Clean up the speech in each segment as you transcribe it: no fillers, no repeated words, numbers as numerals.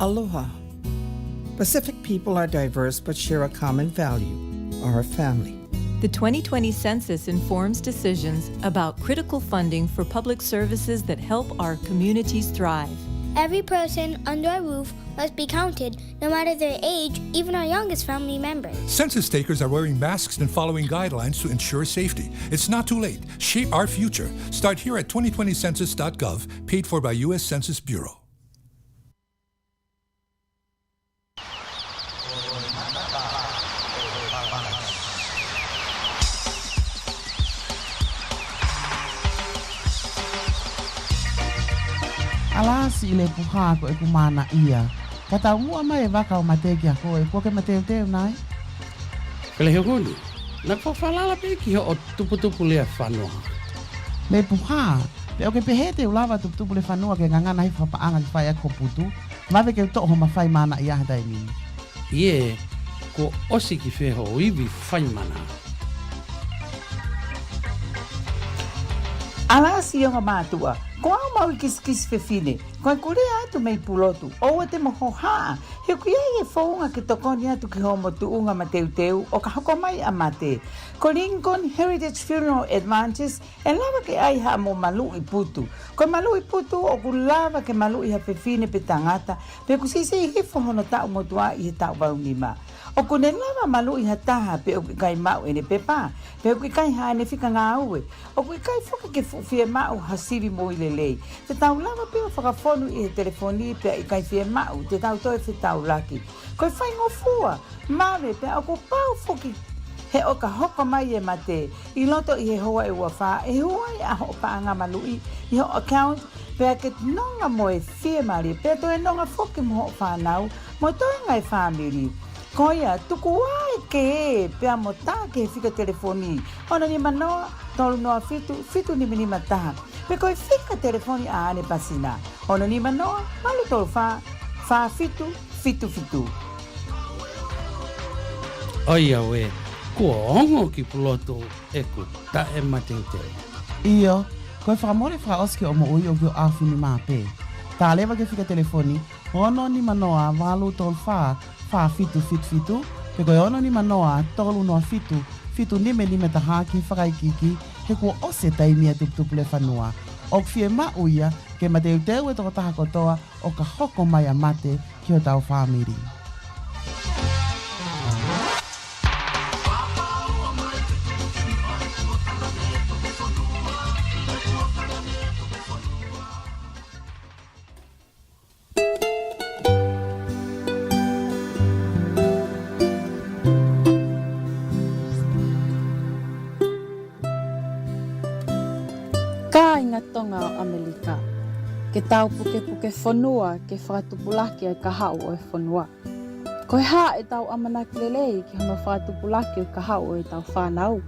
Aloha. Pacific people are diverse but share a common value, our family. The 2020 census informs decisions about critical funding for public services that help our communities thrive. Every person under a roof must be counted, no matter their age, even our youngest family members. Census takers are wearing masks and following guidelines to ensure safety. It's not too late. Shape our future. Start here at 2020census.gov, paid for by U.S. Census Bureau. Alasi ile puha ko e kumana ia. Kata ua mai vaka o mateki a koe, ko ke mateo nai? Kele hegoni, na whawhalala pe ki o tuputupu lea whanua. Me puha, pe o ke pehete ulawa tuputupu le whanua ke ngangana hi whapaanga ki whai ako putu, mawe ke toho mawhai mana ia hadai mi. Ie, ko osi ki wheho iwi whaimana. Alasi o ngā mātua, ko au mau i kiskis whewhine, ko e kore atu mei pulotu, o te moho haa, he kui e whaunga ki tokoni atu ki homo tuunga ma teuteu o ka hoko mai a mate. Ko Lincoln Heritage Funeral Advances e lava ke ai ha mo malu i putu. Ko malu i putu o ku lava ke malu i ha whewhine pe tangata, pe ku sise i hifo hono tau motua i he tau waunima. O kune lava malu i hataha pe o kai mau ene pepa, pe o kai ha ene whika ngā ue. O kai whuka ke whie mau hasiri mo i lelei. Te tau lava pe o whakafonu i he telefoni pe i kai whie mau, te tau toi whi tau laki. Koe whai ngofua, mawe pe o ko pau whuki he o ka hoko mai e mate. I loto i he hoa e ua wha, e hua i aho pa anga malu i ho account, pe a ke nonga mo e whie mari, pe to e nonga whuki mo ho whanau, mo toi ngai whamiri. Koia, tuku ai ke e, pea mo tā ke he whika telefoni. Ono ni manoa, tolu noa fitu ni minima taha. Pe koe whika telefoni a ane pasina. Ono ni manoa, malu tolu wha fitu. Oia we, kua ongo ki puloto e ku ta e matengteo. Iyo, koe whakamore whakaoski o mo ui o kio awhini mā pē. Tā lewa ke whika telefoni, ono ni manoa, walu tolu wha fitu, pe koe ono ni manoa, tolu noa fitu nime taha ki whakaikiki, he kua ose taimia tuputupu le whanua. O kwhie mauia, ke mateuteu e toko taha kotoa, o ka hoko mai a mate ki o tau whamiri. Tonga o Amerika. Ke tau puke whanua ke whakatupulaki e ka hau o e whanua. Koe haa e tau amanaki lelei ki hono whakatupulaki o ka hau o e tau whanau.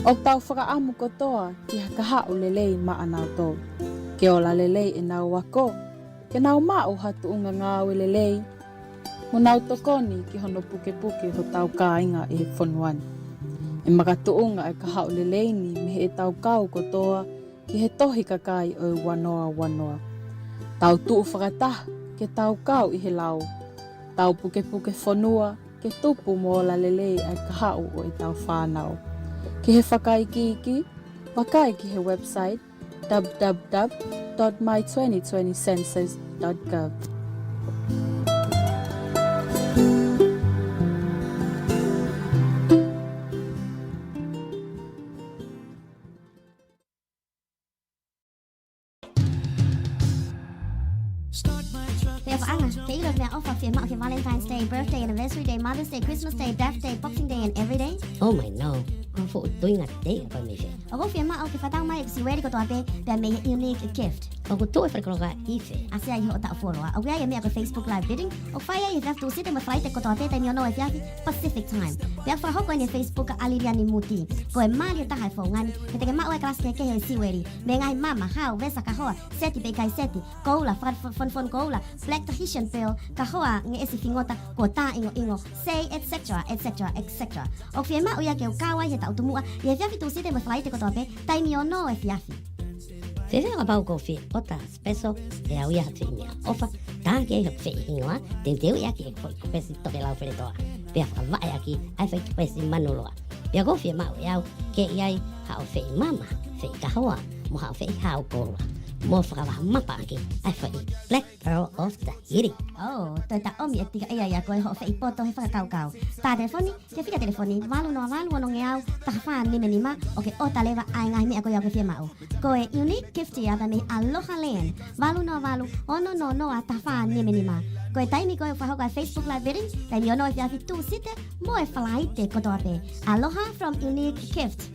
O tau whakaamu kotoa ki ha ka hau lelei maa nau tō. Ke ola lelei e nau wako. Ke nau mau hatu unga ngāwe lelei. Mo nau tokoni ki hono puke ho tau kāinga e whanuani. E makatu unga e ka hau lelei ni me he tau kau kotoa ki he tohi kakai o wanoa. Tau tuu whakatah ke tau kau i he lau. Tau puke whanua ke tupu mo la lelei ai ka hau o i tau whanau. Ki he whakaiki, wakai ki he website www.my2020census.gov. Valentine's Day, birthday, anniversary day, Mother's Day, Christmas Day, Death Day, Boxing Day, and every day? Oh my no. For doing a day for me. Ako firma o ke fatang mai si ready ko to abe that may unique gift. Ako to e frekoga ife. Asia yo ta follow. Ako ya me ako Facebook live bidding. O fire you have to sit in my flight ko to abe time yo no if yafi Pacific time. Dia fa hoko ni Facebook aliria ni muti. Ko e mali ta hai fo ngani. Ke te ma o class ke si ready. Me ngai mama how vesa ka hoa. Seti be kai seti. Kola fon kola. Black Tahitian pale. Ka hoa nge esi fingota ko ta ingo. Say etc. O firma o ya ke kawa he ta utumua. Ye yafi tu sit in my flight ko to abe time yo no if yafi. Se se ngapau kofi, ota, speso, e au ia hatu imia. Ofa, ka ke fe hingoa teu ia ke foi pesi toke lau fere toa pe fa vai aqui ai fe pesi manuloa pe go fe mau ia ke ia ha fe mama fe ka hoa mo ha fe ha ko mo fra mapa aqui ai fe Black Pearl of Tahiti. Oh, toi ta omi etika ia koe ho fei poto he whakakau. Tā telefoni, te whika telefoni, walu no ngeau, ta whaa nima, o ke o ta lewa ai ngai mea koe au ke whia mau. Koe unique gift ia me aloha land, walu, ono no a ta whaa nima. Koe taimi koe whahoka Facebook live bidding, taimi ono e whiawhi tū site, mo e whalaite kotoa pe. Aloha from Unique Gift.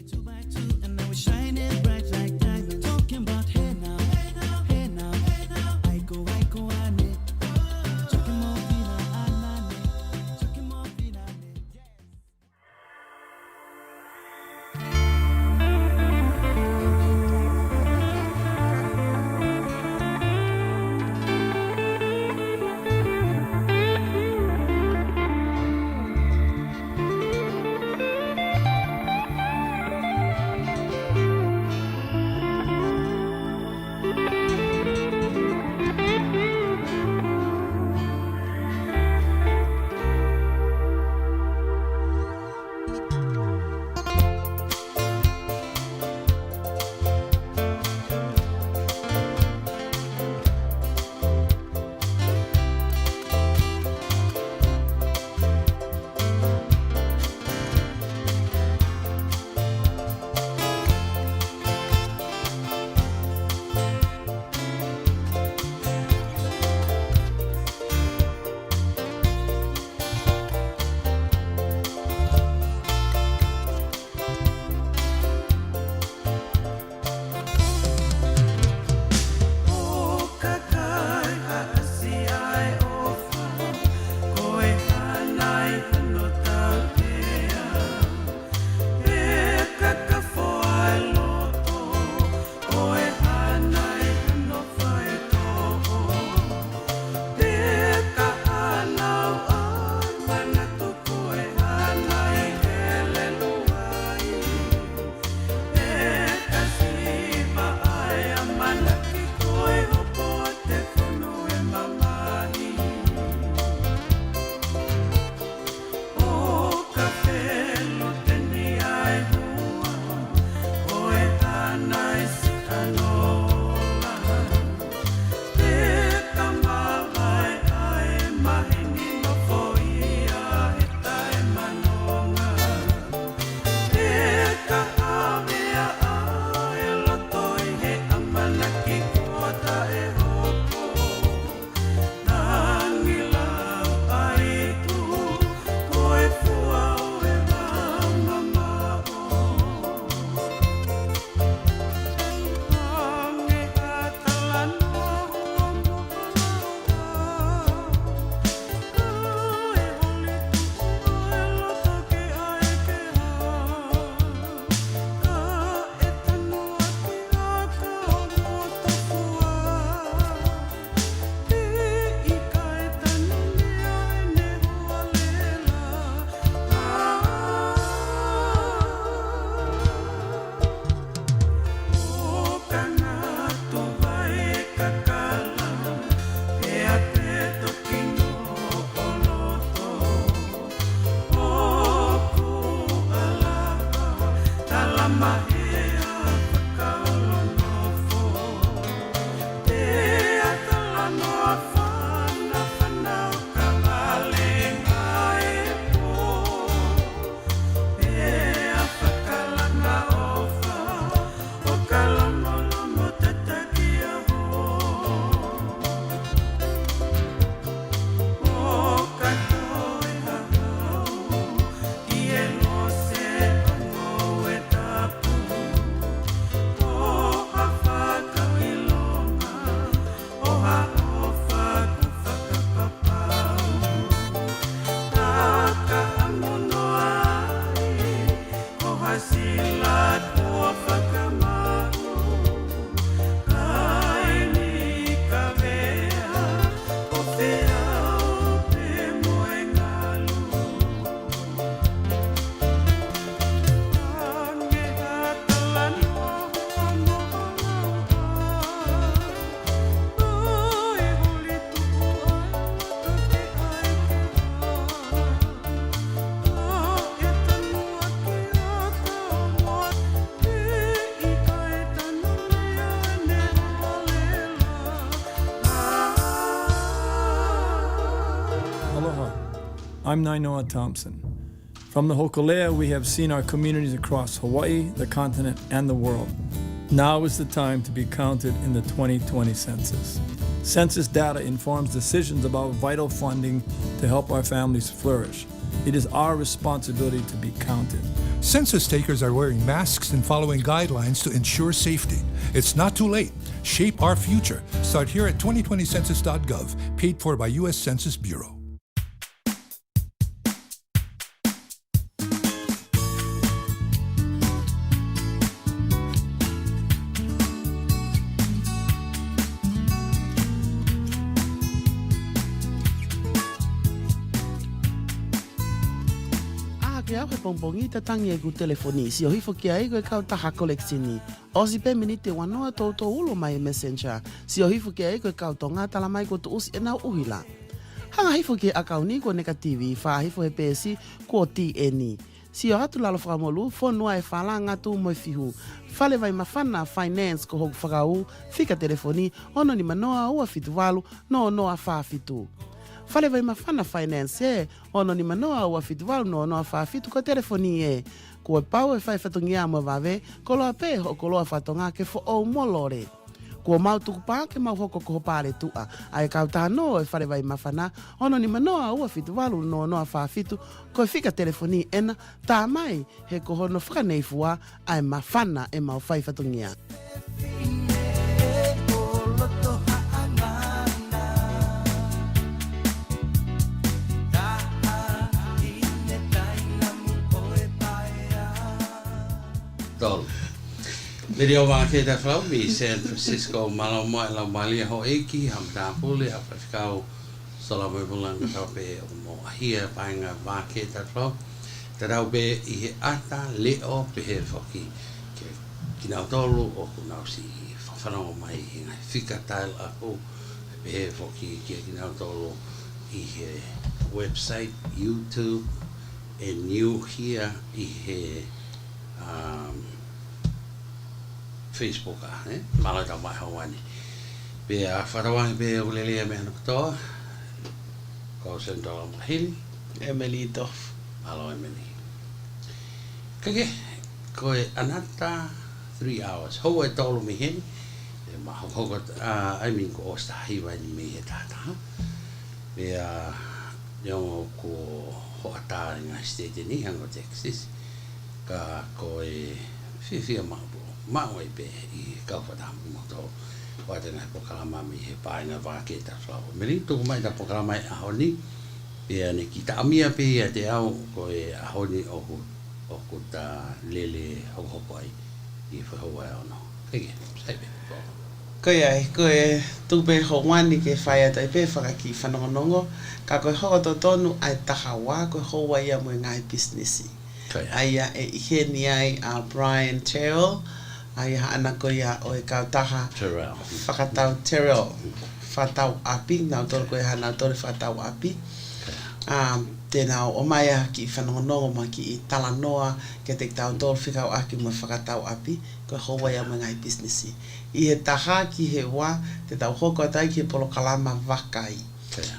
I'm Nainoa Thompson. From the Hokulea, we have seen our communities across Hawaii, the continent, and the world. Now is the time to be counted in the 2020 census. Census data informs decisions about vital funding to help our families flourish. It is our responsibility to be counted. Census takers are wearing masks and following guidelines to ensure safety. It's not too late. Shape our future. Start here at 2020census.gov, paid for by U.S. Census Bureau. Pongi tatangi e ku telefoni si o hifo ki ai ko ka taha koleksini o si pe minite wanoa to ulo mai messenger si o hifo ki ai ko ka tonga tala mai ko tu usi e na uhila hanga hifo ki akauni ko negativi fa hifo he pesi ko TN si o hatu lalo whakamolu fonua e whalanga tu mo fihu fale vai mafana finance ko hoku whakau fika telefoni ono ni manoa ua fitu walu no noa wha fitu fale vai mafana finance e ono ni manoa ua fitwalu no noa whaafitu ko telefoni e. Ko e pau e whai whatungia mo vave, ko loa pe ho ko loa whatonga ke fo o molore. Ko mau tuku pā ke mau hoko ko hopare tua. Ai kauta no e whare vai mafana, ono ni manoa ua fitwalu no noa whaafitu ko e fika telefoni ena, tā mai he ko hono whakaneifua ai mafana e mau whai whatungia. Video Vake Tali Folau mi San Francisco malo mo la malia ho eki ham ta pule a Pascal salamo bulanga tape mo hia panga Vake Tali Folau tadau be I ata leo pe he foki ke kina tolu o kuna si fafano mai nga fika tal a o pe he foki ke kina tolu I he website YouTube and new here I he Facebook malata mai hawani be a farawang be ulele me no to ko sento mahili Emily Doff alo Emily kage ko anata 3 hours ho e tolo mi hen e ma ho ko I mean ko sta hiwa ni me tata be a yo ko ho ata nga state ni hango Texas ka ko e fifia mau e pe I kaupata mo to wa tena pokalama mi he paina Vake Tali Folau me tu mai da pokalama a honi pe ne kita amia pe te au ko e a honi o ko ta lele ho ho pai I fo wa no kege sai be ko e tu be ho wani ke fai tai pe whakaki whanongonongo ka ko ho to tonu ai tahawa ko ho wa ia mo ngai business ai e ihe ni ai a Brian Terrell ai ana ko ia o e kautaha whakatau Terrell whatau api nau toro ko e hana toro whatau api tēnā o mai ki whanongonongo ma ki I talanoa ke te tau toro whikau aki mo whakatau api ko ho wa ia mo ngai business I he taha ki he wa te tau hoko atai ki he polokalama wakai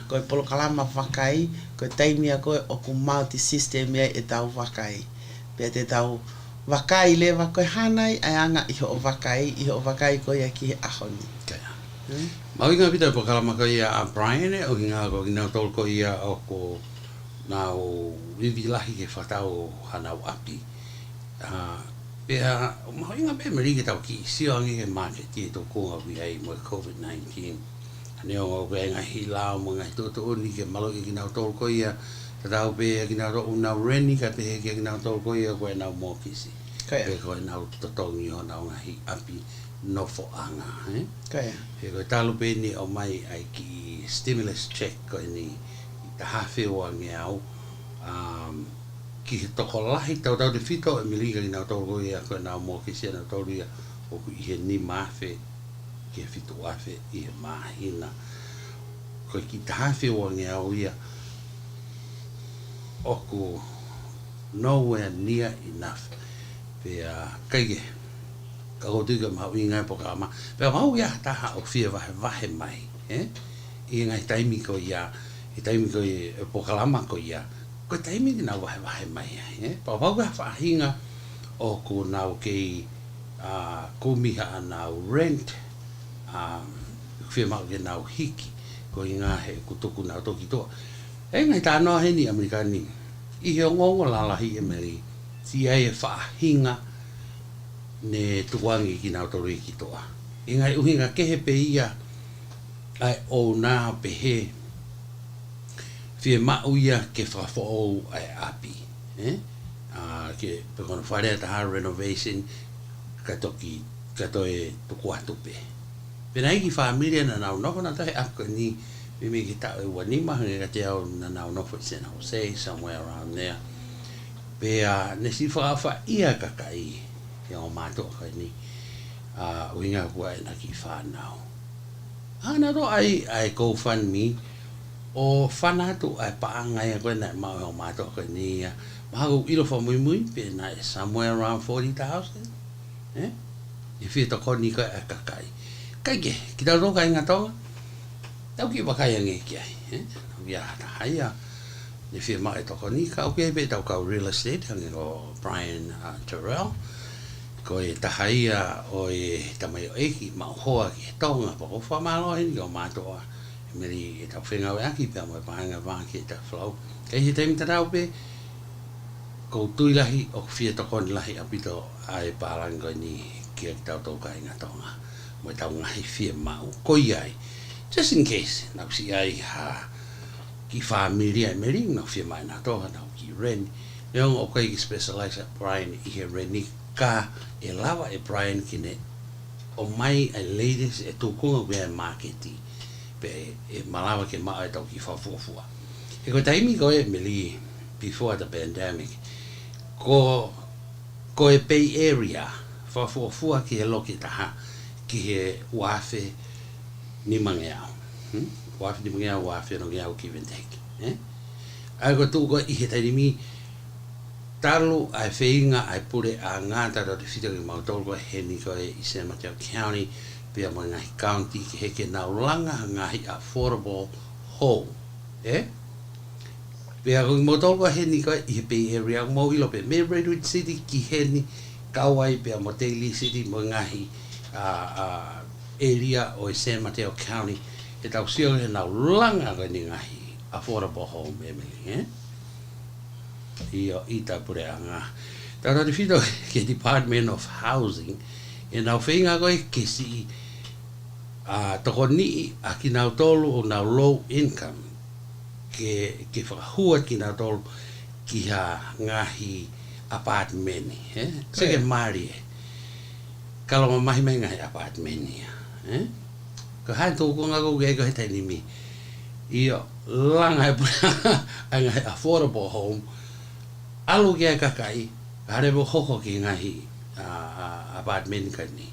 ko e polokalama wakai ko taimia ko o ku multi system e tau wakai pe te tau wakai lewa ko hanai ai anga I ho wakai ko ia ki ahoni mau inga pita polokalama ko ia a Brian o inga ko ina tol ko ia o ko na o vivilahi ke whatau hanau api pe mau inga pe meri ke tau ki siongi ke market ki to ko wi ai mo COVID-19 ne o be nga hila mo nga to ni ke malo ki na tol ko ia tau be ki na ro una reni ka te ki na tol ko ia ko na mo kisi pe ko na to tongi ho na nga hi api no fo anga kaya he ko talu pe ni o mai ai ki stimulus check ko ni ta hafe o ngeau ki to ko lahi tau de fito e miliga ni na tol ko ia ko na mo kisi na tol ia o ku I ni mafe ke fito afe I mahina ko ki tafe o ngeau ia o ku nowhere near enough pe kaige ka o diga ma winga programa pe mau ya ta o fie va mai I ngai taimi ko ia I taimi ko I pokalama ko ia. Ko taimi ki nau wahe mai ai. Pa wauga whahinga o ko nau kei kumiha nau rent. Whia mau ke nau hiki. Ko I ngā he kutuku nau toki toa. E ngai tānoa he ni Amerikani. I he ngongo lalahi e meri. Si ai e whahinga ne tuangi ki nau toru ki toa. I ngai uhinga kehe pe ia ai o nā pehe whia mau ia ke whawhao ai api. Ke pekona wharea taha renovation katoki katoe tuku atu pe. Pena iki familia na nau noko na tahe apka ni me ki tau e wanima hange ka te au na nau noko I San Jose, somewhere around there. Pea nesi whaafa ia kakai ke o mātua kai ni uinga kua e na ki whanau. Ana to ai GoFundMe o whanatu ai paangai a koe na mau heo mātua kai ni mahaku ilo wha mui pe na somewhere around 40,000. I whia to koni kai a kakai. Kai ke, ki tau roka inga tonga, tau ki wakai ange ki ai. Ia hata haia, ne whia mai to koni ka, ok, pe tau kau real estate, hange ko Brian Terrell, ko e tahaia o e tamai o eki, mau hoa ki he tonga, pa ko whamalo hini o mātoa, meri e tau whenga o aki, pia mo e pahanga Vake Tali Folau. Kei he teimi tarau pe, ko tuilahi o whia to koni lahi apito ai pālanga ni ki e tau tau ka inga tonga. Mo tau ngahi whia mau koi ai. Just in case, nau si ai ki familia e meri, nau whia mai nā toha, nau ki ren. Leong o kai ki specialize at Brian I he reni ka e lawa e Brian kine o mai ai ladies e tūkunga wea marketi pe e malawa ke maa e tau ki whafuafua. E ko taimi ko e meli before the pandemic, ko e Bay Area whafuafua ki he loki taha ki he wafe ni mangeau. Wafe ni mangeau, wafe no ngeau give and take. Ai ko tūko I he tairimi talu ai whainga ai pure a ngāta rau te whita ki mautoro ko he ni ko I San Mateo County pia mo ngahi county ki he ke nau langa ngahi affordable home. Pia ko I mautoro ko he ni ko I he Bay Area mo ilo pe me Redwood City ki he ni kawai pia mo Daly City mo ngahi area o San Mateo County e tau sio he nau langa ko ni ngahi affordable home emily I ta pure anga ta ra fito ke Department of Housing e nau whenga ko ke si toko ni a ki nau tolu o nau low income ke whakahua ki nau tolu ki ha ngahi apartment seke mari kalau mahi mai ngai apartment ia ko hai to ko ngago ge ko he ni mi io langa e ngai affordable home alu ge kakai hare bo hoko ki ngai apartment ka ni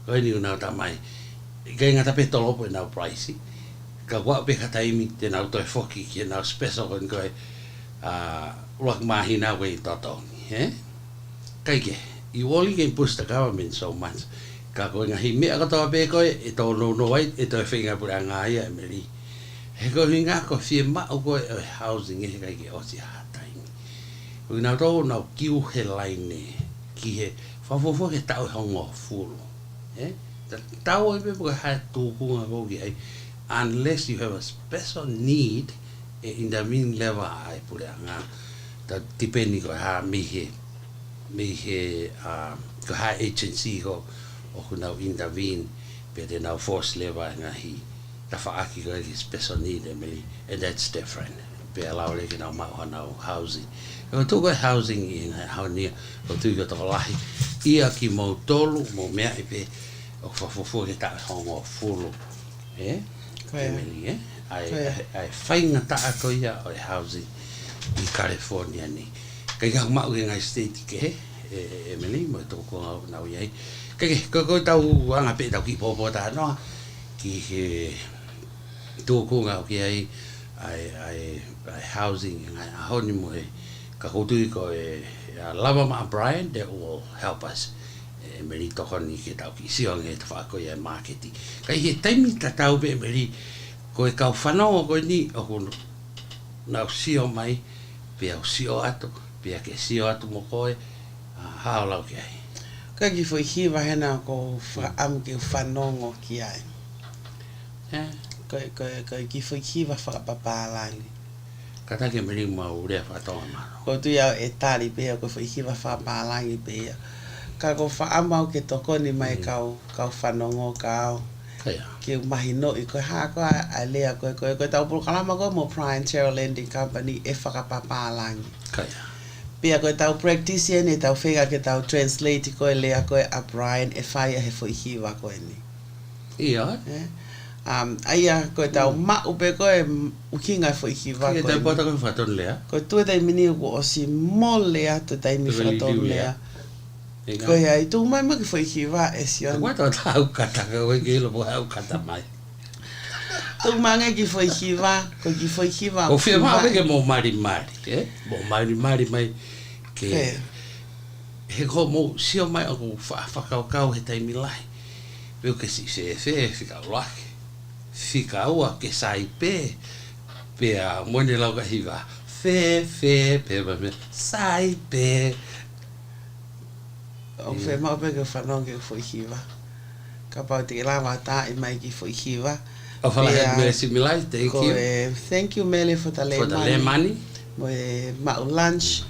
ko ni una ta mai ge ngata pe tolo po na price ka wa pe ka taimi te na to foki ki na special kon ko lok mahi na we toto kai ke I woli ke push the government so much ka ko ngahi me ka to be ko e to no ai e to whinga pura ngai e meri he ko hinga ko firma o ko housing e kai ke o si hatai ko na to na kiu he line ki he fafofo ke tau hongo fulo tau e pe ko ha tu ku ngo ki unless you have a special need in the mean level ai pura nga ta depending ko ha mi he ko ha agency ko o kuna intervene pe de now force level ngahi ta fa aki ko special need emily and that's different pe allow le ki now ma housing ko to go housing in how near ko tu ko to lahi ia ki mo tolu mo mea pe o fa fo ke ta hongo fulo emily ai fainga ta ko ia o housing I California ni kai ka ma ngai state ke emily mo to ko na ye kai ko tau anga pe tau ki popo ta no ki he to ko nga ki ai housing ngai honi mo ka ko tu ko lava ma Brian that will help us emily to honi ki tau ki si on e fa ko ye marketing kai he taimi ta tau be emily ko ka fano ko ni o na sio mai pe sio atu pe ke sio atu mo koe ha lau ke ai ka ki foi hiva hena ko fa am ke fanongo ki ai ka ki foi hiva fa papalangi kata ke meri ma ure fa to ma ko tu ya etali pe ko foi hiva fa papalangi pe ka ko fa amau ke tokoni mai kau fanongo kau ke mahino I ko ha ko alea ko tau pul kalama ko mo Prime Lending Company e whakapapalangi. Pia ko tau practice e tau whega ke tau translate ko e lea ko a Brian e whaia he fo hiwa ko e ni. Ia. Aia ko tau ma upe ko e ukinga fo hiwa ko e ni. Ke tau pota ko whaton lea? Ko tue tai mini ko o si mo lea tu tai mi whaton lea. Ko ia I tu mai ma ki fo hiwa e si on. Ko tau tau kata ko e ke lo po hau kata mai. Tu mange ki foi hiva, ko ki foi hiva. O fia ma ke mo mari, mo mari mai ke he ko mo sio mai o fa kau he tai milai. Veo que si se fica lá. Fica o que sai pe a mone la ka hiva. Fe pe me sai pe. O fe ma pe ke fa no ke foi hiva. Ka pa te la ta I mai ki foi hiva. O fala me similai, thank you. Thank you Mele for the money. Mo ma lunch.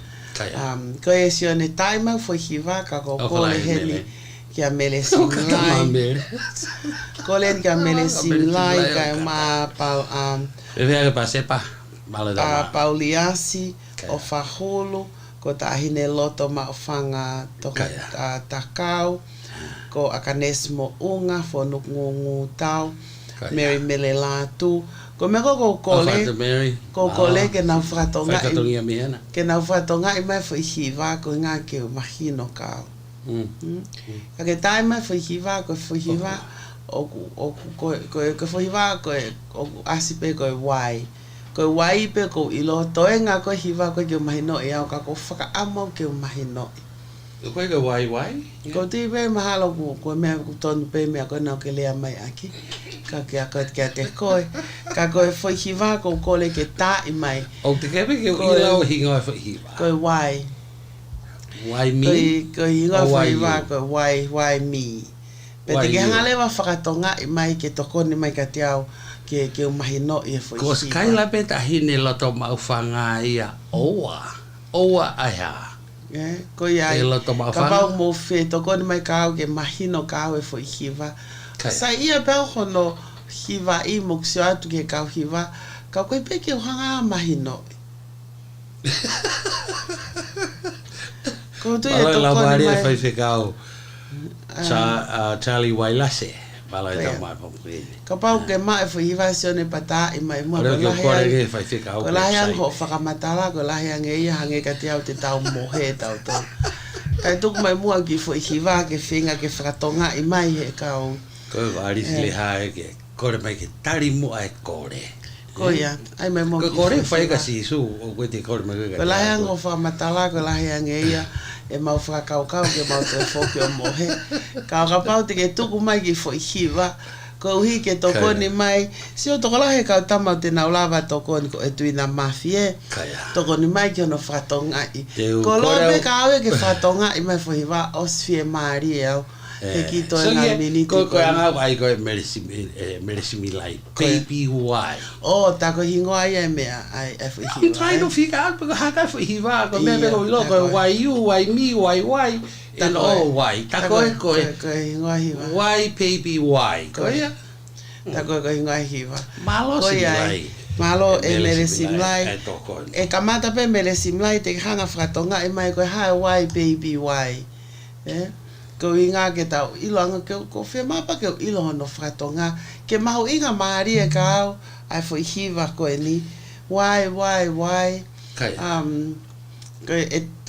Ko e sio ne time for hiva ka ko le heli ki a Mele similai. Ko le ki a Mele similai ka ma pa e vea pa sepa mala da Pauliasi o faholo ko ta hine loto ma fanga to takau ko akanesmo unga fo ngungu tau Mary Melelatu ko me ko le ke na fratonga ke na fratonga I mai foi hiva ko nga ke mahino ka ka ke tai mai foi hiva o foi hiva ko asipe ko wai pe ko ilo toenga ko hiva ko ke mahino e ka ko faka amo ke mahino ko ke wai ko ti be mahalo ko me ko ton pe me ko na ke le mai aki ka te koe ka koe foi hiva ko le ke ta I mai o te kepe ke ilo hinga foi hiva ko wai mi ko hinga foi hiva ko wai mi pe te ke hanga lewa whakatonga I mai ke tokoni mai ka te au ke umahino I foi hiva ko skai la pe ta hine loto mau whanga ia oa aia ko ia ka pau mo fe tokoni mai ka au ke mahino ka au e foi hiva sa ia pau hono hiva I moksio atu ke kau hiva ka koe pe ke hanga mahino ko tu e tokoni mai fai fe kau Charlie Wailase bala e tau mai pompuini ka pau ke mai fo hiva sione pata I mai mua ko lahea ho whakamatala ko lahea nge ia hange ka te au te tau mohe tau tau kai tuku mai mua ki fo hiva ke whinga ke whakatonga I mai he kau ko wari le hae ke kore mai ke tari mo ai kore ko ia ai mai mo ko kore fai ka si su o ko te kore mai ko lahea ngo whakamatala ko lahea nge ia e mau whakakau ke mau te whoki o mohe ka pau te ke tuku mai ki fo hiva ko uhi ke tokoni mai si o tokolahe kau tamau te naulawa tokoni ko e tuina mafie tokoni mai ki ono whatongai ko lope ka awe ke whatongai mai fo hiva osfie maari e au he ki toi ngā miniti ko anga wai ko meresimi lai baby why ta ko hingoa ia mea ai fo hiva I'm trying to figure out because haka fo hiva ko me ko ilo ko why you why me why and all why ta ko hingoa hiva why baby why ko ia ta ko hingoa hiva malo similai malo e meresimlai e kamata pe meresimlai te hanga whatonga e mai ko hai why baby why ko inga ke tau ilo anga ke ko fe mapa ke ilo no whatonga ke mahu inga maari e kau ai fo hiva ko e ni why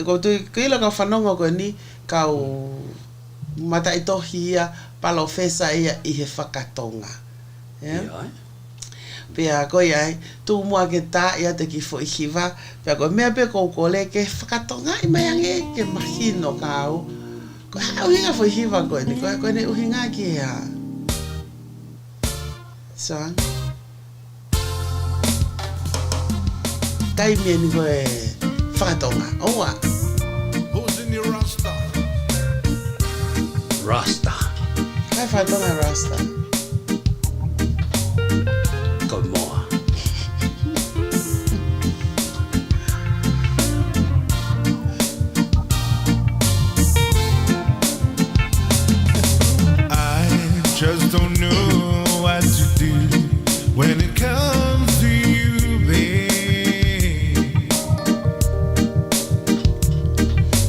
ko tu ilo ka whanonga ko e ni kau mata I tohi ia palo fesa ia I he whakatonga pia ko iai tu mua ke ta ia te ki fo hiva pia ko mea pe ko le ke whakatonga I mai ange ke mahino kau ko uhinga fo hiva ko ni ko ni uhinga ki ya son taimi ni koe whakatonga. Oa. Who's in your Rasta? Rasta. Kai whakatonga Rasta. Ko moa. I just don't know what to do when it comes to you, babe.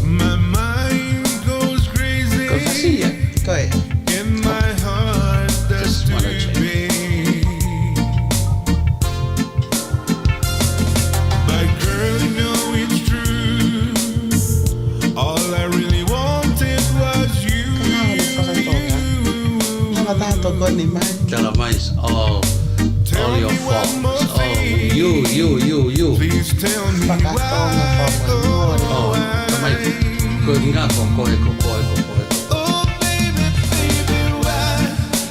My mind goes crazy. Go ahead. In my heart, that's to be. But girl, you know it's true. All I really wanted was you. Tell mais all your faults. Oh, you. Please tell me why. Oh, tamai kuinga kokoe. Oh, baby, why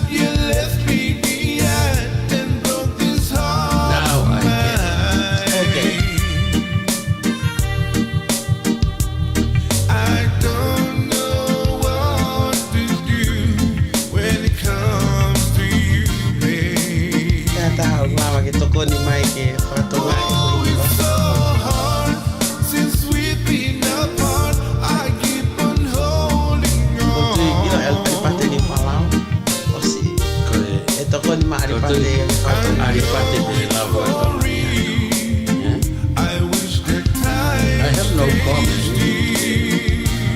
you left me behind and broke this heart? Now I get it. I don't know what to do when it comes to you, babe. Oh, it's so hard since we've been apart. I keep on holding on. I wish that time. I have no comment.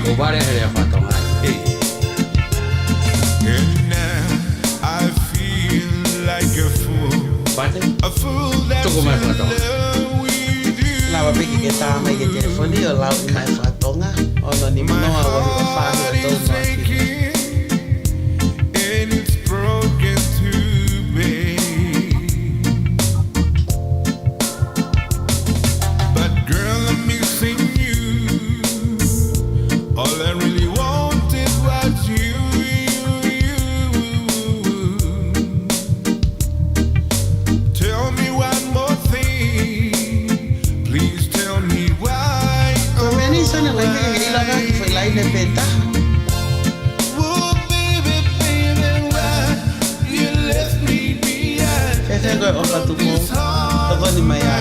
Go bare here fatonga. And now I feel like a fool. A fool that's in love with you. Lava pergi kita mai ke telefon dia lau mai whakatonga. Ono ni manoa wa whaahi o tau Aching, and it's broken too, babe. But girl, I'm missing you. All I really wanted was you. Tell me one more thing. Please tell me why. Meni sana lagi ilaga foi lai ne peta. Oh, baby, why you left me behind? Kaya ko opa tu mo. Toko ni maya.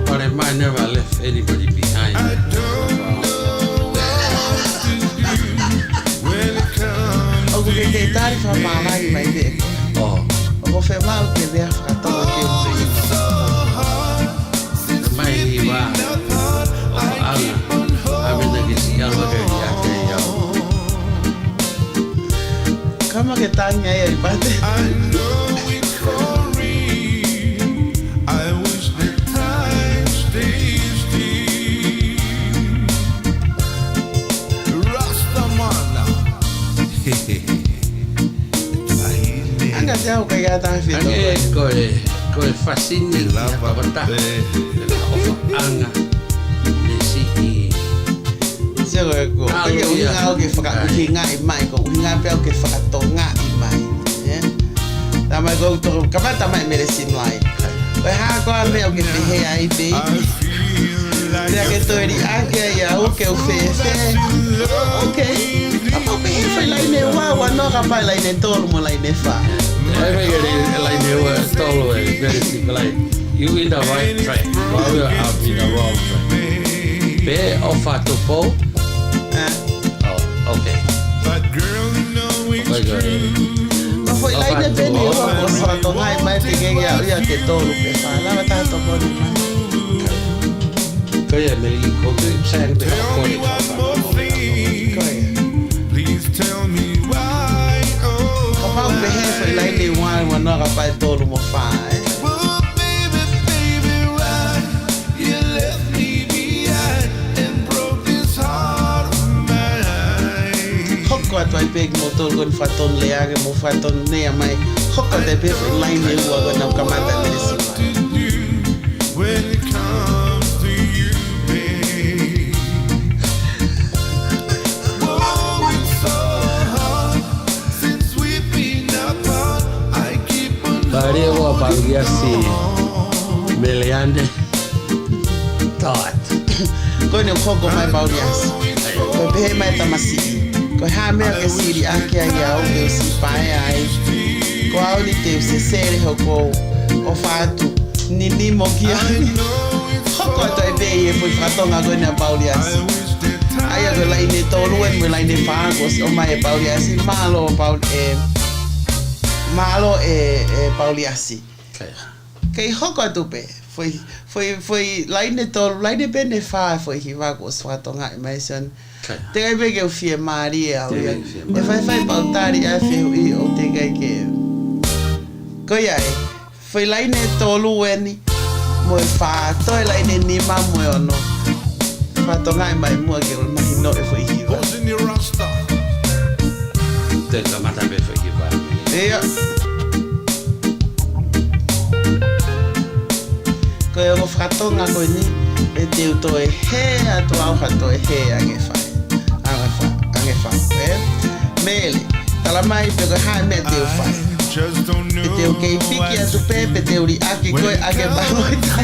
Pare I never left anybody behind. I don't know what to do when it comes O que te tari fa mama i mai de. Oh, O fe mal que de whakatonga ke o mai wa. Oh, ala. Abenda que si algo que ya que ya. Kama ke tanya ya ipate. I know it's for real. I wish that time stays still. Rastamana. Anga jauh kaya ta fi. Ange ko fascini la bata. Anga. Nesi. Sego ko. Kaya uhinga o ke uhinga i mai ko uhinga pe o ke whakatonga i mai. Tama ko to kamata mai meresin lai. Ko ha ko me o ke he ai be. Ya que to eri ake ya o ke o fe. Okay. Apa pe foi lai ne wa no ka pai lai ne tolu mo lai ne fa. I figured like they were totally very simple. Like you in the right track while we are out in the wrong track. Be offer to po. Oh, okay. But girl, you know it's true. Ma foi lai ne beni o ko fa to ngai mai te ke ya ke tolu pe fa la ta to ko ni mai. Ko ya me ko ke sai be ko ni. Please tell me why. Oh, Kapag behe foi lai ne wa no ka pai tolu mo fa. Oh, baby, why you left me behind and broke this heart of mine? Hokko at vai peg mo tol gon faton leage mo faton ne mai. Hokko de be foi lai ne wa go na kamata meresi. When it comes to you, babe. Oh, it's so hard since we've been apart. I keep on Pare wa pangya si Meleande. Tot. Ko ne koko mai paulias. Ko behe mai tamasi. Ko ha mea ke siri ake ai au ke si pai ai. Ko au ni te se sere hoko o fatu ni mo kia. Hoko to e be e foi fratonga ko ne paulias. Ai ko lai ne tolu en mo lai ne fagos o mai paulias malo pauliasi. Kei hoko tu pe. Foi lai ne tolu lai ne bene fa foi hivagos fratonga imagine. Te kai pe ke o fie Maria o ia. E fai pautari a fe o te kai ke. Ko ia e. Foi lai ne tolu eni. Mo fa to lai ne ni ma mo ono. Fa to ngai mai mo ke o mai no e foi hiva. Te kamata be foi hiva. Ia. Ko e o fratonga ko ni e te to e he a to au ha to e he ange fa. Mele, tala mai pe ko ha me te fa. Te o ke piki a tu pepe te uri aki ko ake baita.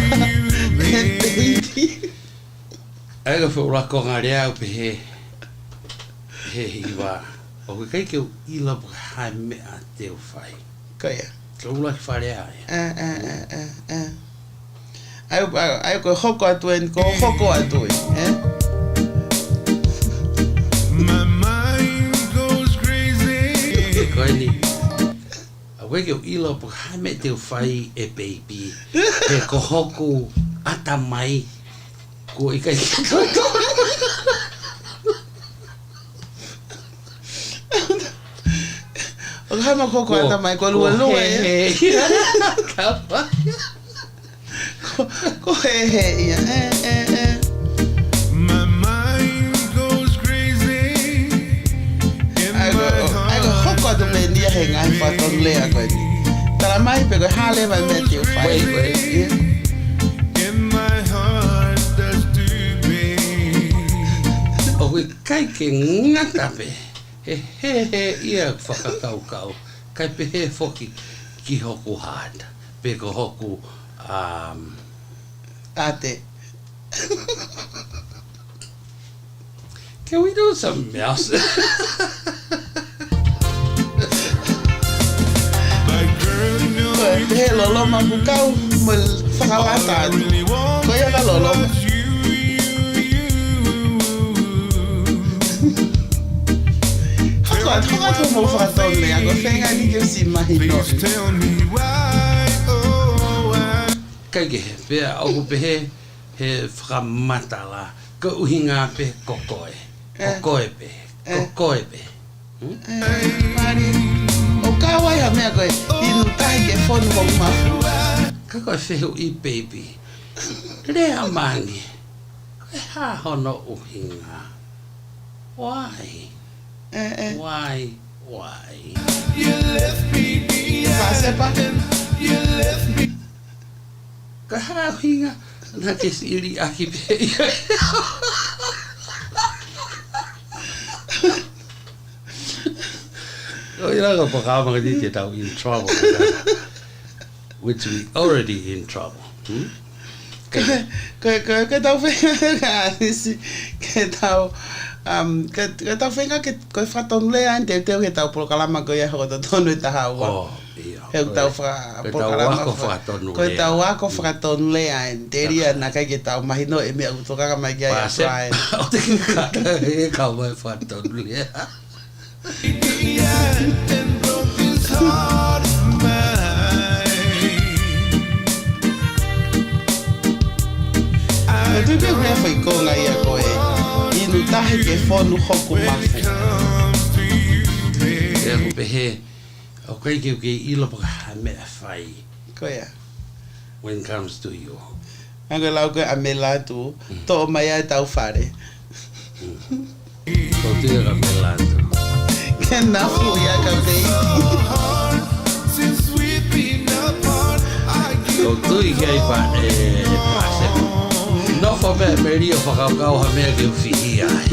Ai ga fo la ko ngarea pe he hiva. O ke ke ila ha me a te fai. Ko ya. Ko la fare ai. Ai ko hoko atu en ko hoko atu eh. My mind goes crazy. Koini. Awe ke ilo po hame te fai e baby. E ko hoku ata mai. Ko ikai. O hama koko ata mai ko lulu e. Ko he ia. My mind goes crazy. Hoko tu me dia he ngai fa ton le a ko ni. Tala mai pe ko hale mai me te fai. In my heart there's to be. O kai ke ngata pe. He ia whakakau. Kai pe he foki ki hoku hard. Pe ko hoku ate. Can we do something else? He lolo mabukau mo whakalata. Ko ia ka lolo. Haka tu mo whakatau le ako whenga ni ke si mahi no. Kai ke he pea au pe he whakamatala. Ka uhinga pe kokoe. Kokoe pe. Mari, o kawai ha mea koe, inu tahi ke whonu o mafu. Ka koe whehu I baby. Rea mangi. Koe ha hono uhinga. Why? Why? You left me behind. You left me. Ka ha uhinga. Na ke siri aki pe. Oh, you're not going to get in trouble. Which we already in trouble. Ke tau whenga nisi, ke tau whenga ke koe whatonu lea te ke tau polokalama koe hoko to tonu taha ua. Oh, iya. He tau polokalama koe tau wako whatonu lea te ria na kai ke tau mahino e mea utokaka mai kia ia prae. O te kaka e kau mai whatonu lea. And broke his heart of mine. I tu ke mea whai konga ia koe, inu tahi ke whonu hoku mafu. E rupe he, o kai ke ilo paka ha mea whai. Koea. When it comes to you. Ango lau koe a me latu, to o mai ai tau whare. Ko tira me lanto. Ke nafu ia ka baby. Since we've been apart, I Ko tui kei pa e pase. No for me rio whakakau ha mea ke uwhihi ai.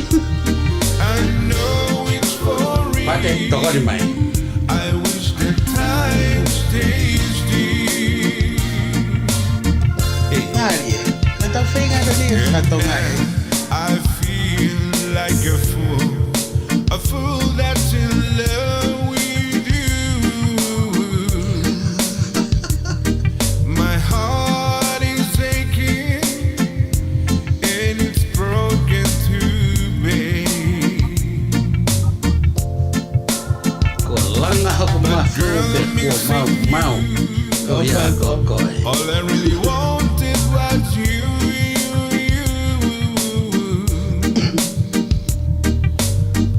know it's for real. Pate, tokori mai. I wish that time stays still. All I really want is what you.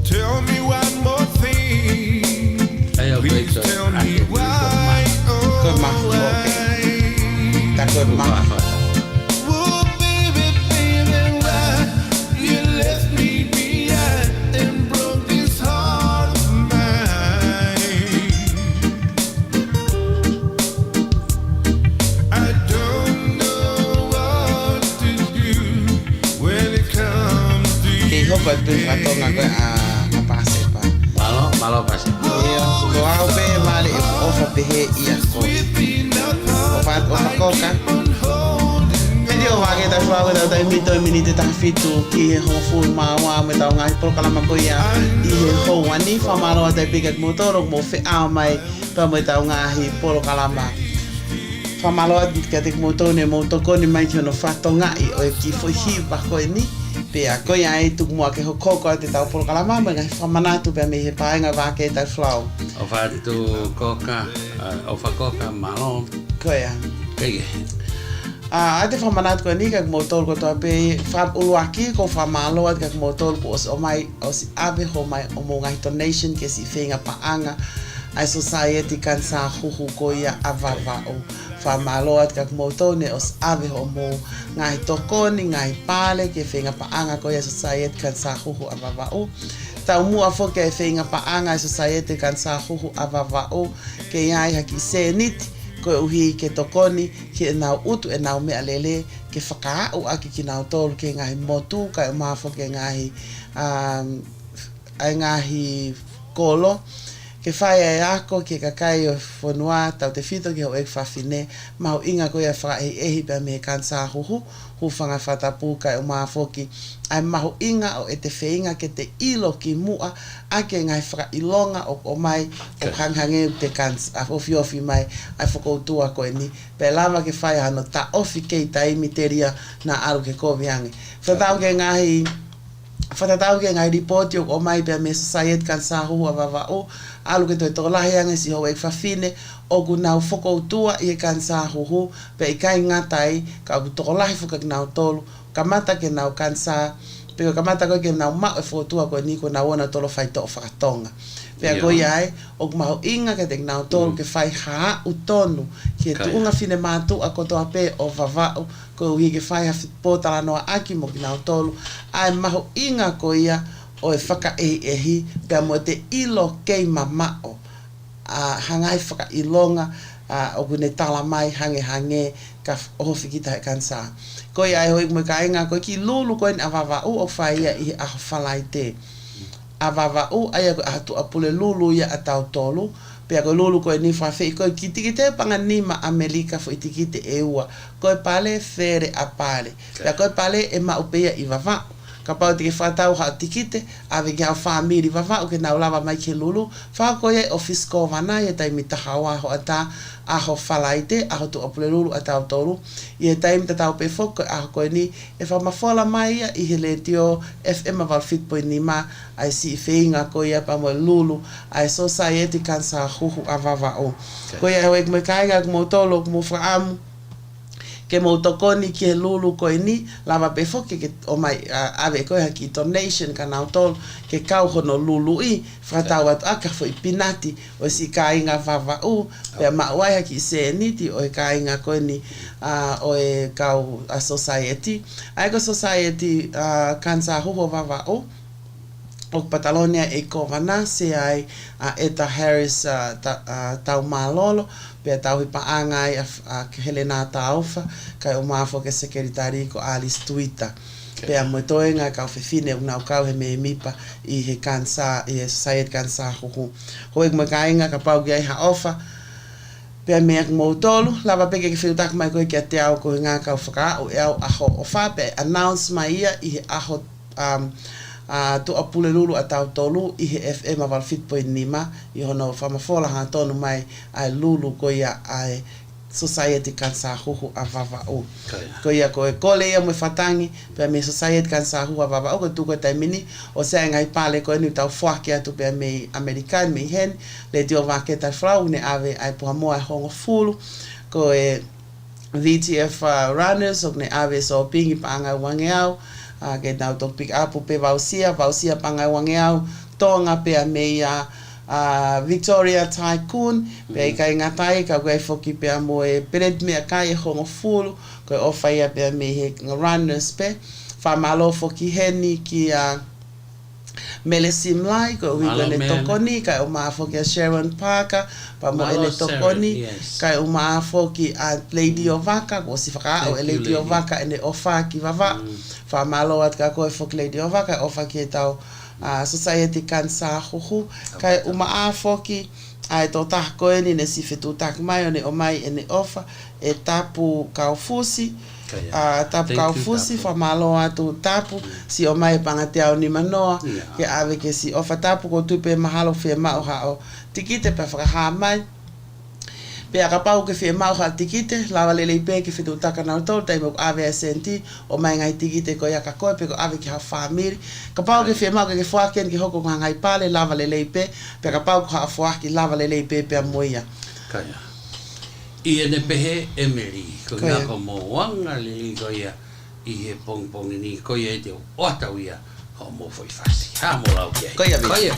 Tell me one more thing. Please tell me why. Oh, why? Oh, baby, baby, why you left me behind and broke this heart of mine? I don't know what to do when it comes to you. Malo pase. Video Vake Tali Folau da mito minute ta fitu ki ho fu ma wa me ta ngai pro kala ma ko ya I ho wani fa ma ro ta piket motor mo fe a mai pa me ta ngai pro kala ma fa ma lo ke te motor ne mo to ko ni mai no fa to ngai o ki fo hi ba ko ni pe a ko ya tu mo ke ho ko te ta pro kala ma ngai fa mana tu pe me he pa nga Vake Tali Folau o fa tu koka o fa koka malo ko ya ke ate famanat ko ni kag motor ko to pe fa uluaki ko fa malo at kag motor ko o mai o si ave ho mai o mo ngai donation ke si fenga paanga ai society kan sa huhu ko ya avava o fa malo at kag motor ne os ave ho mo ngai tokoni ngai pale ke fenga paanga ko ya society kan sa huhu avava o tau mua fo ke fenga paanga society kan sa huhu avava o ke ai haki senit ko uhi ke tokoni ke nau utu e nau me alele ke whakaau aki ki nau tolu ke ngahi motu ka e mafo ke ngahi ai ngahi kolo ke whai e ako ke kakai o whanua tau te whito ke ho e whawhine mau inga ko ia ehi pe me kansa huhu hufanga whatapu ka e mafo ki ai mahu inga o e te wheinga ke te ilo ki mua ake ngai whakailonga o mai o hanghange te kans a ofi mai ai whakoutua ko e ni pe lava ke whai hano ta ofi kei ta imiteria na aru ke koviange whatau ke ngahi whatatau ke ngai ripoti o mai pe me society kansa huhu a vava o alu ke toi tolahi ange si ho e whawhine o ku nau whakoutua i e kansa huhu pe i kai ngatai ka ku tolahi whakak nau tolu kamata ke nau kansa pe kamata ko ke nau ma e whakoutua ko ni ko nau ona tolo whaito o whakatonga pe a koi ai o ku maho inga ke te nau tolu ke whai haa utonu ke tuunga whine mātu a kotoa pe o vavau ko uhi ke whai hawhi pōtala noa aki mo ki nau tolu ai maho inga ko ia o e whaka ehi pe mo te ilo kei mamao hangai whaka ilonga o kune tala mai hange ka ohofi ki tahe kansa ko ia e hoi mo ka inga ko ki lulu ko ni avavau o whaia i aho whalai te avavau ai ko atu apule lulu ia atau tolu pe ko lulu ko ni whawhi ko ki tikite panga nima Amerika fo itikite e ua ko e pale fere a pale pe ko e pale e maupea i vavau ka pau te ke whatau ha tikite ave ke hau whamiri wawa o ke nau lava mai ke lulu wha ko e office ko wana e taimi tahawa ho ata aho whalaite aho tu opule lulu atau toru i e taimi tatau pe foko aho koe ni e whamafola mai ia i he le tio FM aval fitpoi ni ma ai si whenga ko ia pa mo lulu ai society kansa huhu avawa o ko ia hau e kume kainga kumo tolo kumo whaamu ke mo tokoni ke lulu ko ni lava pe foke ke o mai ave ko haki donation kana tol ke kau hono lulu i fratau at aka foi pinati o si kainga vava u pe ma wai haki se niti o kainga ko ni o e kau a society ai ko society kansa ho vava u o Patalonia e kovana se ai Eta Harris tau malolo pe tau hi paanga a Helena Taufa kai o mafo ke sekretari ko Alice Twitter pe a motoenga ka fefine una ka he me mipa i he kansa i society kansa ho ek mo kainga ka pau ge ha ofa pe me mo tolu lava pe ke fiutak mai ko ke te au ko nga ka faka o a ho ofa pe announce mai i a ho tu apule lulu atau tolu i he FM aval fitpoi nima i hono whamafola ha tonu mai ai lulu ko ia ai society kansa huhu avava o ko ia ko e kole ia mo fatangi pe me society kansa huhu avava o ko tu ko taimini o se ngai pale ko ni tau fuaki atu pe me American me hen le dio Vake Tali Folau ne ave ai po mo ai hongo fulu ko e VTF runners o ne ave so pingi panga wangeau ke tau to pick up pe vausia panga wangeau tonga pe a meia Victoria Tycoon pe kai ngatai ka kai foki pe mo e peret me kai hongo fulu ko ofa ia pe me he runners pe fa malo foki heni ki Mele Simlai ko wigo ne tokoni kai o maafoki a Sharon Parker pa mo ene tokoni kai o maafoki a Lady of Vaka ko si whaka o Lady of Vaka ene ofa ki vava fa malo at ka ko foki Lady of Vaka ofa ki e tau Society Kansa Huhu kai o maafoki ai to tako eni ne si fetu tak mai one o mai ene ofa e tapu kaufusi tapu kaufusi fa malo atu tapu si o mai pangate au ni manoa ke ave ke si ofa tapu ko tupe mahalo fe mau ha o tikite pe fa ha mai pe a pau ke fe mau ha tikite lava lele pe ke fetu taka na to tai mo ave senti o mai ngai tikite ko ya ka ko pe ko ave ke ha family ka pau ke fe mau ke fa ken ke hoko ngai pale lava lele pe ka pau ko ha fa ki lava lele pe moia kaya I ene pehe Emily ko nga ko mo wanga lili ko ia I he pong pong ni ko ia te o atau ia ho mo foi fasi ha mo lau ke ko ia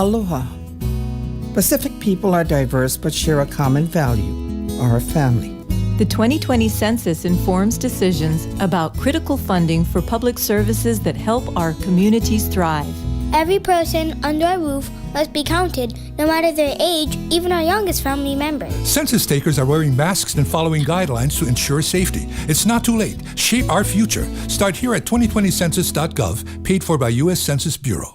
Aloha. Pacific people are diverse but share a common value, our family. The 2020 census informs decisions about critical funding for public services that help our communities thrive. Every person under a roof must be counted, no matter their age, even our youngest family members. Census takers are wearing masks and following guidelines to ensure safety. It's not too late. Shape our future. Start here at 2020census.gov, paid for by U.S. Census Bureau.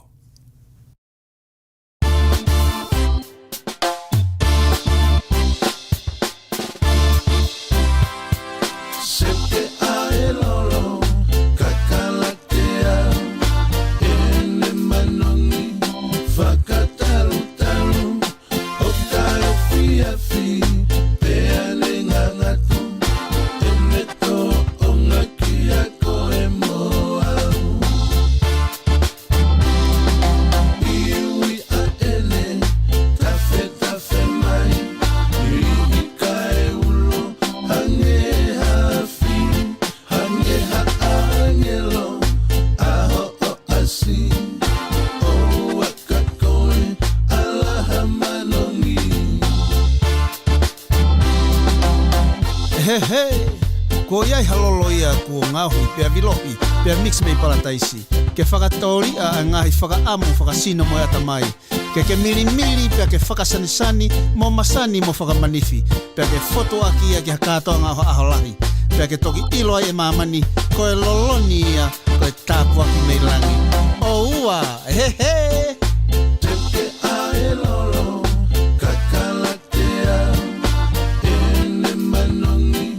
Ko iai halolo ia kua ngahui pia vilohi, pia mix mei palataisi. Ke whakatauri a ngahi whakaamu whakasino mo ata mai. Ke miri pia ke whakasanisani mo masani mo whakamanifi. Pia ke foto aki ia ke hakatoa ngā aholahi. Pia ke toki ilo ai e mamani, ko e loloni ia, ko e tāpu aki mei langi. O ua, he he! Teke a e lolo, kakalatea, ene manongi,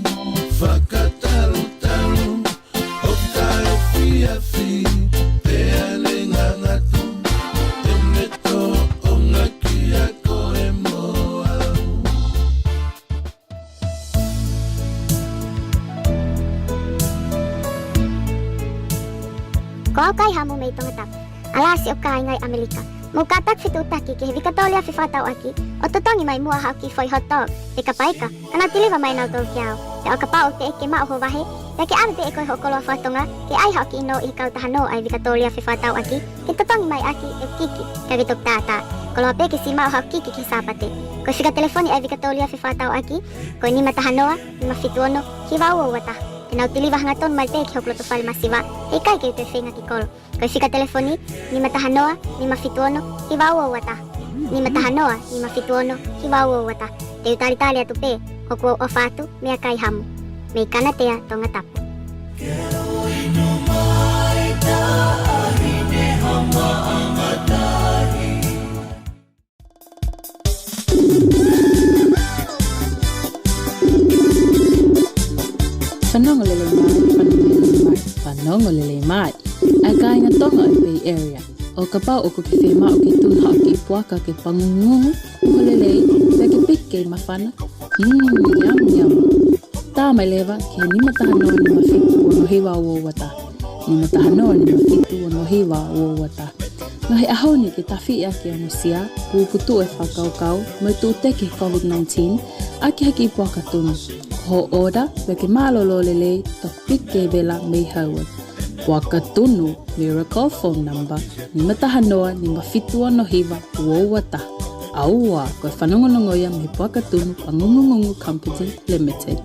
whakataru taru, o kai fiafi, pea le ngangatu, ene to o ngaki a ko e moau. Ko au kai hamu mei tonga tapu. Alasi o kai ngai Amerika. Mo katak fitu taki ke Vake Tali fifatau aki. O totongi mai mua hau ki foi hot dog. Te kapaika. Kana tiliva mai nau tau kiao. Te o kapao te eke mao ho wahe. Te ke ame te eko ho koloa fatonga. Ke ai hau ki ino i kau tahano ai Vake Tali fifatau aki. Ke totongi mai aki e kiki. Ke vitok tata. Koloa pe ke si mao hau kiki ki sapate. Ko fika telefoni ai Vake Tali fifatau aki. Ko ni matahanoa, ni mafituono, ki wau wata. Nau tiliva hangaton malte ki hoklo to fal masiva. E kai ke te fenga ki kolo. Ko fika telefoni ni matahanoa ni mafituono ki wau wata. Ni matahanoa ni mafituono ki wau wata. Te utari tali atu pe hokwo o fatu mea kai hamu. Me kana tea tonga tapu. Whanongolele mai, ai kai ngā tonga i Bay Area. O ka pau o ko ki whema o ke tūna o ki puaka ke pangungungu, ukolelei, pe ke pike i mawhana. Yum. Tā mai lewa, ke ni matahanoa ni mawhitu o no hiwa o wata. Ni matahanoa ni mawhitu o no hiwa o wata. Ngahi ahoni ke tawhi ake o musia, puputu e whakaukau, mai tū teke COVID-19, ake haki i puaka tūna. Ho oda, pe ke malolo lelei, to pike bela mei haua. Puaka tunu, miracle phone number, ni matahanoa ni mawhitua no hiwa uowata. Aua, koe whanongonongoia me puaka tunu Pangungungungu Company Limited.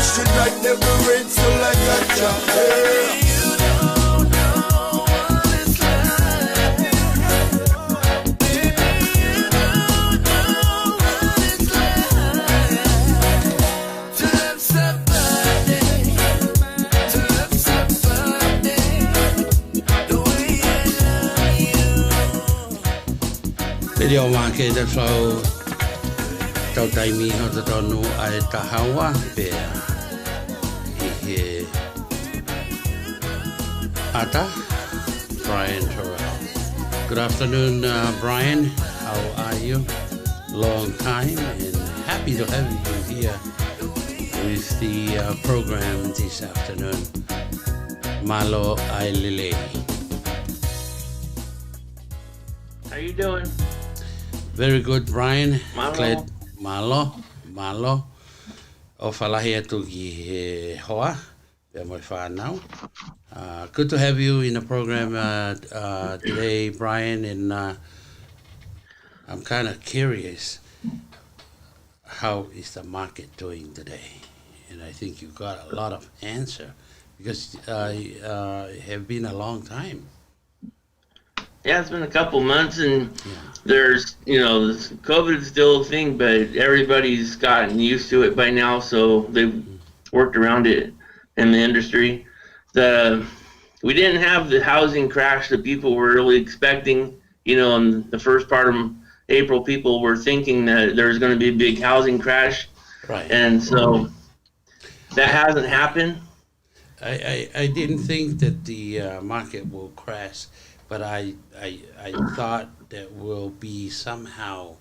ocean that never ends, so like a child. Video Vake Tali Folau tau taimi ho te tonu ai tahawa pea I he ata Brian Terrell. Good afternoon, Brian. How are you? Long time and happy to have you here with the program this afternoon. Malo ai lele. How you doing? Very good, Brian. Malo. Glad malo. O whalahi atu ki he hoa. Pea moi whanau. Good to have you in the program today, Brian. And I'm kind of curious, how is the market doing today? And I think you've got a lot of answer because have been a long time. Yeah, it's been a couple months, and there's, COVID is still a thing, but everybody's gotten used to it by now, so they've worked around it in the industry. We didn't have the housing crash that people were really expecting. In the first part of April, people were thinking that there was going to be a big housing crash, right? And so that hasn't happened. I didn't think that the market will crash. But I thought that will be somehow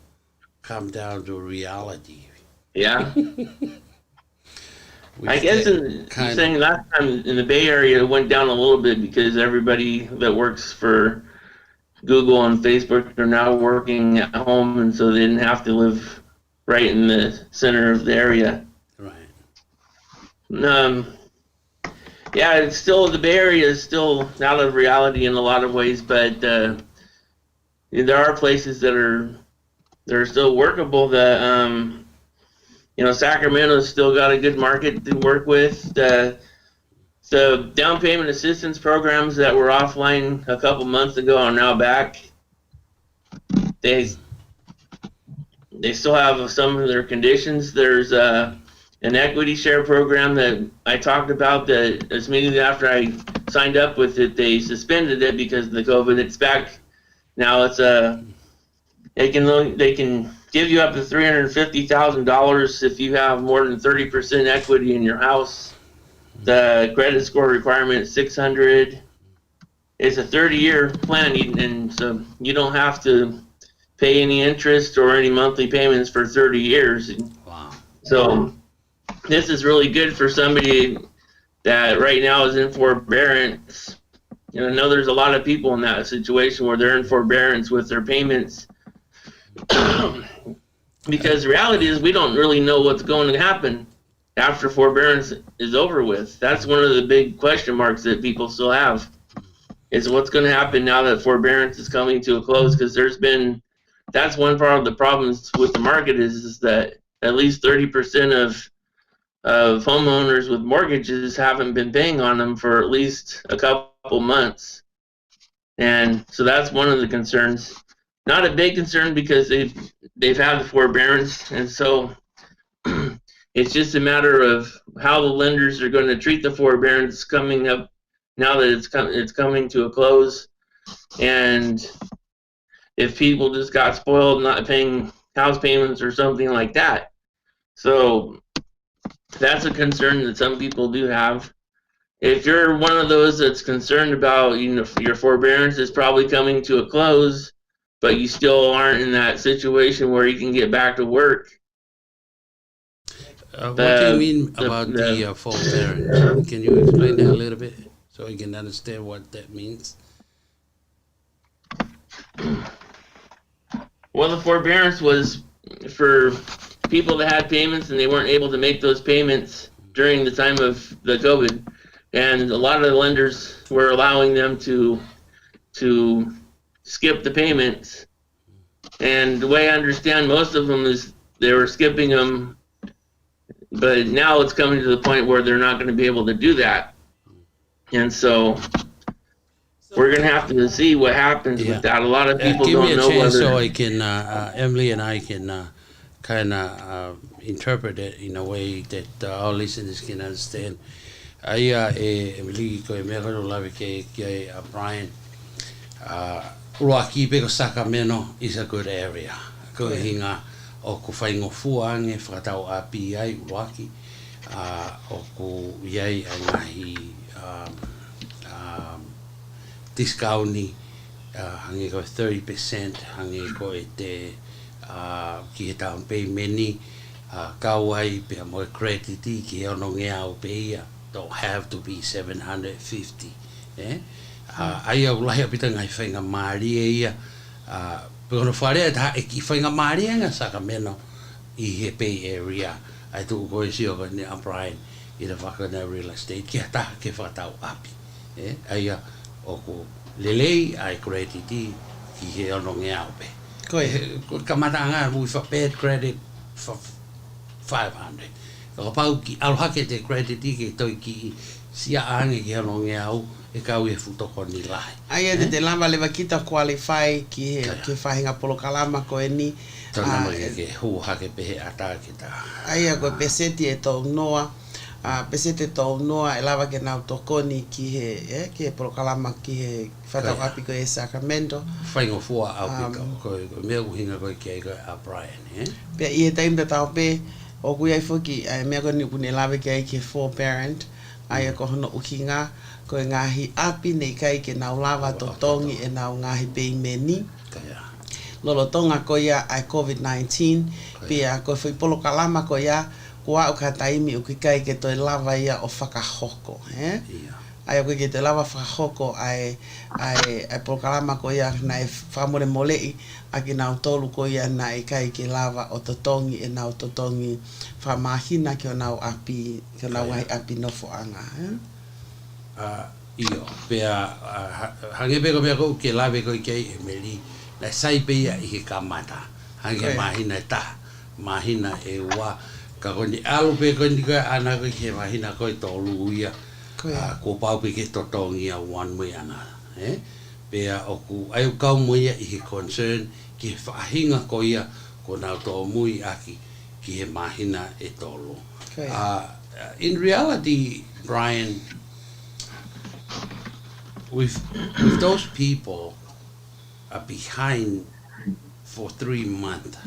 come down to reality. Yeah. I guess saying last time in the Bay Area it went down a little bit because everybody that works for Google and Facebook are now working at home, and so they didn't have to live right in the center of the area. Right. Yeah, it's still, the Bay Area is still out of reality in a lot of ways, but there are places that are still workable. Sacramento's still got a good market to work with. The down payment assistance programs that were offline a couple months ago are now back. They still have some of their conditions. There's an equity share program that I talked about that as immediately after I signed up with it, they suspended it because of the COVID. It's back now. It's they can give you up to $350,000 if you have more than 30% equity in your house. The credit score requirement is 600. It's a 30-year plan, and so you don't have to pay any interest or any monthly payments for 30 years. Wow. So this is really good for somebody that right now is in forbearance. I know there's a lot of people in that situation where they're in forbearance with their payments because the reality is we don't really know what's going to happen after forbearance is over with. That's one of the big question marks that people still have, is what's going to happen now that forbearance is coming to a close, because that's one part of the problems with the market is that at least 30% of homeowners with mortgages haven't been paying on them for at least a couple months. And so that's one of the concerns. Not a big concern because they've had the forbearance, and so it's just a matter of how the lenders are going to treat the forbearance coming up now that it's coming to a close. And if people just got spoiled not paying house payments or something like that. So that's a concern that some people do have. If you're one of those that's concerned about, your forbearance is probably coming to a close, but you still aren't in that situation where you can get back to work. What do you mean about the forbearance? Can you explain that a little bit so I can understand what that means? Well, the forbearance was for people that had payments and they weren't able to make those payments during the time of the COVID. And a lot of the lenders were allowing them to skip the payments. And the way I understand most of them is they were skipping them but now it's coming to the point where they're not going to be able to do that. And so we're going to have to see what happens with that. A lot of people give me don't a know chance whether... so I can, Emily and I can kind of interpret it in a way that our listeners can understand. Emily, ko e mea karo lawe ke Brian. Uruaki peko Sacramento is a good area. Ko hinga o ku whaingofua ange whakatau api ai Uruaki. O ku iai ai ngahi discounti hangi ko 30%, hangi ko e te ki he taun pei meni kawai pe mo credit ki ono ngea o pe ia. Don't have to be 750. Ai au lahi apita ngai whainga maari e ia. Pekono wharea ta e ki whainga maari e nga Sacramento I he Bay Area. Ai tu koe si o ni a Brian I le whakana real estate. Ki hata ke whakatau api. Ai o ko lelei ai credit ki he ono ngea o pe. Koe kamata anga mui wha bad credit for 500. Ka pau ki alohake te credit ki toi ki sia ange ki ano ngea au e kau e futoko ni lai. Ai te lama le wakita qualify ki whahinga polo kalama ko e ni. Tana mai ke hu hake pehe ata ki ta. Ai ko peseti e tau noa. Peseti tau noa e lava ke nau tokoni ki he ki he polo kalama ki he whatau api ko e Sacramento. Whaingo fua au pika ko mea kuhinga ko ki ai ko a Brian. Pea I he taimta tau pe o kui ai fuki mea ko ni kune lawe ki ai ki four parent. Ai ko hono ukinga ko e ngahi api nei kai ke nau lava to tongi e nau ngahi pei meni. Lolo tonga ko ia ai COVID-19 pia ko foi polo kalama ko ia ko au ka taimi o kai ke to lava ia o whakahoko. Ai ko ke te lava whakahoko ai polo kalama ko ia na e whamore molei a ki nau tolu ko ia na e kai ke lava o totongi e nau totongi whamahina ki o nau api ki o nau api nofo anga. Io pea hange peko pea ko ke lawe ko ke Emily la sai pea I he kamata hange mahina ta mahina e wa ka ko ni alu pe ko ni ka ana ko ke mahina ko tolu ia ko pau pe ke totongi a one way ana pea o ku ai ka mo ia I he concern ki fahinga ko ia ko na to mui aki ki he mahina e tolu. In reality, Brian, with those people are behind for 3 months,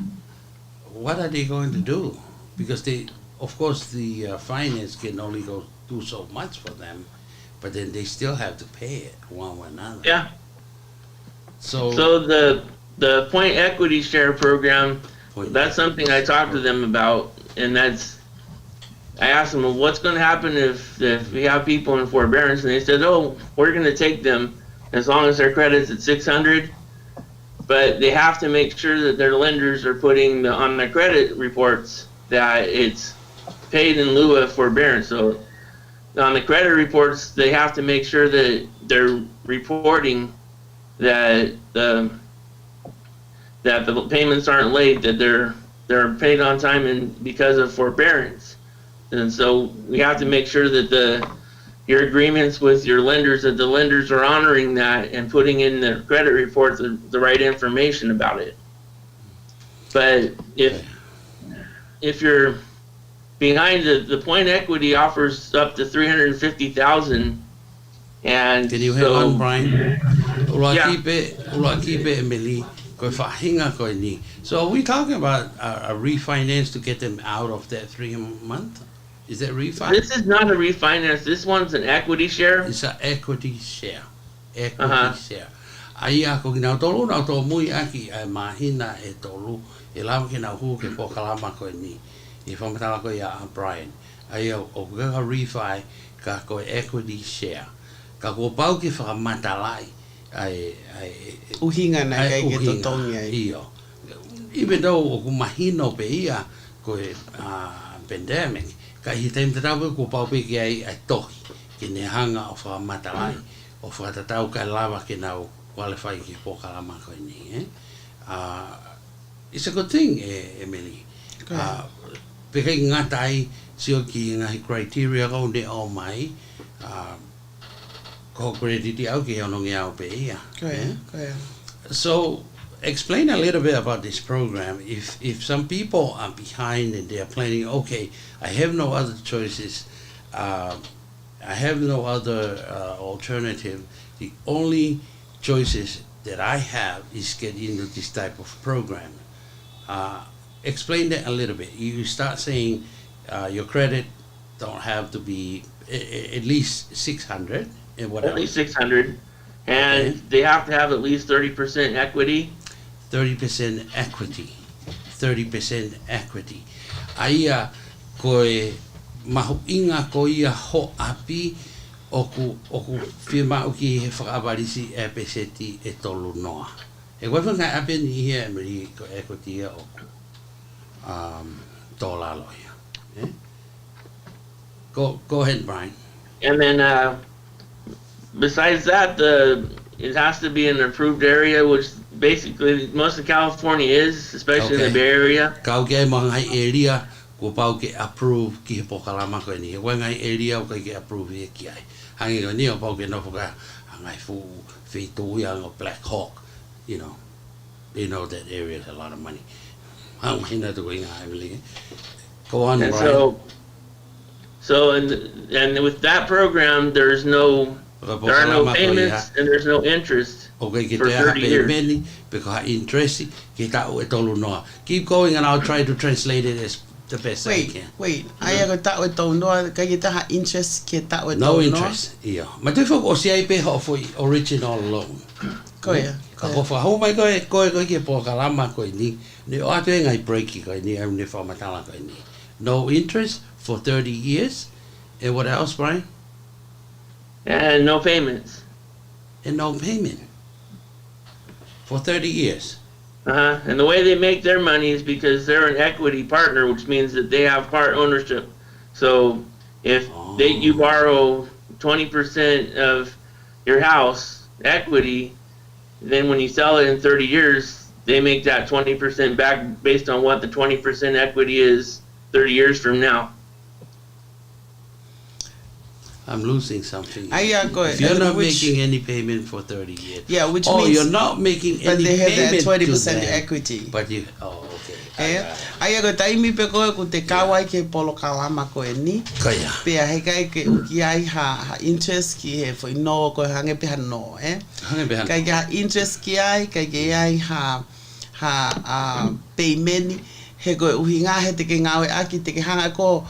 what are they going to do? Because they, of course, the finance can only go do so much for them, but then they still have to pay it one way or another. Yeah. So the point equity share program, that's something I talked to them about, and I asked them, well, what's going to happen if we have people in forbearance? And they said, oh, we're going to take them as long as their credit's at 600, but they have to make sure that their lenders are putting on their credit reports that it's paid in lieu of forbearance. So on the credit reports, they have to make sure that they're reporting that the payments aren't late, that they're paid on time and because of forbearance. And so we have to make sure that your agreements with your lenders, that the lenders are honoring that and putting in the credit reports the right information about it. But if you're behind, the point equity offers up to $350,000, and can you hang on, Brian? Emily. So are we talking about a refinance to get them out of that 3 month? Is that refinance? This is not a refinance. This one's an equity share. It's an equity share. Share. Ai ako kina tolu na to mui aki ai mahina e tolu e lam kina hu ke po kalama ko ni e famata ko ya Brian ai o ga refi ka ko equity share ka ko pau ki fa matalai ai uhinga na kai ke totongi ai io even though o mahino pe ia ko pandemic ka hi time travel ko pau pe ki ai tohi ki ne hanga o fa matalai o fa tatau ka lava ki nau qualify ki po kalama ko ni it's a good thing Emily pe kai ngatai sio ki ngai criteria ko ne o mai ko credit au ki ono ngi au pe ia. Go ahead. So explain a little bit about this program. If some people are behind and they're planning, okay, I have no other choices, I have no other alternative. The only choices that I have is get into this type of program. Explain that a little bit. You start saying your credit don't have to be at least 600 and what At least 600, and they have to have at least 30% equity. 30% equity. 30% equity. Aia koe mahu inga ko ia ho api oku firma uki he whakabarisi e peseti e tolu noa. E koe whanga api ni hia emeri ko equity ia oku tōla loia. Go ahead, Brian. And then besides that, it has to be an approved area, which basically most of California is, especially in the Bay Area. Kau ke mga area ko pau ke approve ki he pokalama ko ni. Wa ngai area ko ke approve e ki ai. Hangi ko ni o pau ke no foka ngai fu fitu yang o Black Hawk, you know. They know that area has a lot of money. How many to going I Go on, And Brian. and with that program, there are no payments and there's no interest Okay, for 30 years. Because interest kita o tolu noa. Keep going and I'll try to translate it as the best I can. Wait. Ai ko ta o tau noa ka kita ha interest ke ta o tau No noa. interest. Ia. Ma te fo o CIP ho for original loan. Ko ia. Ka ko fa ho mai ko ke po kalama ko ni. Ni o ate ngai break ko ni am ni fa matala ko ni. No interest for 30 years. And what else, Brian? And no payments. And no payment. For 30 years. And the way they make their money is because they're an equity partner, which means that they have part ownership. So if you borrow 20% of your house equity, then when you sell it in 30 years, they make that 20% back based on what the 20% equity is 30 years from now. I'm losing something. If you're not making any payment for 30 years. Yeah, which means means you're not making any but they have payment that 20% to them, equity. But you okay. Ai ko taimi pe ko te kawai ke polo kalama ko ni. Kaya. Pe ai kai ke uki ai ha interest ki he foi no ko hange pe no Hange pe kai ga interest ki ai kai ke ai ha payment he ko uhinga he te ke ngawe aki te ke hanga ko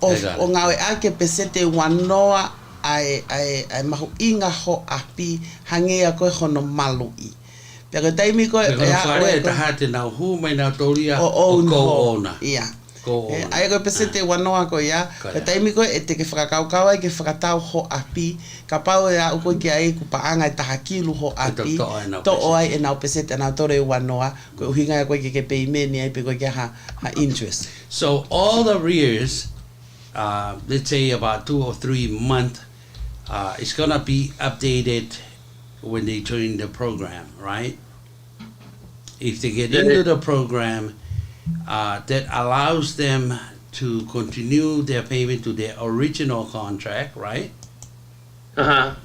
o ngawe ake pesete wanoa ai mahu inga ho api hangea ko hono malui. Pero taimi ko ya ta hate na hu mai na toria o ko ona. Ia. Ai ko pesete wanoa ko ya. Pero taimi ko e te ke whakakaukawa ke whakatau ho api ka pau ya uko ki ai ku paanga ta hakilu ho api to o ai e na pesete na tore wanoa ko uhinga ko ke peimeni ai pe ko ke ha interest. So all the arrears let's say about 2 or 3 months, it's gonna be updated when they join the program, right? If they get into the program, that allows them to continue their payment to their original contract, right? Yeah,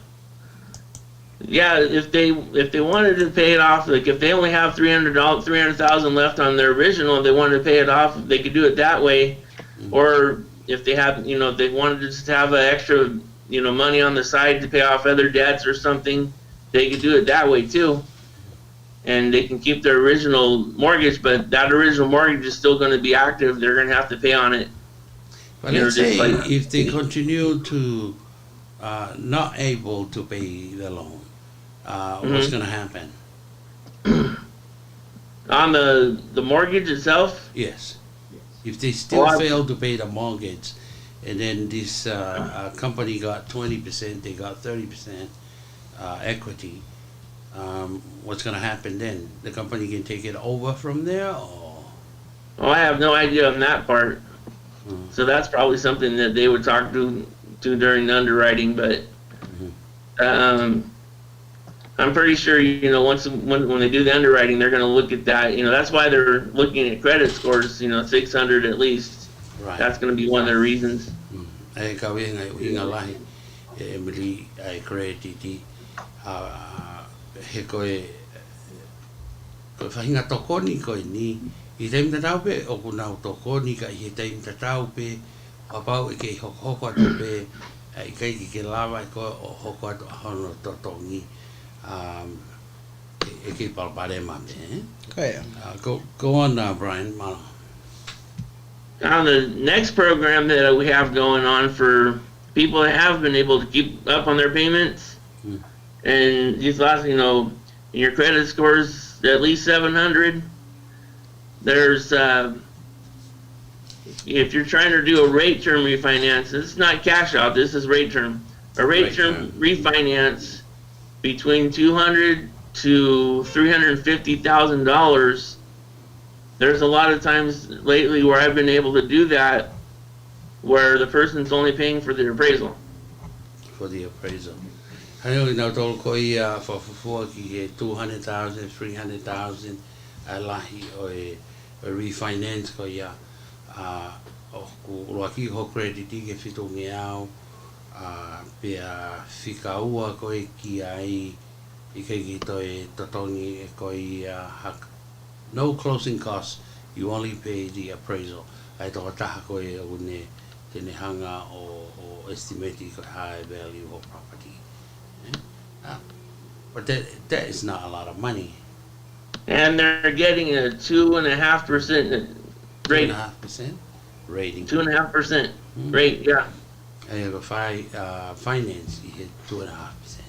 if they wanted to pay it off, like if they only have $300,000 left on their original, if they wanted to pay it off, they could do it that way, or if they have, if they wanted to just have an extra, money on the side to pay off other debts or something, they could do it that way too. And they can keep their original mortgage, but that original mortgage is still going to be active. They're going to have to pay on it. But let's say if they continue to not able to pay the loan, what's going to happen? On the mortgage itself? Yes. If they still fail to pay the mortgage, and then this company got 20%, they got 30% equity, what's going to happen then? The company can take it over from there, or? Oh, I have no idea on that part. So that's probably something that they would talk to during the underwriting, but I'm pretty sure, when they do the underwriting, they're going to look at that. That's why they're looking at credit scores, 600 at least. Right. That's going to be one of the reasons. E ka wenga inga lahi e Emily ai create he koe whahinga tokoni koe ni i teim tatau pe o kunau tokoni ka i he teim tatau pe whapau i kei hoko atu pe i kei ki ke lava i koe o hoko atu ahono totongi e kei palpare mame go on Brian Malo. Now the next program that we have going on for people that have been able to keep up on their payments, and these last, your credit scores at least 700. There's if you're trying to do a rate term refinance, this is not cash out. This is rate term. A rate term refinance between $200,000 to $350,000. There's a lot of times lately where I've been able to do that, where the person's only paying for the appraisal. For the appraisal. I know now tol ko ia for ki 200,000, 300,000 alahi o e refinance ko ia o ku loaki ho credit ke fitu ngeau pe fika ua ko ki ai I ke to e totongi ko ia hak. No closing costs, you only pay the appraisal. Ai to taha ko e une tene hanga o estimate ko high value of property. But that is not a lot of money. And they're getting a 2.5% rate. 2.5% rating. 2.5% rate, yeah. I have a finance, you hit 2.5%.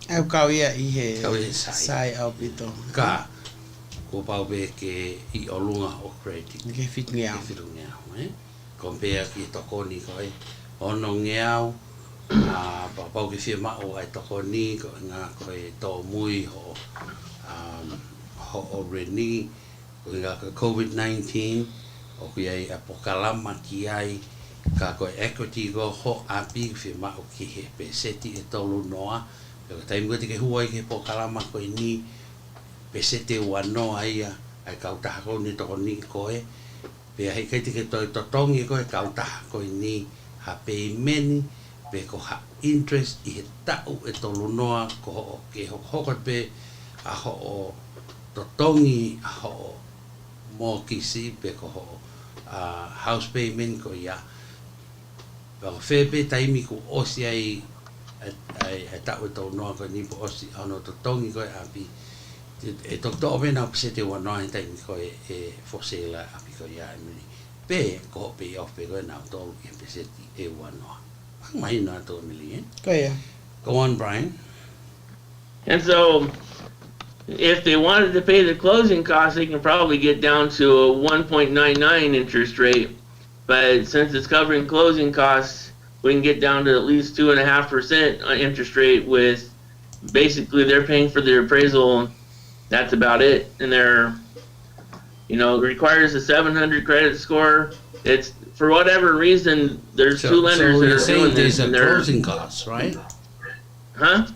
Au kawia I he sai au pito. Ka ko pau be ke I olunga o credit. Ke fit ngeau. Ke fit ngeau, compare ki tokoni ko ono ngeau pau ke firma o ai tokoni ko nga ko to mui ho ho reni ko nga COVID-19 o ki ai apokalama ki ai ka ko equity go ho api firma o ki he peseti e tolu noa ko tai mo ke huai ke pokalama ko ni pesete wano ai ai ka ta ko ni tokoni ko pe ai kai te to tongi ko ka ta ko ni ha payment pe ko ha interest I tau e tolu noa ko ke ho pe a ho to tongi a ho mo kisi pe ko house payment ko ya pa fe pe taimi ko osi ai tau e tolu noa ko ni po osi ano to tongi ko api e to na pese te wano ai taimi ko e fosela api ko ya ni pe ko pe off pe ko na to e pese e wano mai na to million. Go on Brian. And so if they wanted to pay the closing costs, they can probably get down to a 1.99 interest rate. But since it's covering closing costs, we can get down to at least 2.5% interest rate with basically they're paying for their appraisal. That's about it. And they're, it requires a 700 credit score. It's for whatever reason, there's two lenders that are doing this. There's a closing cost, right? Huh?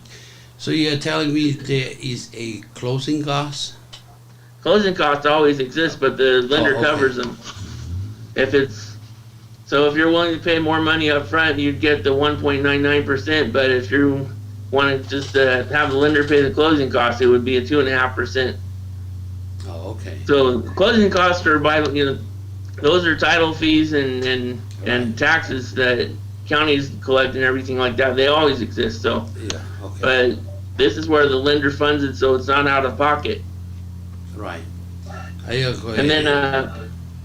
So you're telling me there is a closing cost? Closing costs always exist, but the lender covers them. If you're willing to pay more money up front, you'd get the 1.99%. But if you want to just have the lender pay the closing costs, it would be a 2.5%. Oh, okay. So closing costs are those are title fees and taxes that counties collect and everything like that. They always exist. So, yeah, okay. But this is where the lender funds it, so it's not out of pocket. Right. And then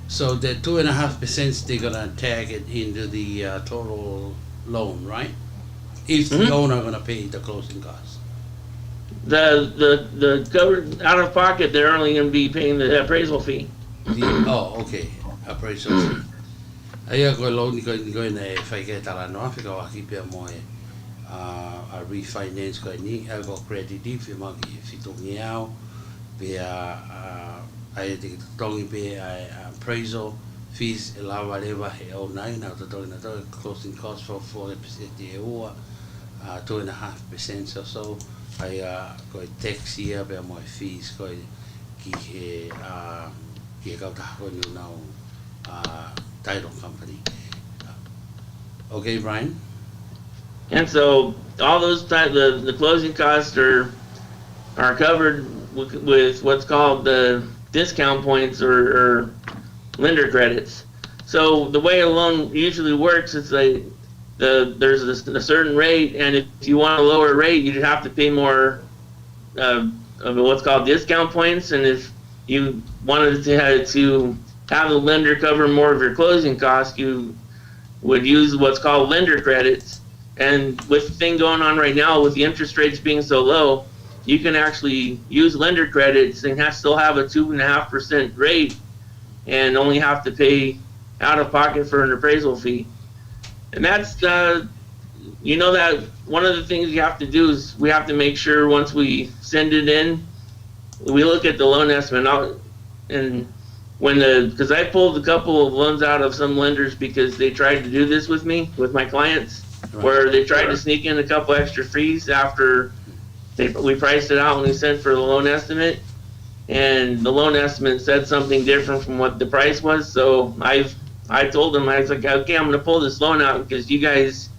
so the 2.5% they're gonna tag it into the total loan, right? If the owner gonna pay the closing costs. The covered out of pocket, they're only gonna be paying the appraisal fee. Okay. Appraisal fee. Ai ko loan ko na fai ke tala no fa ka ki pe mo a refinance ko ni ai ko credit fi ma ki fitu ngiao pe ai te tongi pe appraisal fees la valeva he o nai na to na to closing cost for 4% e o 2.5% or so ai ko tax year pe mo fees ko ki he ki ka ta ko ni na title company. Okay, Brian? And so all those the closing costs are covered with what's called the discount points or lender credits. So the way a loan usually works is there's a certain rate, and if you want a lower rate, you have to pay more of what's called discount points. And if you wanted to have the lender cover more of your closing costs, you would use what's called lender credits. And with the thing going on right now, with the interest rates being so low, you can actually use lender credits and still have a 2.5% rate, and only have to pay out of pocket for an appraisal fee. And that's that one of the things you have to do is we have to make sure once we send it in, we look at the loan estimate. And because I pulled a couple of loans out of some lenders because they tried to do this with me, with my clients, where they tried to sneak in a couple extra fees after we priced it out when we sent for the loan estimate, and the loan estimate said something different from what the price was. So I told them, I was like, okay, I'm going to pull this loan out because you guys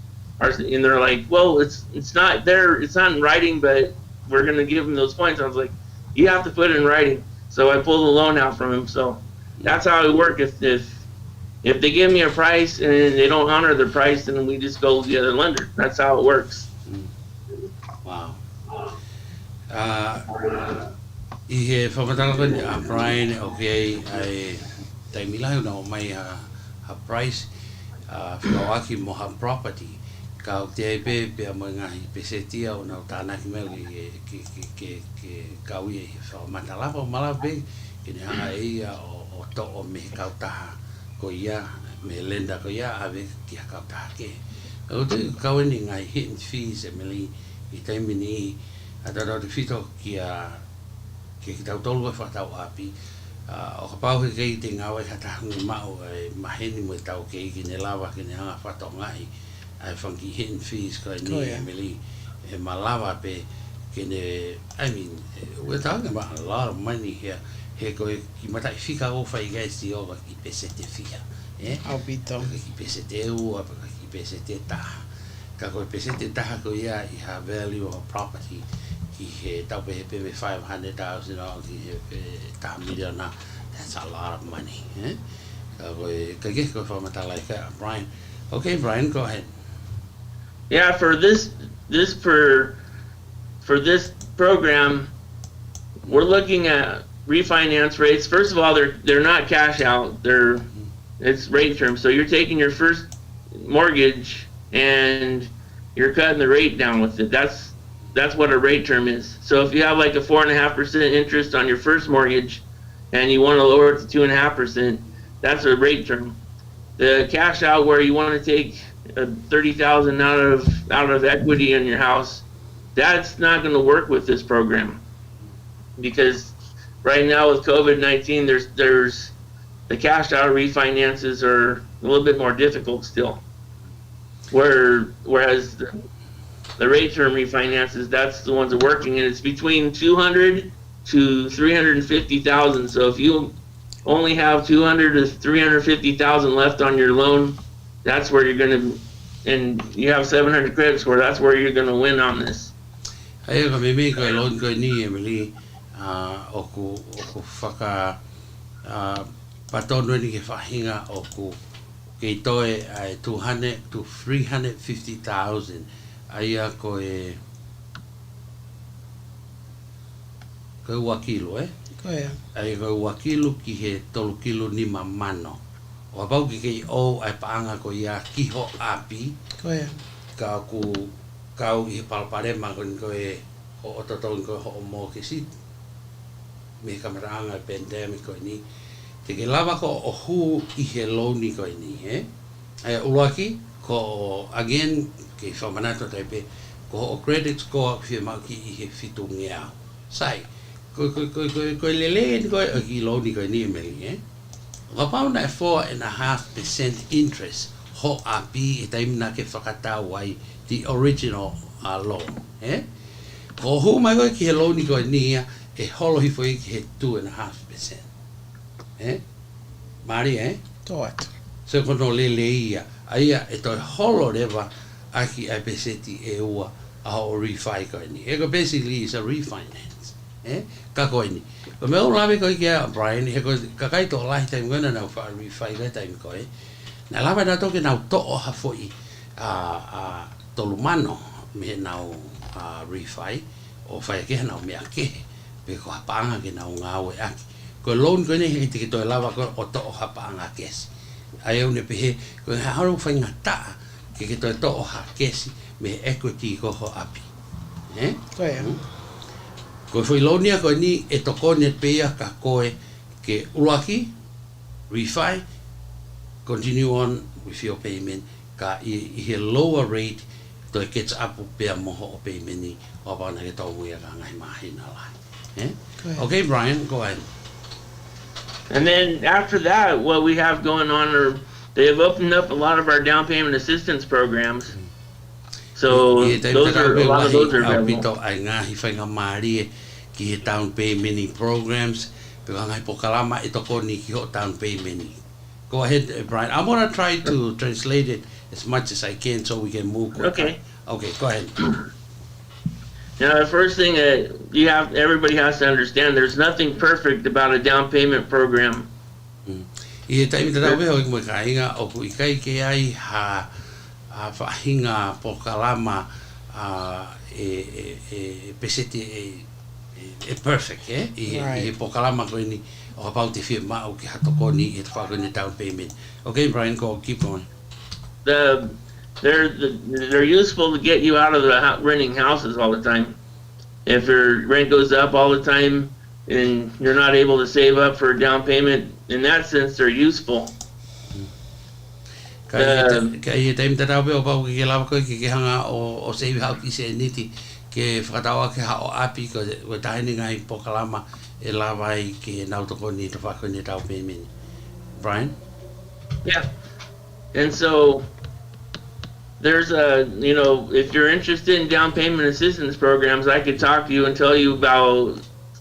are, and they're like, well, it's not there, it's not in writing, but we're going to give them those points. I was like, you have to put it in writing. So I pulled the loan out from him. So that's how it works. If they give me a price and they don't honor the price, then we just go to the other lender. That's how it works. Wow. I whakatanga ko ni Brian, okay, ai taimila no mai a price whakawaki mo ha property ka o te pe mo ngahi pesetia o na tana ki me ke kawi whamatalapa malape ki ne hanga ia o to o me kautaha ko ia me lenda ko ia ave ki kautaha ke o te kaweni ngai hidden fees e meli I taimini atara te fito ki ke tau tolu e whatau api o ka pau ke te ngawe hatahangu mau e maheni mo tau ke ki ne lawa ki ne hanga whatau ngai ai funky hidden fees ko ni Emily e malawa pe ke ne we're talking about a lot of money here he ko ki mata fika o fai guys di over ki pesete fia au bito ki pesete o ki pesete ta ka ko pesete ta ko ia I have value of property ki he tau pe pe $500,000 ki he ta million na that's a lot of money ka ko for mata like Brian. Okay, Brian, go ahead. Yeah, for this program, we're looking at refinance rates. First of all, they're not cash out. It's rate term. So you're taking your first mortgage and you're cutting the rate down with it. That's what a rate term is. So if you have like a 4.5% interest on your first mortgage and you want to lower it to 2.5%, that's a rate term. The cash out where you want to take $30,000 out of equity in your house, that's not going to work with this program, because right now with COVID-19, there's the cash out refinances are a little bit more difficult still. Whereas the rate term refinances, that's the ones that are working, and it's between $200,000 to $350,000. So if you only have $200,000 to $350,000 left on your loan, that's where you're going to, and you have 700 credit score, that's where you're going to win on this. Ai ka me ko loan ko ni Emily oku whaka patono ni ke whahinga oku ke toe ai 200 to 350,000 ai ko wakilo ai ko wakilo ki he 3 kilo ni mamano o pau ki o ai paanga ko ia ki ho api ka ku kau I palpare ma ko o toto ko ho mo ki si me kamaranga pandemic ko ni te ke lava ko o hu I he loni ko ni ai ulaki ko again ke famanato tepe ko o credit score fi ma ki I he fitungia sai ko lele ko ki loni ko ni meli ga pa na 4.5% interest ho api time na ke fakata wai the original loan ko ho mai ko ki loan ko ni holo hi foi ki 2.5% mari tot Se kono lele ia. Aia e toi holo rewa aki ai peseti e ua a o refi ko ni. Ego basically is a refinance. Ka ko ni. Ko me o lawe ko kia Brian he ko ka kai to lai time ngana na fa refi ka time ko e. Na lawe na to ke na to o ha foi a tolumano me na refi o fa ke na me ake. Pe ko panga ke na ngau e aki. Ko loan ko ni he te to lava ko o to ha panga kes. Ai une pe ko haru fa ngata ke to to ha kesi me equity ko ho api ko foi lonia ko ni e to ko ne pe ka koe ke ulaki refi continue on with your payment ka I lower rate to gets up pe mo ho payment ni o ba na ke to wi ka ngai mai na lai okay Brian go ahead. And then after that, what we have going on are they've opened up a lot of our down payment assistance programs. So those are a lot of those are available. Ai nga hi whainga maari ki down payment programs. Pero ngai pokalama ito ko ni ki ho down payment. Go ahead, Brian. I'm gonna try to translate it as much as I can so we can move quicker. Okay, go ahead. Now, the first thing that everybody has to understand, there's nothing perfect about a down payment program. I taimi tata weho I mo kainga o ku ikai ke ai ha whahinga pokalama peseti e perfect I pokalama ko ni o about the firma o ki hatoko ni e whako ni down payment. Okay, Brian, go keep going. They're useful to get you out of the renting houses all the time. If your rent goes up all the time and you're not able to save up for a down payment, in that sense, they're useful. Kai taim tata we o pau ki lawa ko ki hanga o save house ki se niti ke whakatawa ke ha o api ko taini ngai pokalama e lawa I ke nautoko ni te whako ni down payment. Brian? Yeah. And so there's if you're interested in down payment assistance programs, I could talk to you and tell you about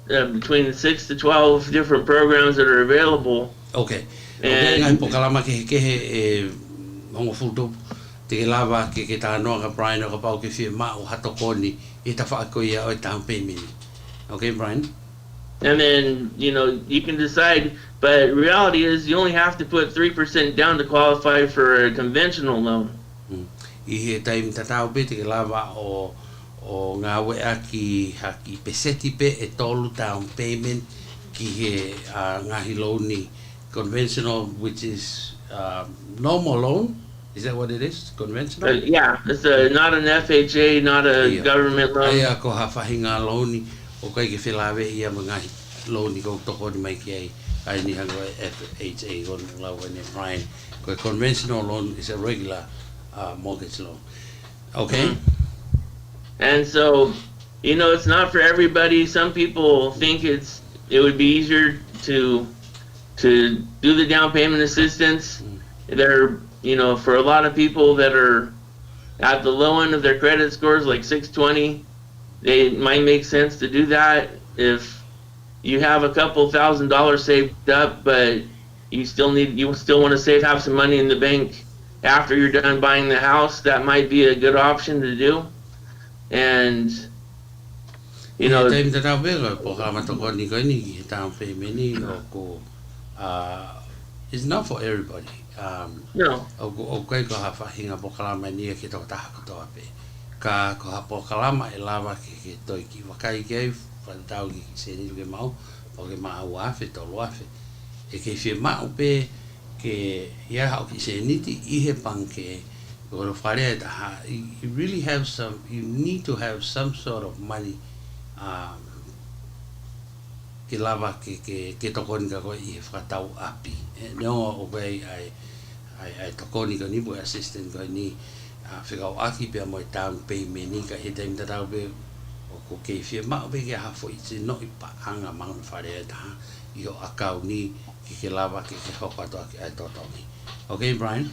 between 6 to 12 different programs that are available. Okay. And ngai pokalama ke he hongo futu te lava ke ta no ka Brian o pau ke firma o hatokoni I ta whako ia o down payment. Okay, Brian? And then, you can decide, but reality is you only have to put 3% down to qualify for a conventional loan. I he taim tatau pe te lava o ngā wea ki haki peseti pe e tolu down payment ki he ngahi loan ni conventional, which is normal loan. Is that what it is? Conventional? Yeah, it's not an FHA, not a government loan. Aia ko hawhahinga loan ni o kai ke whilawe ia mga loan ni ko toko ni mai ki ai ni hango FHA ko lawa ni Brian. Ko conventional loan is a regular mortgage loan. Okay. And so, it's not for everybody. Some people think it would be easier to do the down payment assistance. They're, for a lot of people that are at the low end of their credit scores, like 620, it might make sense to do that if you have a couple $1,000 saved up, but you still want to have some money in the bank after you're done buying the house. That might be a good option to do. And it's not for everybody. No. Okay, ko hawhahinga pokalama ni ke tau taha kotoa pe. Ka ko ha pokalama e lava ke toi ki wakai kei whantau ki se ni ke mau o ke maa uafe tolu afe. E ke whia mau pe ke ia hau ki se niti ihe panke ko wharea taha. You really have you need to have some sort of money ke lava ke tokoni ka ko I whakatau api. No way ai tokoni ka ni bo assistant ka ni whikau aki pia mo down payment ni ka he taim tatau pe o ko ke whia mau pe ke hafo I te no I paanga mauna wharea taha I o akau ni ke lava ke hoko ato ai totongi. Okay, Brian?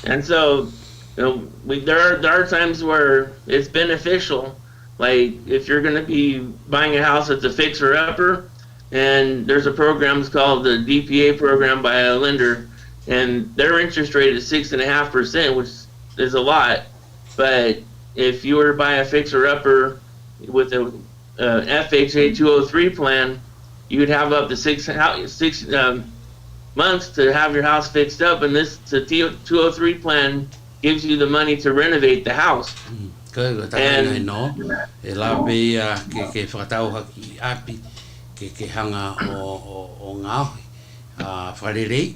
And so, there are times where it's beneficial. Like if you're going to be buying a house that's a fixer-upper, and there's a program called the DPA program by a lender, and their interest rate is 6.5%, which is a lot. But if you were to buy a fixer-upper with a FHA 203 plan, you'd have up to six months to have your house fixed up, and this the 203 plan gives you the money to renovate the house. And no, e la be ke whakatau haki api ke hanga o ngāhui wharerei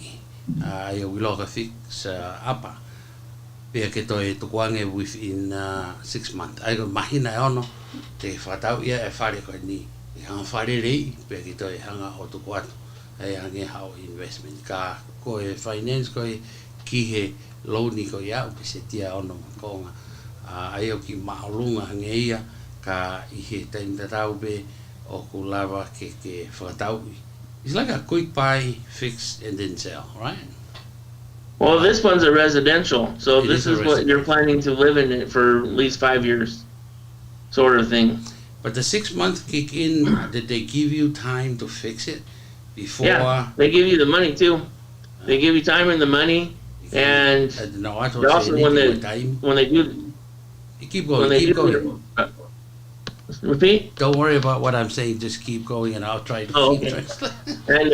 ai o wiloka fix apa pia ke toi tukuange within 6 months ai ko mahina e ono te whakatau ia e whare koe ni i hanga wharerei pia ke toi hanga o tukuatu ai hange hao investment ka koe finance koe kihe loani koe iau pise tia ono konga ai o ki maolunga ngeia ka ihe taintatau be o ku lava ke whakatau. It's like a quick buy, fix, and then sell, right? Well, this one's a residential, so this is what you're planning to live in it for at least 5 years, sort of thing. But the 6 month kick in, did they give you time to fix it before? Yeah, they give you the money too. They give you time and the money, and no, I also when they do. You keep going, keep going. Repeat? Don't worry about what I'm saying, just keep going and I'll try to keep translating. And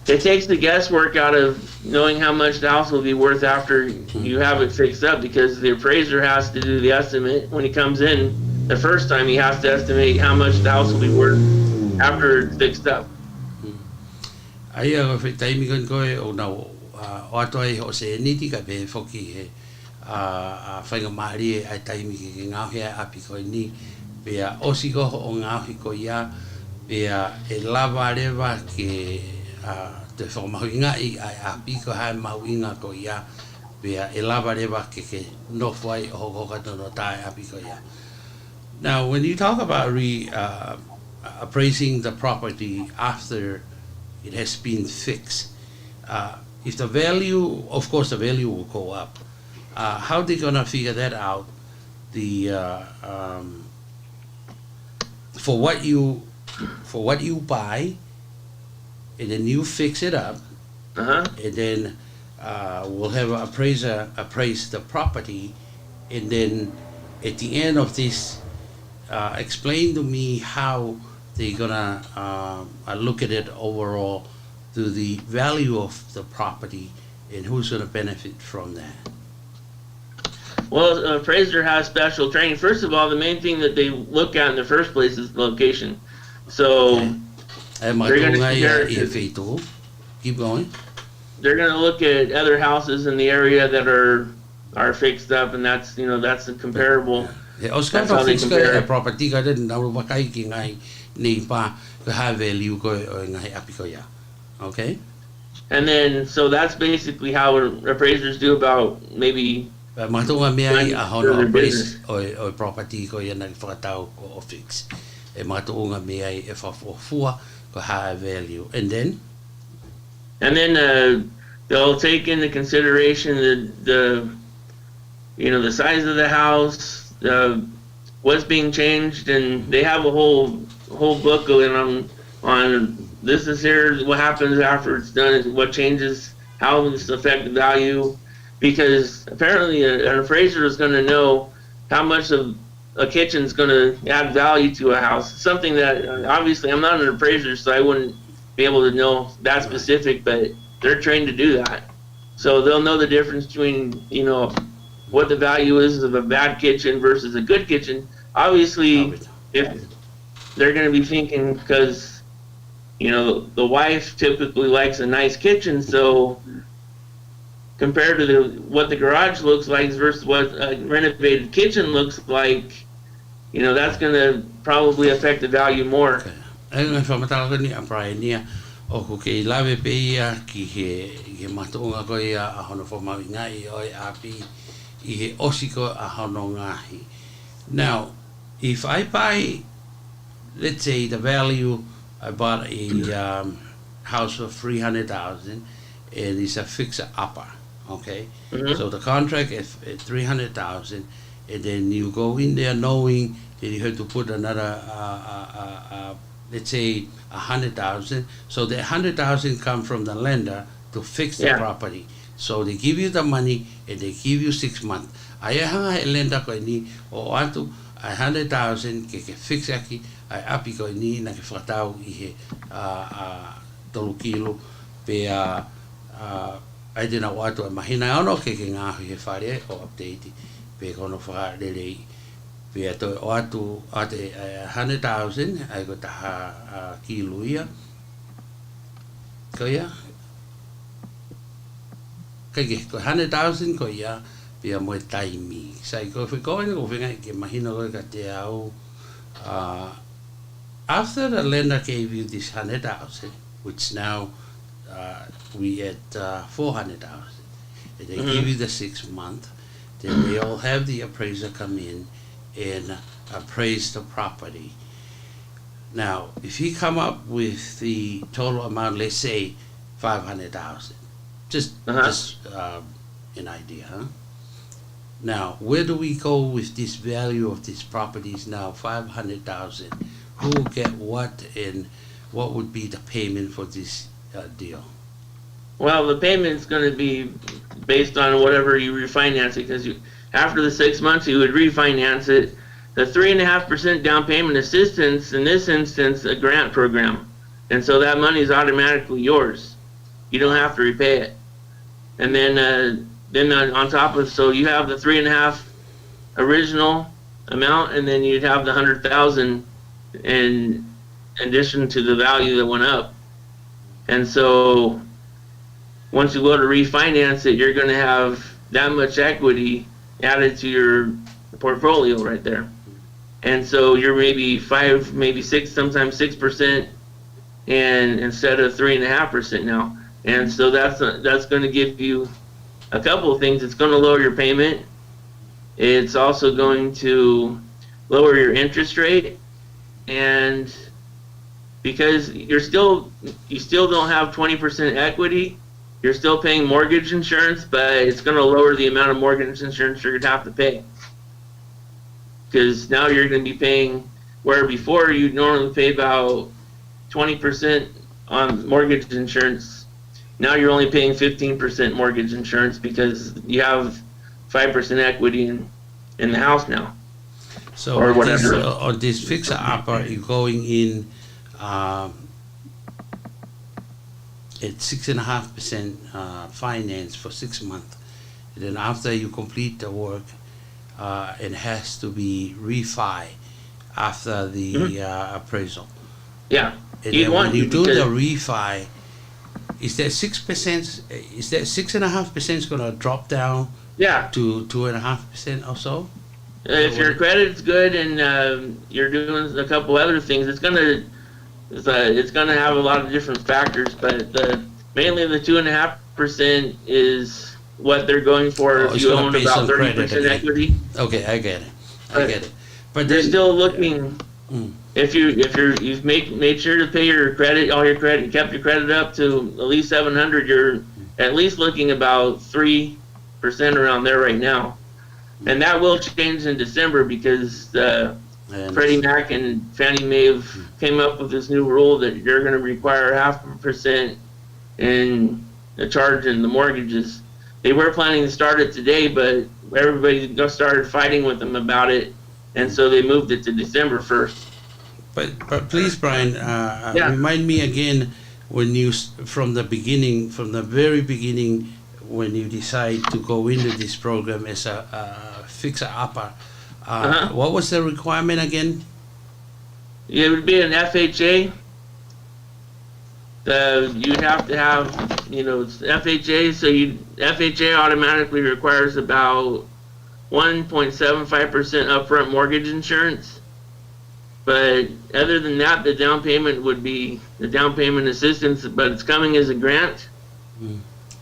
it takes the guesswork out of knowing how much the house will be worth after you have it fixed up, because the appraiser has to do the estimate when he comes in. The first time he has to estimate how much the house will be worth after it's fixed up. Ai a fe taimi kon koe o na o atoi ho se niti ka be foki he a whainga maari ai taimi ki ngāhi ai api koe ni pia osiko o ngāhi ko ia pia e lava rewa ke te whakamahuinga i ai api ko hai mahuinga ko ia pia e lava rewa ke nofwai o hoka tono tae api ko ia. Now when you talk about appraising the property after it has been fixed, if the value, of course the value will go up. How they gonna figure that out? The for what you buy, and then you fix it up, and then we'll have an appraiser appraise the property, and then at the end of this, explain to me how they're gonna look at it overall to the value of the property and who's gonna benefit from that. Well, an appraiser has special training. First of all, the main thing that they look at in the first place is location. So they're going to compare. Keep going. They're going to look at other houses in the area that are fixed up, and that's that's the comparable. That's how they compare. Property ka din na makai ki ngai ni pa ka have value ko ngai api ko ya. Okay. And then so that's basically how appraisers do about maybe. Matunga mea a hono appraise o property ko ia nang whakatau ko fix. E matunga mea e whafua ko high value. And then they'll take into consideration the size of the house, what's being changed, and they have a whole book going on this is here what happens after it's done, what changes, how this affect the value. Because apparently an appraiser is going to know how much of a kitchen is going to add value to a house. Something that obviously I'm not an appraiser, so I wouldn't be able to know that specific, but they're trained to do that. So they'll know the difference between, what the value is of a bad kitchen versus a good kitchen. Obviously, if they're going to be thinking, because, the wife typically likes a nice kitchen, so compared to what the garage looks like versus what a renovated kitchen looks like, that's going to probably affect the value more. Ai nga whamatala ni a praenia o ko ke lawe pe ia ki he matunga ko ia a hono whamawinga I oi api I he osiko a hono ngahi. Now, if I buy, let's say the value, I bought a house of 300,000 and it's a fixer upper. Okay, so the contract is 300,000, and then you go in there knowing that you have to put another, let's say 100,000. So the 100,000 come from the lender to fix the Yeah. property. So they give you the money and they give you 6 months. Ai hanga he lenda ko ni o atu ai 100,000 ke fix aki ai api ko ni na ke whakatau i he tolu kilo pe ai tena o atu mahina ono ke ngahu he whare o update pe kono whakarelei pe ato o atu ate 100,000 ai ko taha kilo ia ko ia kage ko 100,000 ko ia pia mo taimi sai ko venga ke imagino ko te au after the lender gave you this 100,000 which now we at 400,000 and they give you the 6 month, then they all have the appraiser come in and appraise the property. Now if he come up with the total amount, let's say 500,000, just an idea, huh? Now, where do we go with this value of these properties now? 500,000. Who will get what, and what would be the payment for this deal? Well, the payment's going to be based on whatever you refinance it, because after the 6 months, you would refinance it. The 3.5% down payment assistance, in this instance, a grant program, and so that money is automatically yours. You don't have to repay it. And then on top of, so you have the 3.5 original amount, and then you'd have the 100,000 in addition to the value that went up. And so once you go to refinance it, you're going to have that much equity added to your portfolio right there. And so you're maybe 5, maybe 6, sometimes 6%, and instead of 3.5% now. And so that's going to give you a couple of things. It's going to lower your payment. It's also going to lower your interest rate, and because you still don't have 20% equity, you're still paying mortgage insurance, but it's going to lower the amount of mortgage insurance you're going to have to pay. Because now you're going to be paying, where before you'd normally pay about 20% on mortgage insurance. Now you're only paying 15% mortgage insurance because you have 5% equity in the house now. So or whatever. On this fixer upper, you're going in at 6.5% finance for 6 months. And then after you complete the work, it has to be refi after the appraisal. Yeah. And then when you do the refi, is that 6%? Is that 6.5% going to drop down? Yeah. To 2.5% or so? If your credit's good and you're doing a couple other things, it's gonna have a lot of different factors. But mainly the 2.5% is what they're going for if you own about 30% equity. Okay, I get it. But they're still looking. If you've made sure to pay all your credit, kept your credit up to at least 700, you're at least looking about 3% around there right now, and that will change in December because Freddie Mac and Fannie Mae have came up with this new rule that you're going to require 0.5% in the charge in the mortgages. They were planning to start it today, but everybody started fighting with them about it, and so they moved it to December 1st. But please, Brian, remind me again when you from the very beginning, when you decide to go into this program as a fixer upper, what was the requirement again? It would be an FHA. You'd have to have, it's FHA. So FHA automatically requires about 1.75% upfront mortgage insurance. But other than that, the down payment would be the down payment assistance, but it's coming as a grant.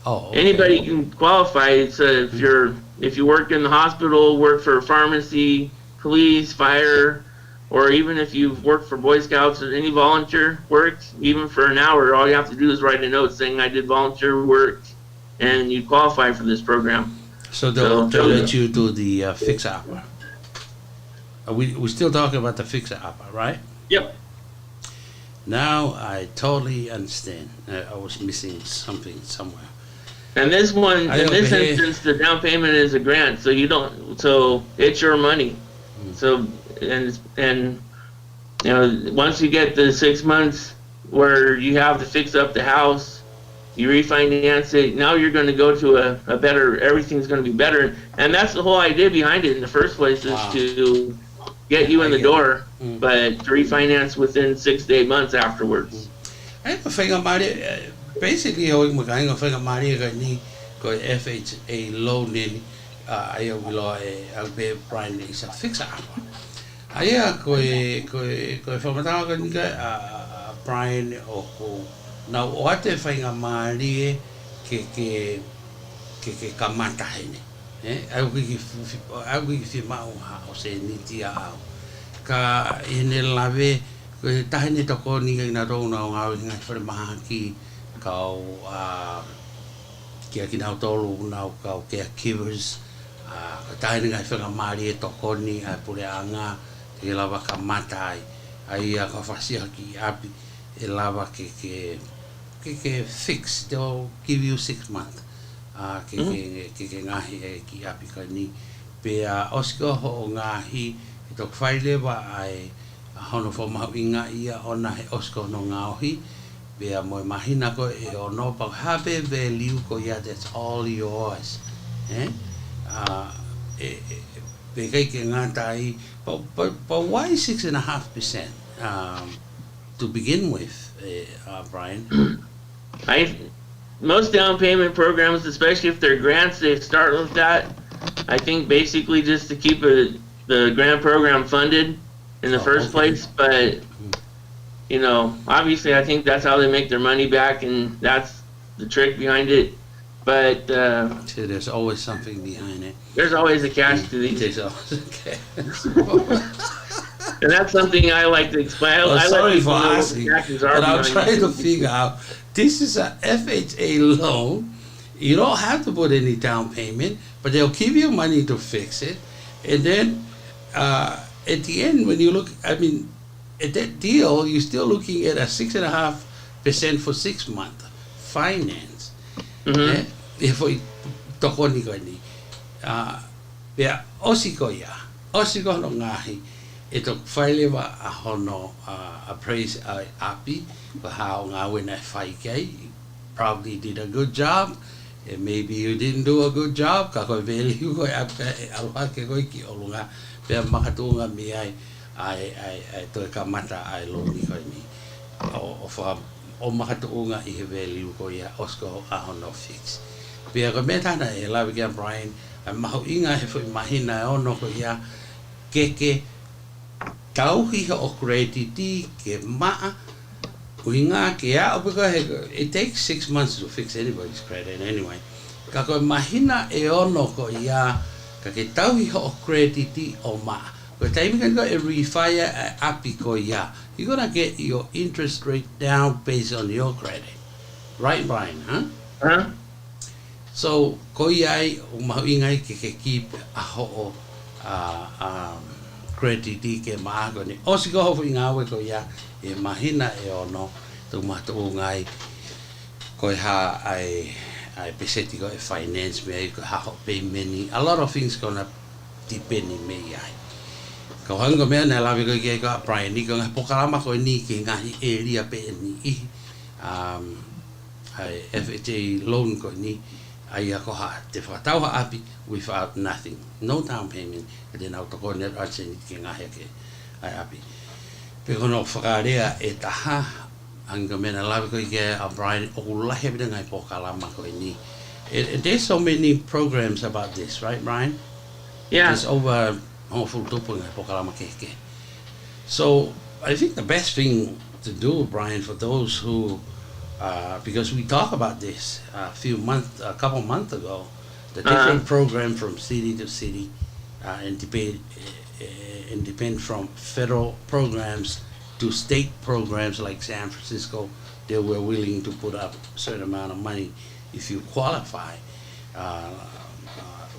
Oh, okay. Anybody can qualify. It's if you work in the hospital, work for a pharmacy, police, fire, or even if you've worked for Boy Scouts or any volunteer work, even for an hour, all you have to do is write a note saying I did volunteer work, and you qualify for this program. So they'll let you do the fixer upper. We're still talking about the fixer upper, right? Yep. Now I totally understand. I was missing something somewhere. And this one, in this okay. instance, the down payment is a grant, so you don't, so it's your money. So, and you know, once you get the 6 months where you have to fix up the house, you refinance it, now you're going to go to a better, everything's going to be better. And that's the whole idea behind it in the first place, is to get you in the door, but to refinance within 6 to 8 months afterwards. I have a thing about it. Basically, I was going to think about it. Ko FHA loan in ayo bilo al be prime is a fix up. Aya ko famata kan ka prime o ko na what if I mali ke kamata hene. I will give ma o se ni tia ka ine lave ko tahine to ko ni na ro na nga for mahaki ka kia ki nau tolu nau kau kia kivers tahine ngai whenga maari e tokoni ai pure anga te lava ka matai ai a ka whasia ki api e lava ke fix they'll give you 6 months ke ngahi e ki api ka ni pe osko ho ngahi e tok whailewa ai hono fo mahu inga ia ona he osko no ngahi Bea moe mahina ko e ono pa have value ko ya that's all yours. Be kai ke ngatai but why 6.5% to begin with, Brian? Most down payment programs, especially if they're grants, they start with that. I think basically just to keep the grant program funded in the first place, but you know, obviously I think that's how they make their money back, and that's the trick behind it. But so there's always something behind it. There's always a catch to these. There's always a catch. And that's something I like to explain. Sorry for asking, but I'm trying to figure out. This is a FHA loan. You don't have to put any down payment, but they'll give you money to fix it. And then at the end, when you look, I mean, at that deal, you're still looking at a 6.5% for 6 months finance. If we talk on the yeah, osiko no ngahi. Ito whailewa a hono appraise api for how ngā wena whaikei. Probably did a good job. And maybe you didn't do a good job. Ka koe value koe aloha ke koe ki olunga. Pea makatunga mi ai toi ka mata ai loni koe ni. O makatunga I he value koe ia osko a hono fix. Pea koe me tana e lawe kia Brian. Maho inga he fui mahina e ono koe ia keke tauhiha o krediti ke maa uinga ke a because it takes 6 months to fix anybody's credit anyway. Ka koe mahina e ono ko ia ka ke tauhiha o krediti o maa. Koe taimi kan koe e refire api ko ia. You're gonna get your interest rate down based on your credit. Right, Brian, huh? So, ko iai o mahu ingai ke keep a ho credit ke maago ni. Osi ko hofu ingawe ko ia e mahina e ono tu matu ngai ko ha ai peseti ko e finance me ko ha pay many. A lot of things gonna depend in me ai. Ko hanga me na lawe ko ke ko Brian ni ko pokalama ko ni ke ngahi area pe ni ai FHA loan ko ni ai ko ha te whakatau ha api without nothing, no down payment, and then out to go net arching ki ngahi ke ai api. Pe kono whakarea e taha hanga me na lawe ko ke a Brian o lahe bida ngai pokalama ko ni. There's so many programs about this, right, Brian? Yeah. There's over full tupu ngai pokalama ke. So I think the best thing to do, Brian, for those who because we talked about this a couple months ago, the different program from city to city, and depend from federal programs to state programs like San Francisco. They were willing to put up a certain amount of money if you qualify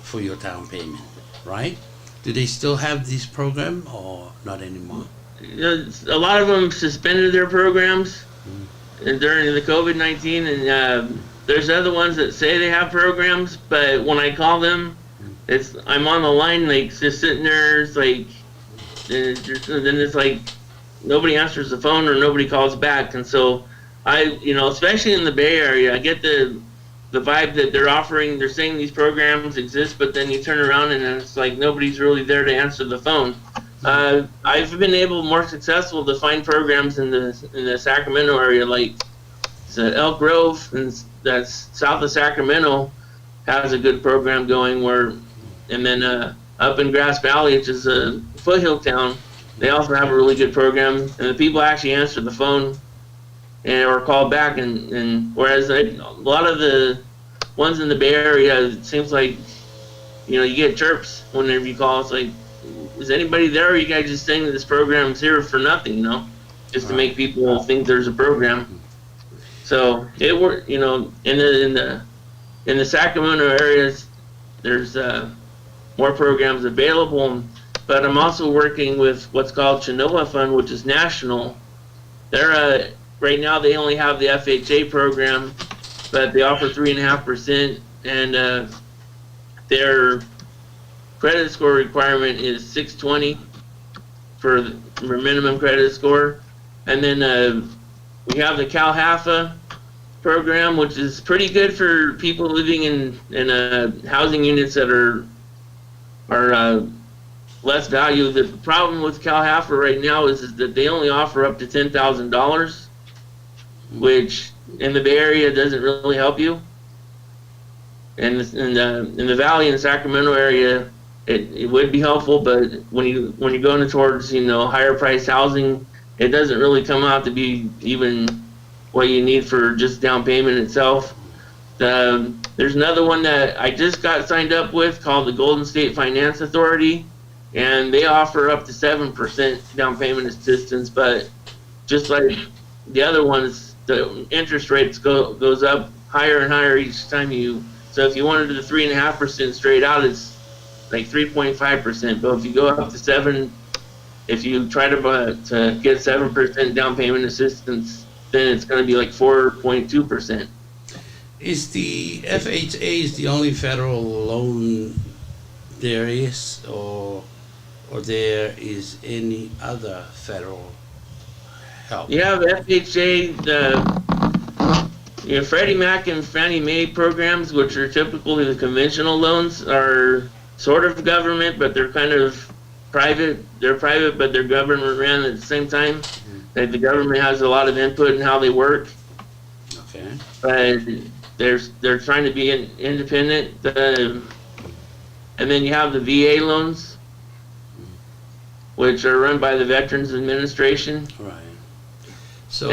for your down payment, right? Do they still have this program or not anymore? a lot of them suspended their programs during the COVID-19, and there's other ones that say they have programs, but when I call them, I'm on the line, like, just sitting there. It's like, then it's like nobody answers the phone or nobody calls back. And so especially in the Bay Area, I get the vibe that they're saying these programs exist, but then you turn around and it's like nobody's really there to answer the phone. I've been more successful to find programs in the Sacramento area, like Elk Grove, and that's south of Sacramento, has a good program going. And then up in Grass Valley, which is a foothill town, they also have a really good program, and the people actually answer the phone or call back. And whereas a lot of the ones in the Bay Area, it seems like you get chirps whenever you call. It's like, is anybody there? Or are you guys just saying that this program's here for nothing? Just to make people think there's a program. So it worked. In the Sacramento areas, there's more programs available. But I'm also working with what's called Chinoa Fund, which is national. They're right now they only have the FHA program, but they offer 3.5%, and their credit score requirement is 620 for the minimum credit score. And then we have the CalHAFA program, which is pretty good for people living in housing units that are less value. The problem with CalHAFA right now is that they only offer up to $10,000, which in the Bay Area doesn't really help you. And in the Valley and Sacramento area, it would be helpful, but when you go into towards higher priced housing, it doesn't really come out to be even what you need for just down payment itself. There's another one that I just got signed up with called the Golden State Finance Authority, and they offer up to 7% down payment assistance, but just like the other ones, the interest rates goes up higher and higher each time so if you wanted the 3.5% straight out, it's like 3.5%, but if you go up to 7, if you try to get 7% down payment assistance, then it's going to be like 4.2%. Is the FHA the only federal loan there is, or there is any other federal help? Yeah, the FHA, Freddie Mac and Fannie Mae programs, which are typically the conventional loans, are sort of government, but they're kind of private. They're private, but they're government ran at the same time. Like the government has a lot of input in how they work. Okay. But they're trying to be independent. And then you have the VA loans, which are run by the Veterans Administration. Right. So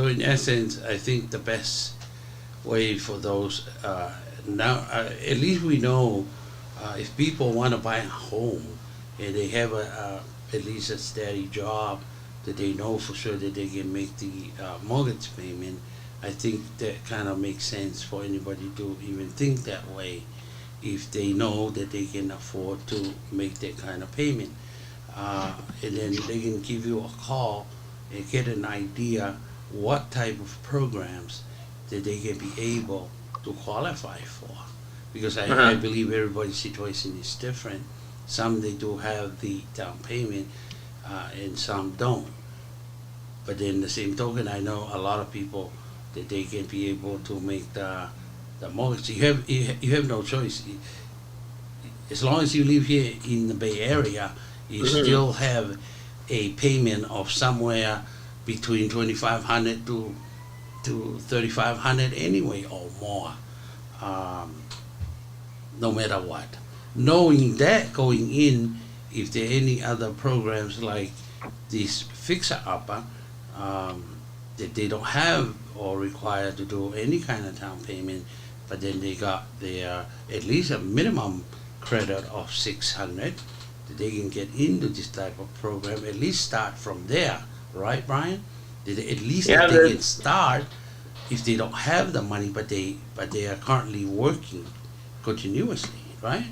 in essence, I think the best way for those now, at least we know if people want to buy a home and they have at least a steady job that they know for sure that they can make the mortgage payment, I think that kind of makes sense for anybody to even think that way if they know that they can afford to make that kind of payment. And then they can give you a call and get an idea what type of programs that they can be able to qualify for. Because I believe everybody's situation is different. Some they do have the down payment and some don't. But then the same token, I know a lot of people that they can be able to make the mortgage. You have no choice. As long as you live here in the Bay Area, you still have a payment of somewhere between $2,500 to $3,500 anyway or more, no matter what. Knowing that going in, if there are any other programs like this fixer-upper that they don't have or require to do any kind of down payment, but then they got their at least a minimum credit of $600, that they can get into this type of program, at least start from there, right, Brian? At least they can start if they don't have the money, but they are currently working continuously, right?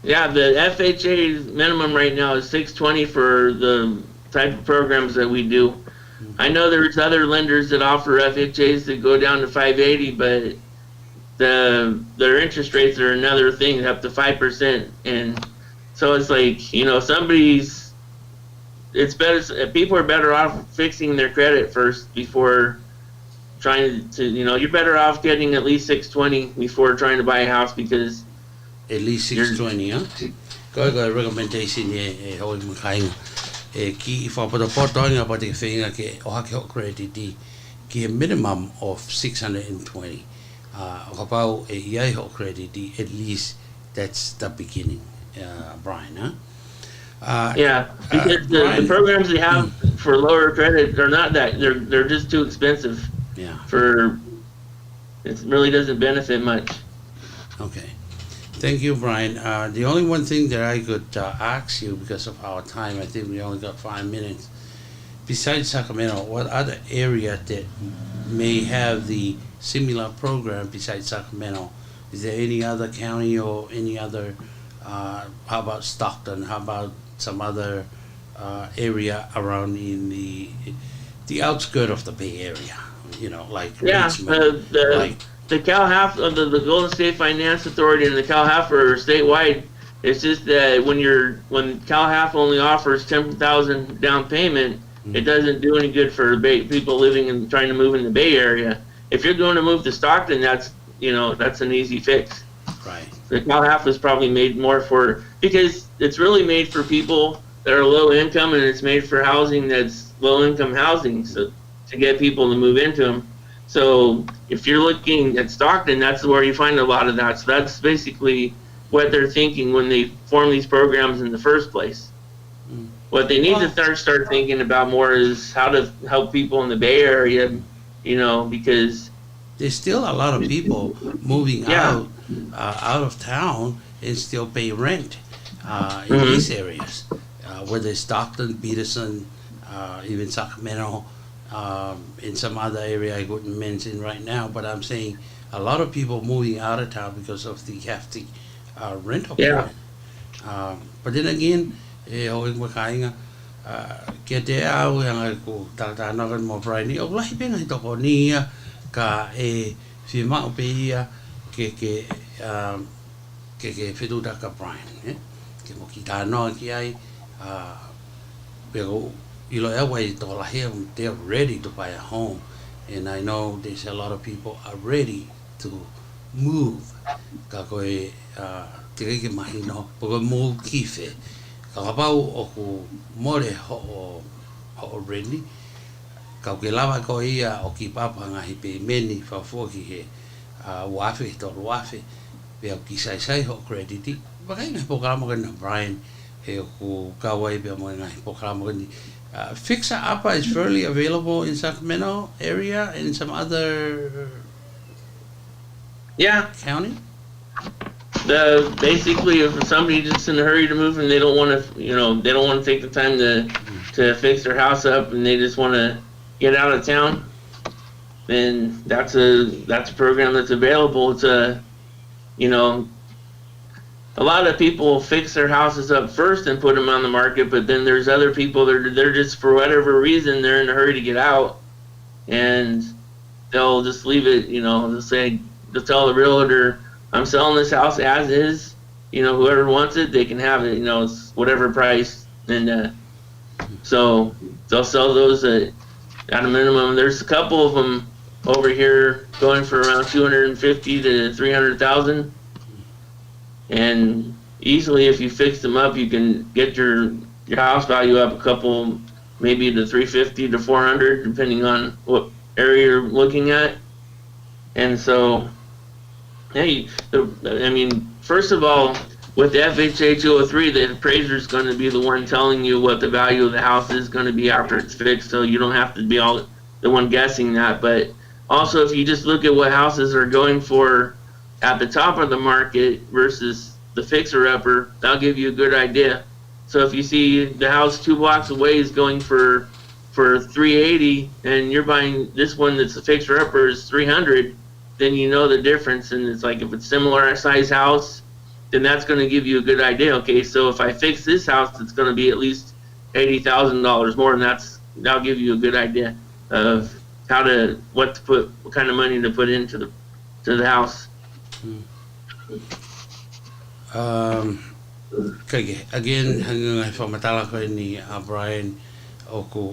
Yeah, the FHA minimum right now is 620 for the type of programs that we do. I know there's other lenders that offer FHAs that go down to 580, but their interest rates are another thing, up to 5%, and so it's like, you know, it's better. People are better off fixing their credit first before trying to, you know, you're better off getting at least 620 before trying to buy a house, because at least 620, huh? Ko recommendation hoi makainga. Ki whaparopotoinga pa te whenga ke o hake ho credit ki a minimum of 620. O pau iai ho credit at least that's the beginning, Brian, huh? Yeah, because the programs they have for lower credit are not that, they're just too expensive. Yeah. It really doesn't benefit much. Okay. Thank you, Brian. The only one thing that I could ask you, because of our time, I think we only got 5 minutes. Besides Sacramento, what other area that may have the similar program besides Sacramento? Is there any other county or any other, how about Stockton? How about some other area around in the outskirts of the Bay Area? You know, like Richmond, the CalHAF, the Golden State Finance Authority and the CalHAF are statewide. It's just that when CalHAF only offers $10,000 down payment, it doesn't do any good for people living and trying to move in the Bay Area. If you're going to move to Stockton, that's an easy fix. Right. The CalHAF is probably made more because it's really made for people that are low income, and it's made for housing that's low income housing, so to get people to move into them. So if you're looking at Stockton, that's where you find a lot of that. So that's basically what they're thinking when they form these programs in the first place. What they need to start thinking about more is how to help people in the Bay Area, you know, because there's still a lot of people moving out of town and still pay rent in these areas, whether it's Stockton, Peterson, even Sacramento, in some other area I wouldn't mention right now, but I'm saying a lot of people moving out of town because of the hefty rental payment. But then again, ke te au hanga ko tatanakan mo praini o lahi penga i toko nia ka whima o pe ia ke whetūra ka Brian, ke mo ki tānoa ki ai pero ilo ewa i toko lahi they're ready to buy a home, and I know there's a lot of people are ready to move ka koe te ke mahino poko mo kife ka pau o ku more ho reni ka ke lava ko ia o ki papa ngahi pe meni fa foki he wafe to wafe pe o ki sai ho credit ba kai na programa kan Brian he ku ka wai pe mo ngahi programa kan Fixer Upper is fairly available in Sacramento area and in some other county. Basically, if somebody just in a hurry to move and they don't want to take the time to fix their house up and they just want to get out of town, then that's a program that's available. It's a lot of people fix their houses up first and put them on the market, but then there's other people that they're just, for whatever reason, they're in a hurry to get out, and they'll just leave it. They'll tell the realtor, I'm selling this house as is, whoever wants it, they can have it, it's whatever price. And so they'll sell those at a minimum. There's a couple of them over here going for around $250,000 to $300,000. And easily, if you fix them up, you can get your house value up a couple, maybe to $350,000 to $400,000, depending on what area you're looking at. And so, first of all, with the FHA 203, the appraiser is going to be the one telling you what the value of the house is going to be after it's fixed, so you don't have to be all the one guessing that. But also, if you just look at what houses are going for at the top of the market versus the fixer-upper, that'll give you a good idea. So if you see the house 2 blocks away is going for $380,000, and you're buying this one that's a fixer-upper is $300,000, then you know the difference. And it's like, if it's similar size house, then that's going to give you a good idea. Okay, so if I fix this house, it's going to be at least $80,000 more, and that'll give you a good idea of what kind of money to put into the house. Again, hanggang whamatala ko ni Brian oku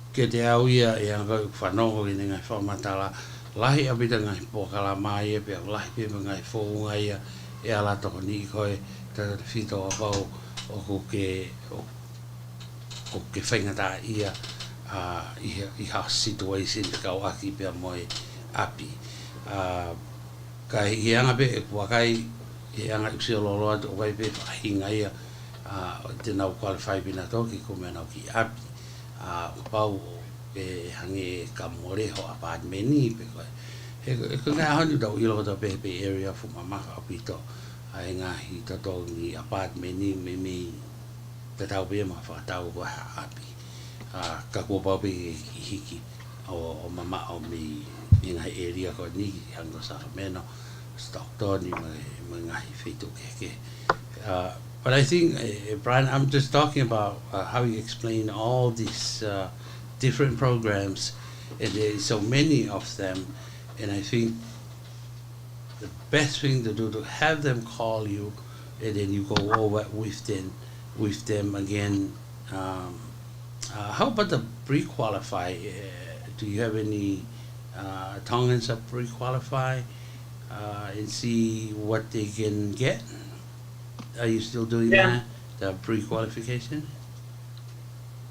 ke te au ia e anga whanongo i ngai whamatala lahi abita ngai pokala mai e pe lahi pe ngai whounga ia e ala toko ni koe ta whito a wau oku ke whaingata ia i ha situation te kau aki pe moi api kai i anga pe e kuakai e anga uksi o lolo atu o kai pe whahinga ia te nau qualify pina toki ko me nau ki api pau e hange ka more ho apartmenti pe ko e ko nga hanu do i lo do pe area fu mama api to ai nga hi to to ni apartmenti me te tau pe ma fa tau ko api ka ko pau pe hiki o mama o mi nga area ko ni hanga sa meno Stockton but I think, Brian, I'm just talking about how you explain all these different programs, and there is so many of them, and I think the best thing to do to have them call you, and then you go over with them again. How about the pre-qualify? Do you have any Tongans that pre-qualify? And see what they can get. Are you still doing that? The pre-qualification?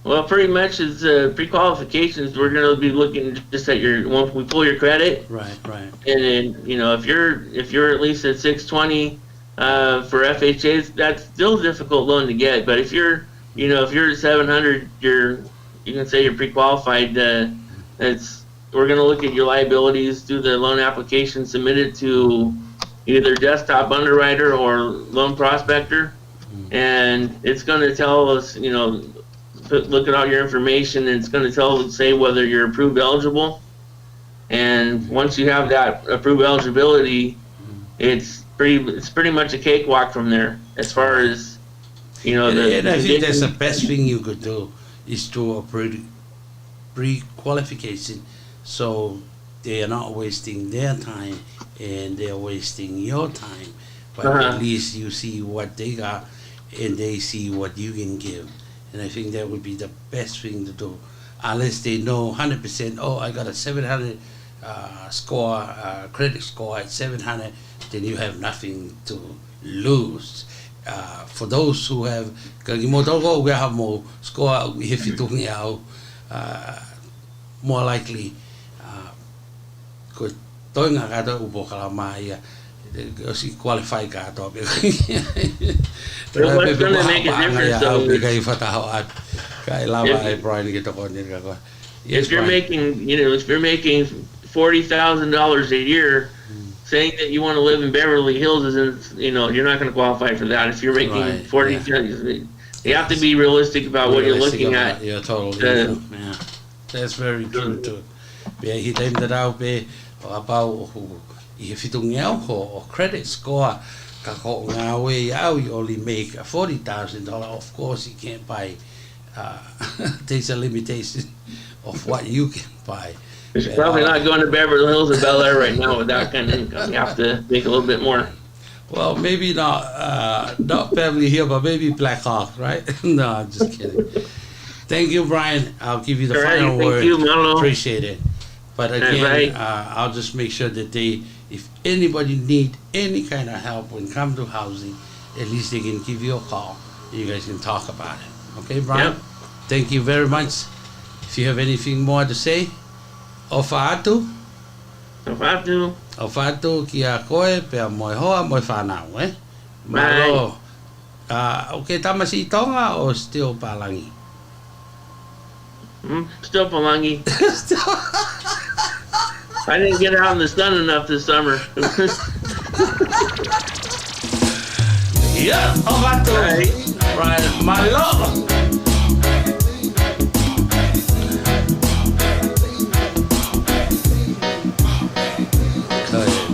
Well, pretty much it's pre-qualifications. We're going to be looking just at once we pull your credit. Right. And then if you're at least at 620 for FHAs, that's still a difficult loan to get. But if you're at 700, you can say you're pre-qualified. We're going to look at your liabilities, do the loan application, submit it to either desktop underwriter or loan prospector, and it's going to tell us, look at all your information, and it's going to say whether you're approved eligible. And once you have that approved eligibility, it's pretty much a cakewalk from there as far as And I think that's the best thing you could do is to a pre-qualification. So they are not wasting their time and they're wasting your time. But at least you see what they got and they see what you can give. And I think that would be the best thing to do. Unless they know 100%, I got a 700 score, credit score at 700, then you have nothing to lose. For those who have, more likely, toinga kata upo kalamaya si qualify ka to be what's going to make a difference though if you're making $40,000 a year, saying that you want to live in Beverly Hills isn't, you're not going to qualify for that. If you're making 40, you have to be realistic about what you're looking at. Yeah, totally. That's very true too. He named that out about if you don't or credit score, you only make $40,000. Of course, you can't buy. There's a limitation of what you can buy. You're probably not going to Beverly Hills or Bel Air right now with that kind of income. You have to make a little bit more. Well, maybe not Beverly Hills, but maybe Black Hawk, right? No, I'm just kidding. Thank you, Brian. I'll give you the final word. Thank you, Marlo. Appreciate it. But again, I'll just make sure that if anybody need any kind of help when it comes to housing, at least they can give you a call. You guys can talk about it. Okay, Brian? Yep. Thank you very much. If you have anything more to say, Ofatu kia koe pea moe hoa moe whanau, eh? Malo. Okay, tamasi Tonga or still Palangi? Still Palangi. I didn't get out in the sun enough this summer. Yeah, Ofatu. Right, malo.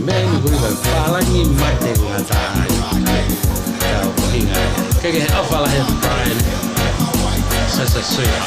Man, we were Ani mate ngata kau hinga kage afala he Brian sasa suya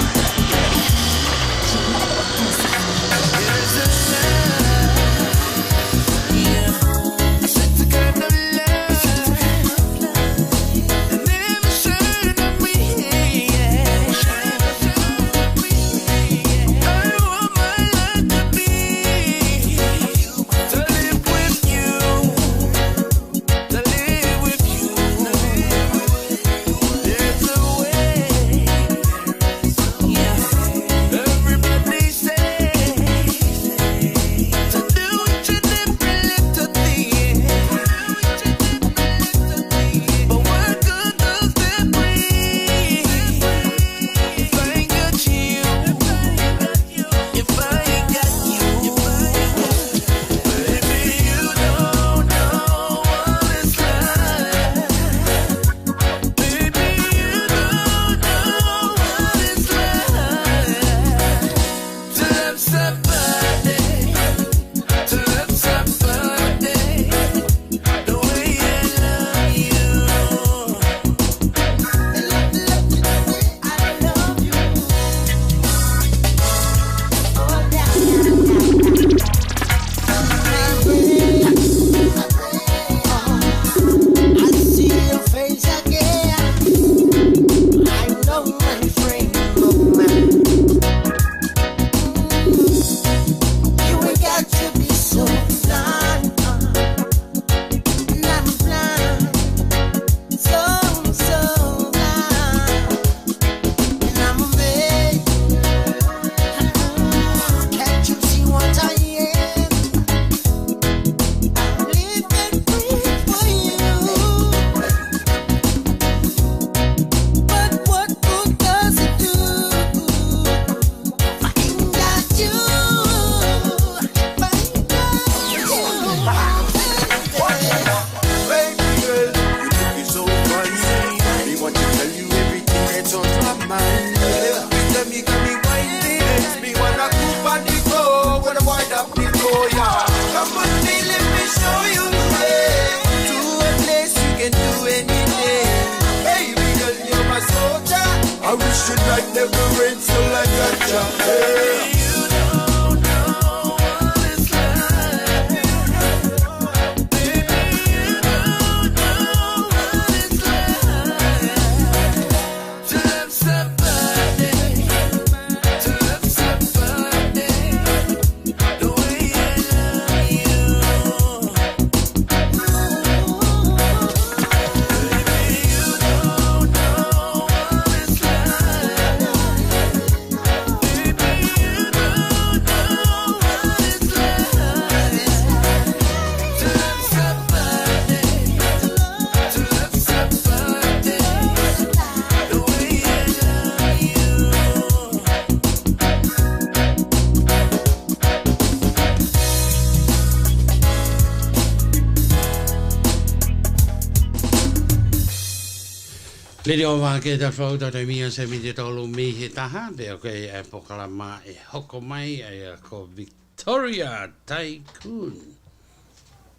Lady o Vake Tali Folau tau mia se mi te tolu mi he taha be o ke e pokalama e hoko mai e ko Victoria Tycoon.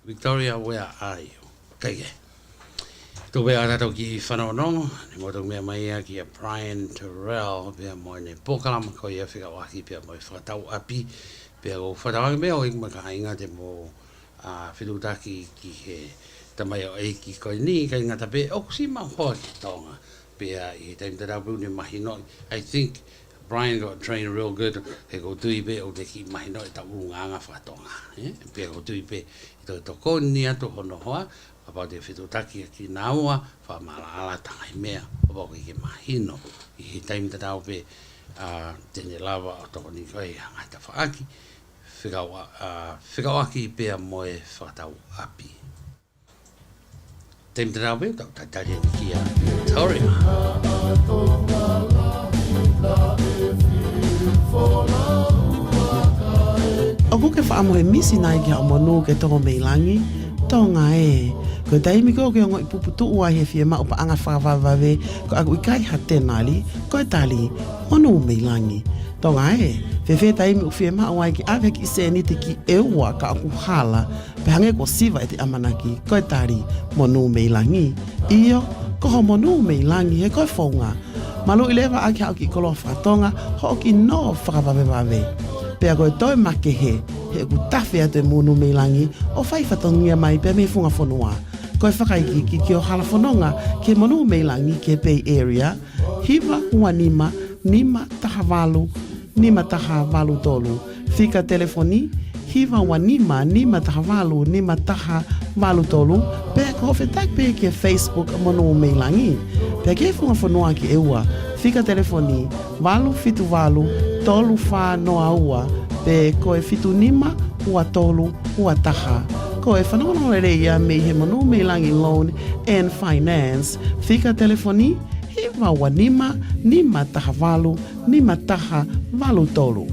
Victoria, where are you? Kage. Tu be ara tau ki whanonongo, ni mo tau mea mai a ki a Brian Terrell, pia mo ne pokalama ko ia whika waki pia mo i whakatau api, pia o whatawangi mea o maka inga te mo whirutaki ki he tamai o eiki koe ni, kai ngata pe, o kusi ma hoa ki Tonga, pia i taim te rau ni mahi noi. I think Brian got trained real good, he ko tui pe o te ki mahi noi ta urunganga whatonga, pia ko tui pe i toi toko ni atu hono hoa, apa te whirutaki ki naua, wha malaala tangai mea, o pako i ke mahino, i he taim te rau pe, tene lava o toko ni koe hangata whaaki, whikawaki pia moe whatau api. Tem te rau pe, tau tatari ki a Victoria. O kuke wha amo e misi nai ki a monu ke toko meilangi, Tonga ko taimi ko ke ngoi puputu ua he fie ma upa anga whakawawave ko aku ikai ha tenali ko tali ono meilangi Tonga fe taimi u fie ma ua ki ave ki se ni te ki eua ka aku hala pe hange ko siva te amanaki ko tali monu meilangi iyo ko ho monu meilangi he ko fonga malu ileva aki au ki kolo Tonga ho ki no whakawawave pe ako toi make he ku tafe atu monu meilangi o fai fatongia mai pe me funga fonua ko whakaiki ki o halafononga ke monu meilangi ke Bay Area hiva uanima nima taha valu tolu fika telefoni hiva uanima nima taha valu tolu pe ko fetak pe ke Facebook monu meilangi pe ke funga fonua ki eua fika telefoni valu fitu valu tolu fa noa ua pe ko fitu nima ua tolu ua taha ko whanono reia me he manu meilangi loan and finance fika telefoni hiva wa nima taha valu tolu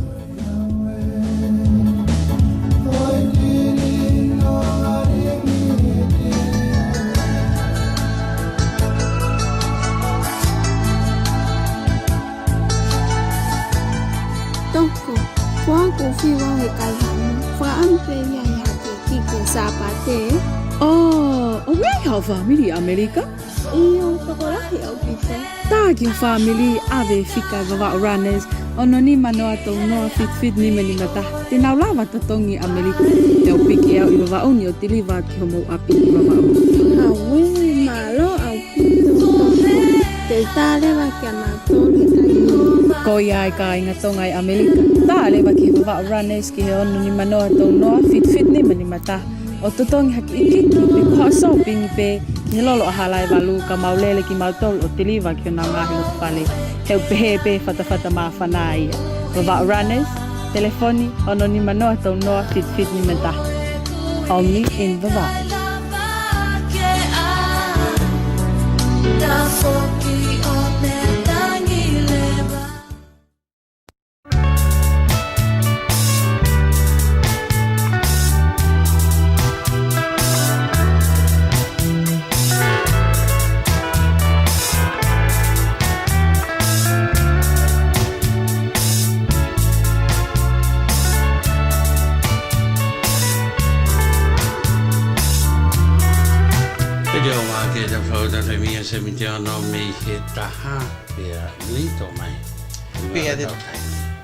Toko, wangu fiwa he kalhamu, fa ampe ya ke sapate. Oh, ngai hau family Amerika? Iyo, tokorahi au pite. Tagi family ave fika vava runners. Ono ni manoa tau noa fit ni menimata. Tinau lava tatongi Amerika. Teo piki au i vava uni o tiliva ki homo api i vava uni. Awe, malo au pito. Te tale wa kia matoli kai. Ko ia ka inga tonga i Amerika. Tale wa ki vava runners ki he ono ni manoa tau noa fit ni menimata. O totongi haki ikiki pe koha shopping pe ki lolo ahalai walu ka maulele ki mautol o tiliva ki o nau ngahi o pale. Heu pehe pe fatafata maa whanai. Vava runners, telefoni, ono ni manoa tau noa fit ni menta. Only in Vava. Se mi te ono me he taha pia lito mai. Pia de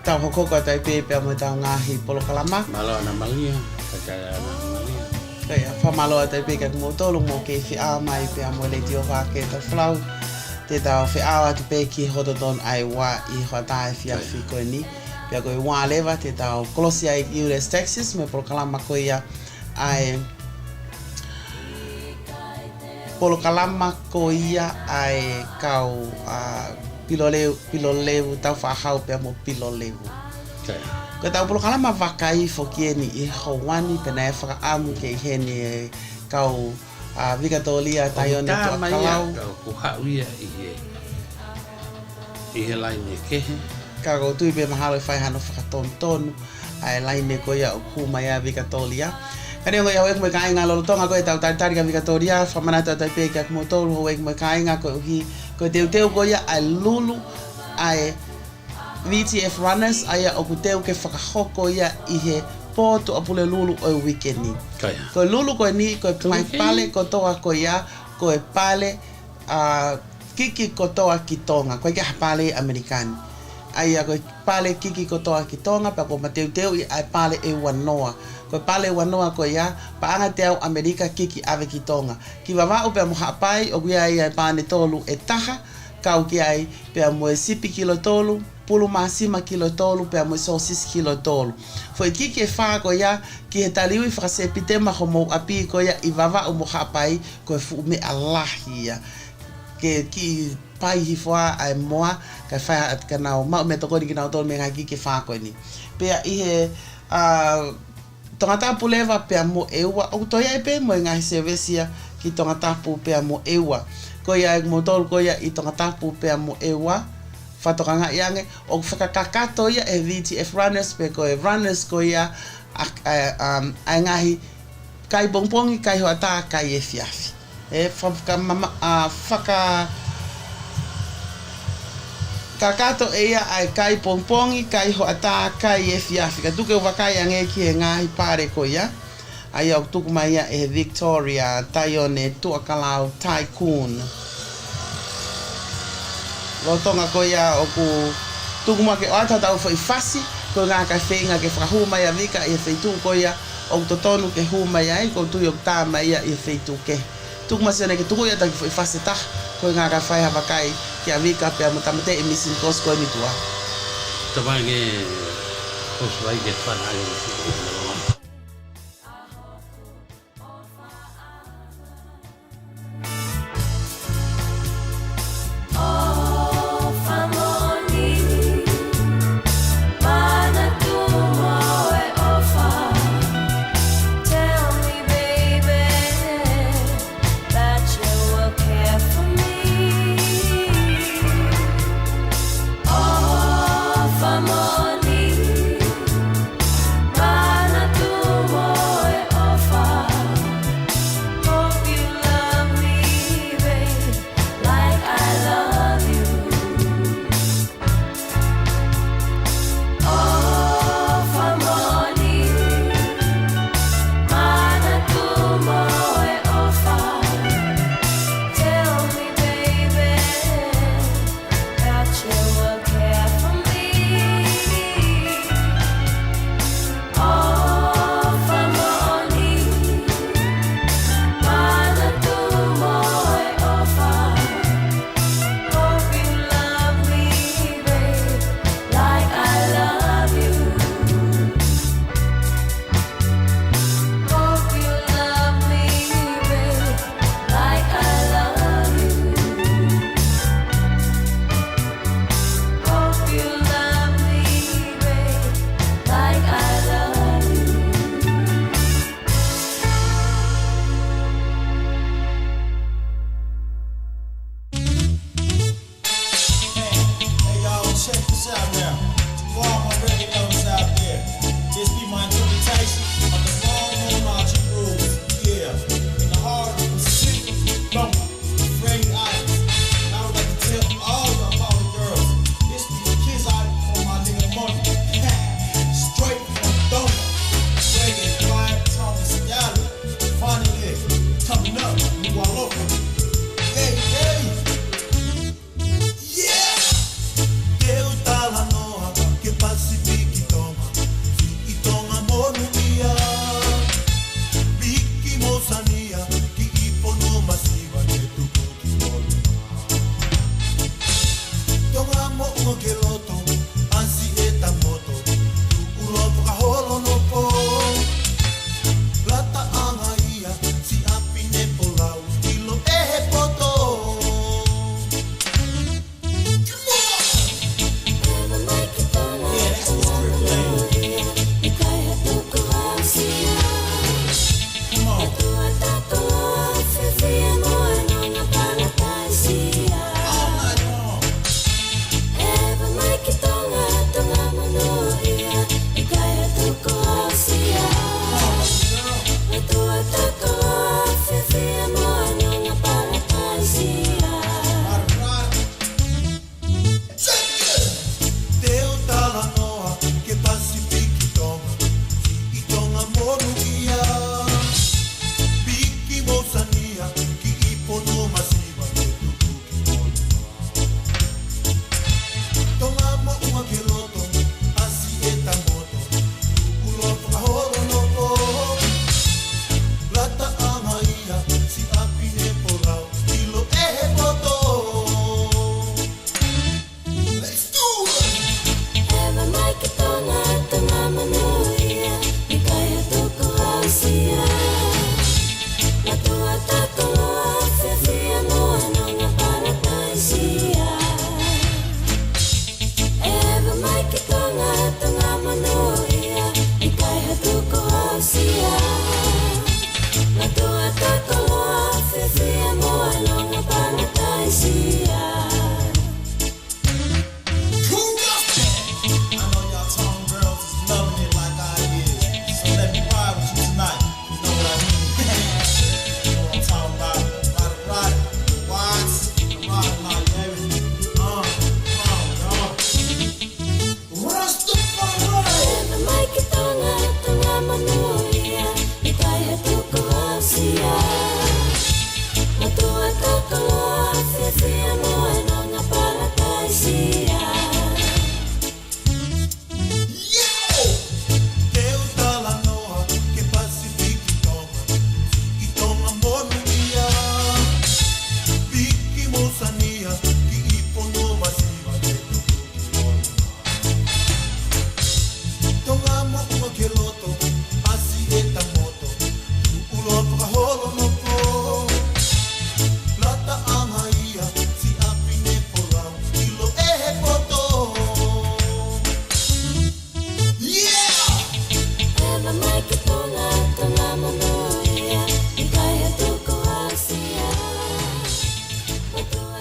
tau hokoko tai pe mo tau ngahi polo kalama. Malo na malia, takaya na malia. Kaya fa malo tai pe ka mo tolu mo ke fi a mai pe mo le tio Vake Tali Folau. Te tau fi a te pe ki hodo don ai wa I hota fi a fi ko ni. Pia ko wa leva te tau close ai US Texas me polo kalama ko ia ai polo kalama ko ia ai kau piloleu tau whahau pe mo piloleu. Ko tau polo kalama wakai fokieni I hawani pena e whakaamu ke heni kau Vake Tali taione tua kalau. Kau kuhauia I he laine kehe. Kau tui pe mahalo I whaihano whakatontonu ai laine ko ia o kuma ia Vake Tali. Kani ngo ia mo kai nga lolo tonga ko tau tari ka Vake Tali famana ta pe ka mo tolu ho mo kai nga ko hi ko teu ko ia ai lulu ai VTF runners ai o ku teu ke whakahoko ia I he poto apule lulu o weekend ni. Ko lulu ko ni ko mai pale ko toa ko ia ko e pale kiki ko toa ki Tonga ko ke pale American. Ai ko pale kiki ko toa ki Tonga pa ko mateu ai pale e wanoa. Ko pale wanoa ko ia pa anga te au Amerika kiki ave ki Tonga. Ki wawa o pe mo hapai o kia ia pane tolu e taha kau ki ai pe mo sipi kilo tolu pulu masima kilo tolu pe mo sosis kilo tolu. Foi kiki e fa ko ia ki he taliwi frase pitema ho mo api ko ia I wawa o mo hapai ko fu me alahi ia. Ke ki pai hi foa ai moa ka fa at kanao ma me tokoni ki na tolu me ngaki ki fa ko ni. Pe I he tonga tapu leva pe mo ewa o to ia pe mo nga servicia ki tonga tapu pe mo ewa ko ia mo tol ko ia I tonga tapu pe mo ewa fa toka nga yange o whakakakato ia e VTF runners pe ko e runners ko ia ai ngahi kai pongpongi kai hoata kai e fiafi. E whaka kakato eia ai kai pongpongi kai hoata kai e fiafi. Ka tuke wakai ange ki e ngahi pare ko ia. Ai au tuku mai ia e Victoria Taione Tuakalau Tycoon. Lotonga ko ia o ku tuku ma ke o ata tau foi fasi ko ngā ka whenga ke whakahu mai a vika i e wheitu ko ia o totonu ke hu mai ai ko tui o tā mai ia i e wheitu ke. Tuku ma sene ke tuku ia taki foi fasi tah ko ngā ka whai hawa kai ki a vika pe a matamate e missing cost ko e mitua. Tamange oswai ke whanai o whitu. Bye.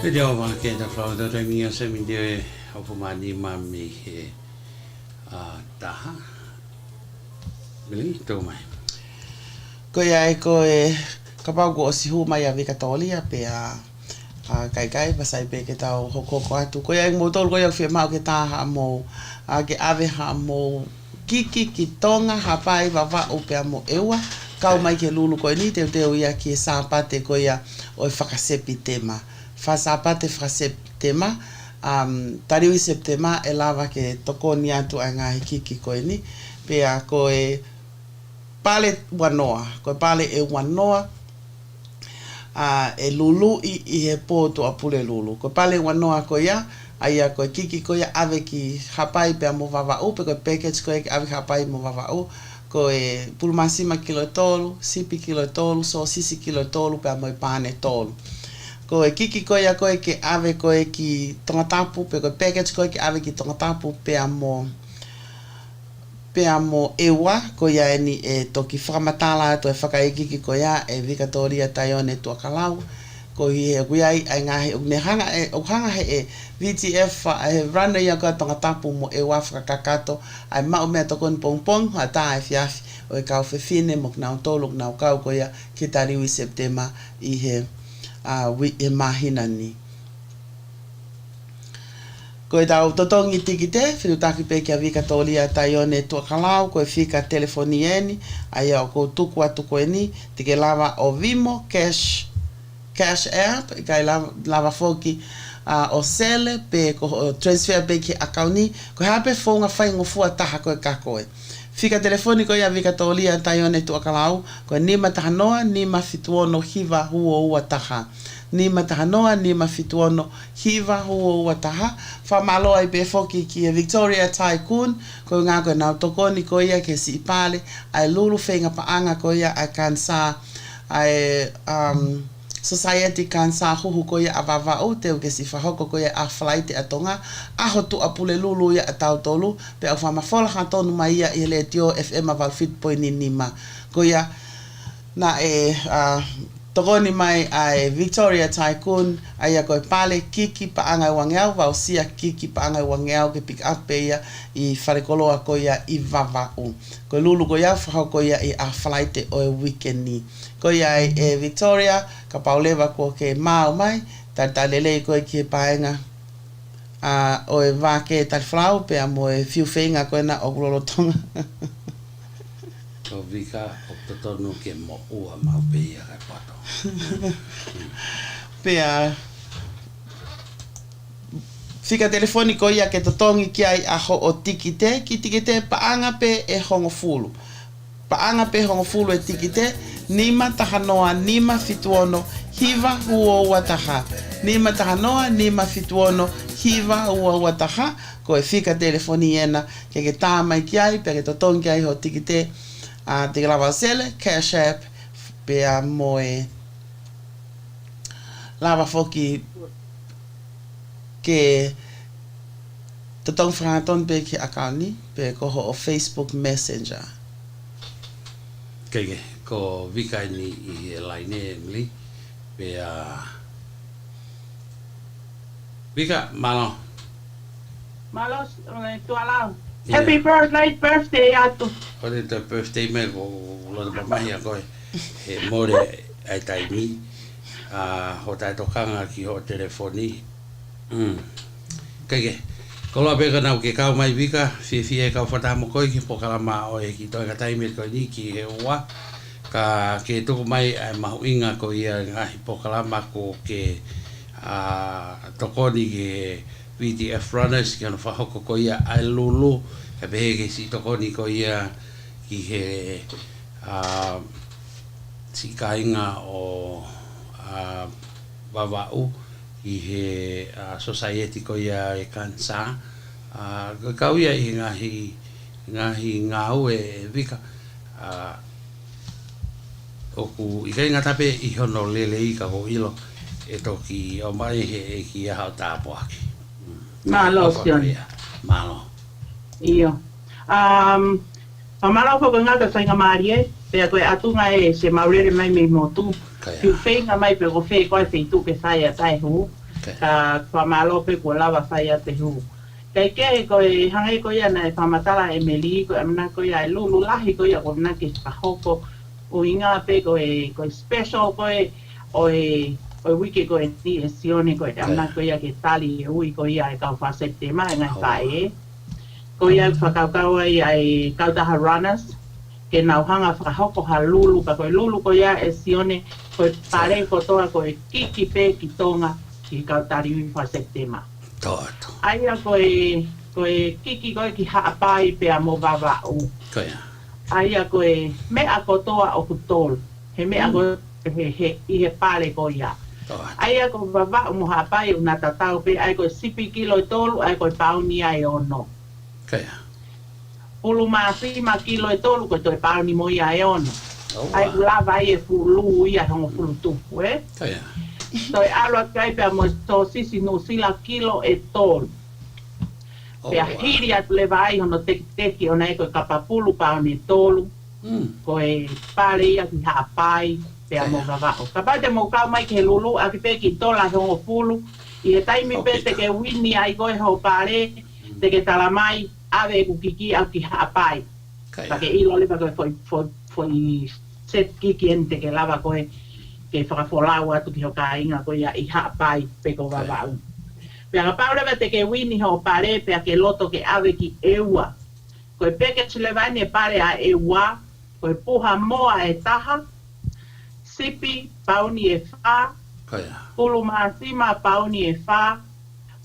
Video ma ke da flau da mi se mi de hofu mani mami he taha. Beli to mai. Ko ia ko ka pau ko si hu mai a Vake Tali pe a kai pasai pe ke tau hoko atu ko ia mo tol ko ia fe mau ke ta ha mo a ke ave ha mo kiki ki Tonga hapai vava o pe mo ewa kau mai ke lulu ko ni te ia ki sa pate ko ia o whakasepi tema fa sa pate whakasepi tema tariwi septema e lava ke toko ni atu a ngā kiki ko ni pe a ko pale wanoa ko pale e wanoa e lulu i he poto a pule lulu ko pale wanoa ko ia aia ko kiki ko ia ave ki hapai pe mo vava o pe ko package ko ave hapai mo vava o ko pulmasima kilo tolu sipi kilo tolu so sisi kilo tolu pe mo pane tolu ko kiki ko ia ko ke ave ko ki tongatapu pe ko package ko ave ki tongatapu pe amo ewa ko ia ni toki whakamatala to whakaekiki ko ia Vake Tali taione tua kalau ko hi he kuiai ai ngahi ne hanga he VTF he rana ia ka tangatapu mo ewa whakakato ai mau mea tokon pongpong ha ta ai fiafi o e kau whewhine mo nau tolu nau kau ko ia ki tariwi Septema i he mahina ni. Ko e tau totongi tiki te, whirutaki pe kia Vake Tali taione tua kalau, ko e whika telefonieni, ai au ko tuku atu ko e ni, tike lava o Vimo, cash app, kai lava foki o sele, pe ko transfer pe ki akauni, ko hape fonga whai ngofua taha ko e kakoe. Whika telefoni ko ia Vake Tali taione tua kalau, ko e nima taha noa, nima fituono hiva huo ua taha. Ni matahanoa ni mafituono hiva huo wataha fa malo ai be foki ki Victoria Tycoon ko nga ko na tokoni ko ia ke si pale ai lulu fenga paanga ko ia ai kansa ai society kansa hu ko ia avava o te ke si fa hoko ko ia a flight atonga a hotu apule lulu ia tautolu pe a fa mafola hatonu mai ia ile tio FM aval fit point ni ma ko ia na tokoni mai ai Victoria Tycoon ai ko pale kiki paanga wangeau va sia kiki paanga wangeau ke pick up ia i farekoloa ko ia i vava o ko lulu ko ia fa ko ia i a flight o weekend ni ko ia e Victoria ka pauleva ko ke mau mai tatalele ko ki paanga o e Vake Tali Folau pe amo e fiu feinga ko na o glolotonga ko vika o totono ke mo ua mau pe ia ka pato pea fika telefonico ia ke totongi ki ai aho o tikite ki tikite paanga pe e hongofulu paanga pe hongofulu e tikite nima tahanoa nima fituono hiva huo wataha nima tahanoa nima fituono hiva huo wataha ko e fika telefoni ena ke tama ki ai pe ke totongi ai ho tikite te lava sele cash app pe moe lava foki ke totong fraton pe ki akani pe ko ho Facebook Messenger kege ko vika ni i line mli pe vika malo tu ala happy birthday atu ore te birthday me ko lo de mai ko e more ai tai ni ho tai to kanga ki ho telefoni kege ko la be kana ke ka mai vika fi e ka fata mo ko ki po kala ma o e ki to ka tai me ko ni ki he wa ka ke to mai ai ma inga ko ia ngai po kala ma ko ke to ko ni ke VTF runners ki ana fa hoko ko ia ai lulu e be ke si to ko ni ko ia ki he si kainga o vavau i he society ko ia e kansa ka ia i ngahi ngau e vika oku i kainga tape i hono lele i ka ho ilo e toki o mai he ki a hau tāpo aki malo sioni malo iyo malo ko nga ka sainga marie pe ko atunga e se maurere mai me motu tu feinga mai pe go fe ko fe tu ke sai tai hu Ka whamalope ko lava whai a te hu. Kei ke ko e hangai ko ia na e whamatala e meli ko e mana ko ia e lulu lahi ko ia ko mana ke whahoko o inga pe ko e special ko e o wiki ko e ni e sione ko e mana ko ia ke tali e ui ko ia e kau whasete mai ngai whae. Ko ia whakaukau ai kautaha runners ke nauhanga whakahoko ha lulu pa ko e lulu ko ia e sione ko e pare ko toa ko e kiki pe ki tonga ki kautari ui whasete mai. Aia koe kiki koe ki haapai pe a mo vavau. Aia koe mea kotoa o kutol. He mea koe he pale ko ia. Aia koe vavau mo haapai una tatau pe ai koe sipi kilo e tolu ai koe pauni ai ono. Ulu ma kilo e tolu koe toi pauni mo ia e ono. Ai lava ai e fulu ia hongo fulu tupu, Toi alua kai pe mo to sisi no sila kilo e tol. Pe hiri atu le vai hono teki ona e koe kapapulu pa ni tolu. Koe pare ia ki hapai pe a mo vavao. Kapai te mo kau mai ke lulu a ki pe ki tola hongo fulu. I he taimi pe te ke wini ai koe ho pare te ke talamai ave ku kiki au ki hapai. Pake ilo le pa koe foi set kiki ente ke lava koe ke whakafolau atu ki hoka inga ko ia i hapai pe ko vavau. Pea ka paureva te ke wini ho pare pea ke loto ke ave ki eua. Ko e peke tulevani e pare a eua, ko e puha moa e taha, sipi pauni e wha, pulu maasima pauni e wha,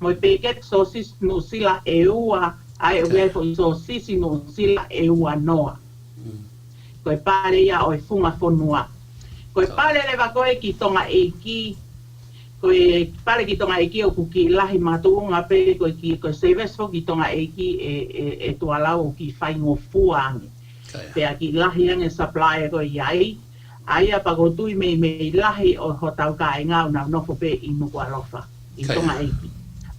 mo e peke sosis no sila eua, ai ue ko sosisi no sila eua noa. Ko e pare ia o e funga fonua. Ko e pare lewa koe ki tonga eiki, ko e pare ki tonga eiki o kuki lahi matuunga pe ko e sevesfo ki tonga eiki e tualau o ki whaingo fuangi. Pea ki lahi ange supply ko iai, aia pagotui me lahi o hotau ka e ngau na nofo pe i nuku alofa, i tonga eiki.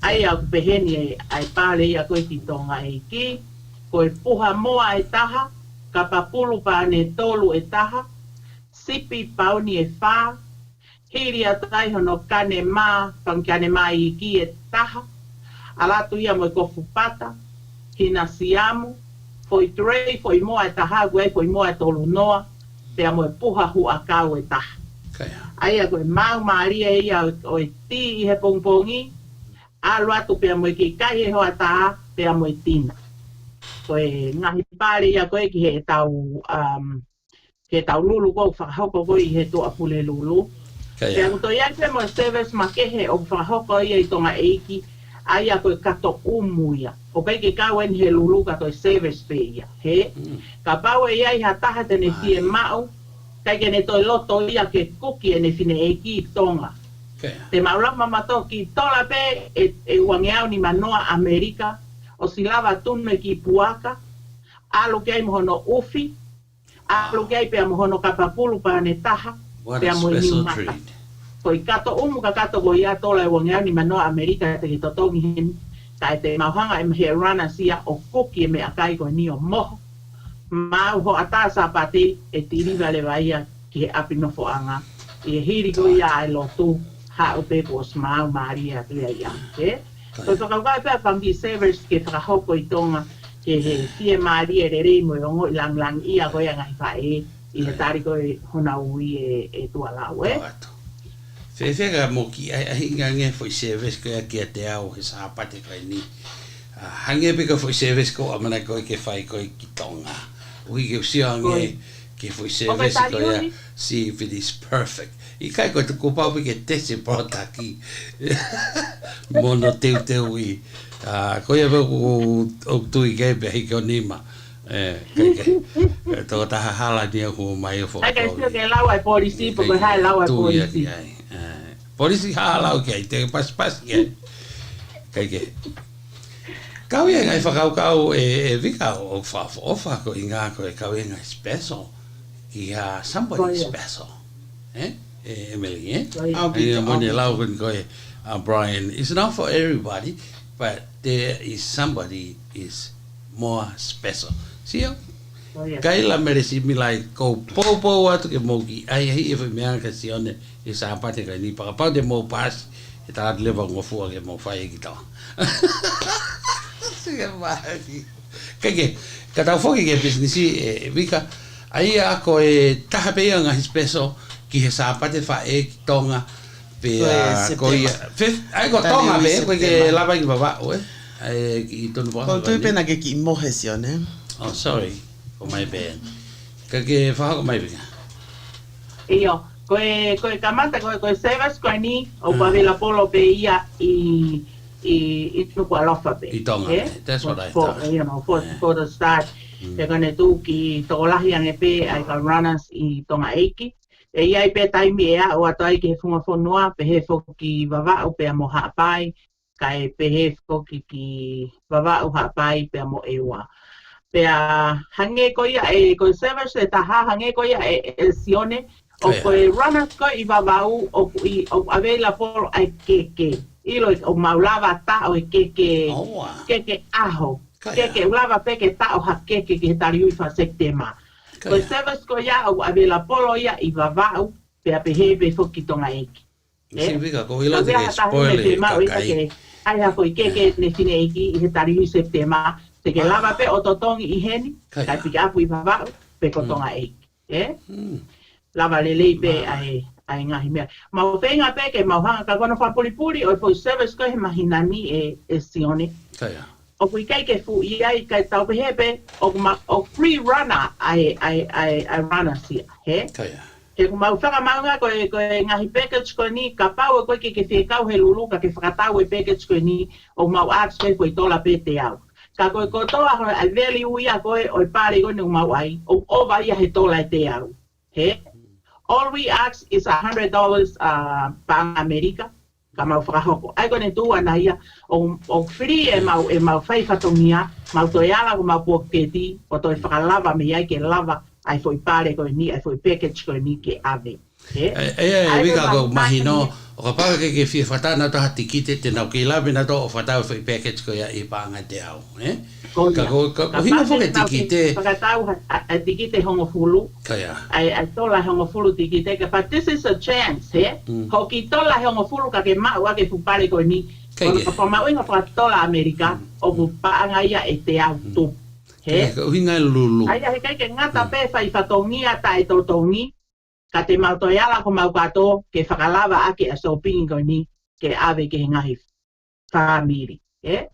Aia ku peheni e ai pare ia koe ki tonga eiki, ko e puha moa e taha, ka papulu pa ne tolu e taha, sipi pauni e wha, hiri a tai hono kane mā, kane mā i ki e taha, alatu ia mo e kofu pata, hina siamu, foi trei, foi moa e taha, gue foi moa e tolu noa, pea mo e puha hu a kau e taha. Aia koe mau maaria ia o e ti i he pongpongi, alu atu pea mo e ki kai e hoa taha, pea mo e tina. Koe ngahi pare ia koe ki he ke tau lulu ko whakahoko ko i he toa pule lulu. Pea kuto iai pe mo service ma kehe o whakahoko i tonga eiki, aia koe kato umuia. O pei ke kauen he lulu kato service pe ia. He, ka pau e iai ha taha tene fie mau, kai ke ne toi loto ia ke kuki e ne fine eiki i tonga. Te maulama mato ki tola pe e wangeau ni manoa Amerika, o silava tunu e ki puaka, alu kei mohono ufi, alu kei pea mohono kapapulu pa ne taha, pea mo i mata. Ko i kato umu ka kato ko ia tola e wangeau ni manoa Amerika te ki totongi hen, ka e te mauhanga e he rana sia o kuki e me akai ko ni o moho. Mau ho atasa pati e tiriva le vaia ki he apinofo anga, i e hiri ko ia e lotu, ha o pe ko smau maria kia ia. Ko whakaukai pea whambi savers ke whakahoko i tonga, ke he fie maari e rei mo i ongo i lang ia koe ngai whae i he tari koe hona ui e tualau, Whewhenga mo ki ahinga nge fwoi service koe ki a te au he sāpate koe ni. Hange pika fwoi service ko amana koe ke whai koe ki tonga. Ui ke usio nge ke fwoi service koe see if it is perfect. I kai koe tuku pau ke tese protaki. Mono teu i. Koe e o tui kei pe hiki o nima. Tō taha hala ni a hua mai o whakau. Ai kai sio ke lau ai polisi, po koe hae lau ai polisi. Polisi haa lau kei, te pas kei. Kai ke. Kau ia ngai whakau e vika o whaofa ko i ngā koe kau ia ngai special. Ki somebody special. Emily, and when you love and go, Brian, it's not for everybody, but there is somebody is more special. See you? Kaila meresi mi like ko popo atu ke moki ai hi e me anga si one e sa pate ka ni pa de mo pas e tā lewa ngofua ke mo whai ki tau. Sige mahi. Kake, ka tau whoki ke businessi wika, ai a ko e taha pea ngahi speso ki he sāpate wha e ki Tonga pe ko ia. Ai ko Tonga pe, koe ke lava ki wawao ai ki tonu wā. Ko tui pena ke ki mohe si o ne. Oh, sorry. Ko mai pēn. Kake whahako mai pika. Iyo, koe kamata, koe sevas koe ni, o pavela polo pe ia I tuku alofa pe. I Tonga, that's what I thought. You know, for the start, they're going to do ki tokolahi ane pe, ai ka runners I Tonga Eiki. E ia I pe taimi ea, o atai ke he funga whanua, pe he foki wawao pe amo haapai, kai pe he foki ki wawao haapai pe amo ewa. Pe a hange ko ia, ko sevas e taha, hange ko ia e sione, o koe runners ko I wawao, o avela polo ai keke. Ilo o maulava ta o keke aho. Keke ulava peke ta o ha keke ke tari ui fa septema. Ko sevas ko ia o avela polo ia I vavau pe a pehebe foki Tonga Eiki. Significa ko ilo te spoile kakai. Ai ha ko keke ne fine Eiki I he tari ui septema. Te ke lava pe o totongi I heni. Kai pika apu I vavau pe ko Tonga Eiki. Lava lelei pe ai ngahi mea. Mau whenga peke, mau hanga ka kono whapuripuri, o po service ko he mahinani e sione. Kaya. O kui kai ke fu iai kai tau pehepe, o free runner ai runner sia, he? Kaya. Ke mau whaka maunga ko ngahi package ko ni, ka pau e koe ke whiekau he lulu, ka ke whakatau e package ko ni, o mau arts koe koe tola pe te au. Ka koe kotoa hoi a value ia koe, o pare koe ni mau ai, o ova ia he tola e te au, he? All we ask is $100 pang America. Ka mau whakahoko. Ai kone tua na ia, o free e mau whaifatongia, mau toi ala ko mau poketi, o toi whakalava me ai ke lava, ai foi pare koe ni, ai foi package koe ni ke ave. Wika ko mahino, o ka paka ke whia whatana to hati kite, te nau ke lawe na to o whatau foi package koe a I panga te au. Ka hina whoke tikite. Whakatau a tikite hongo fulu. Kaya. Ai tola hongo fulu tikite, but this is a chance, he? Hoki tola hongo fulu ka ke mau a ke fupare koe ni. Ka pamauinga whakatola Amerika, o pupaanga ia e te au tu. He? Ka uhinga lulu. Ai he kai ke ngata pe whai whatongia ta e totongi, ka te mautoiala ko mau kato ke whakalava ake a sopingi koe ni, ke ave ke ngahi whamiri. He?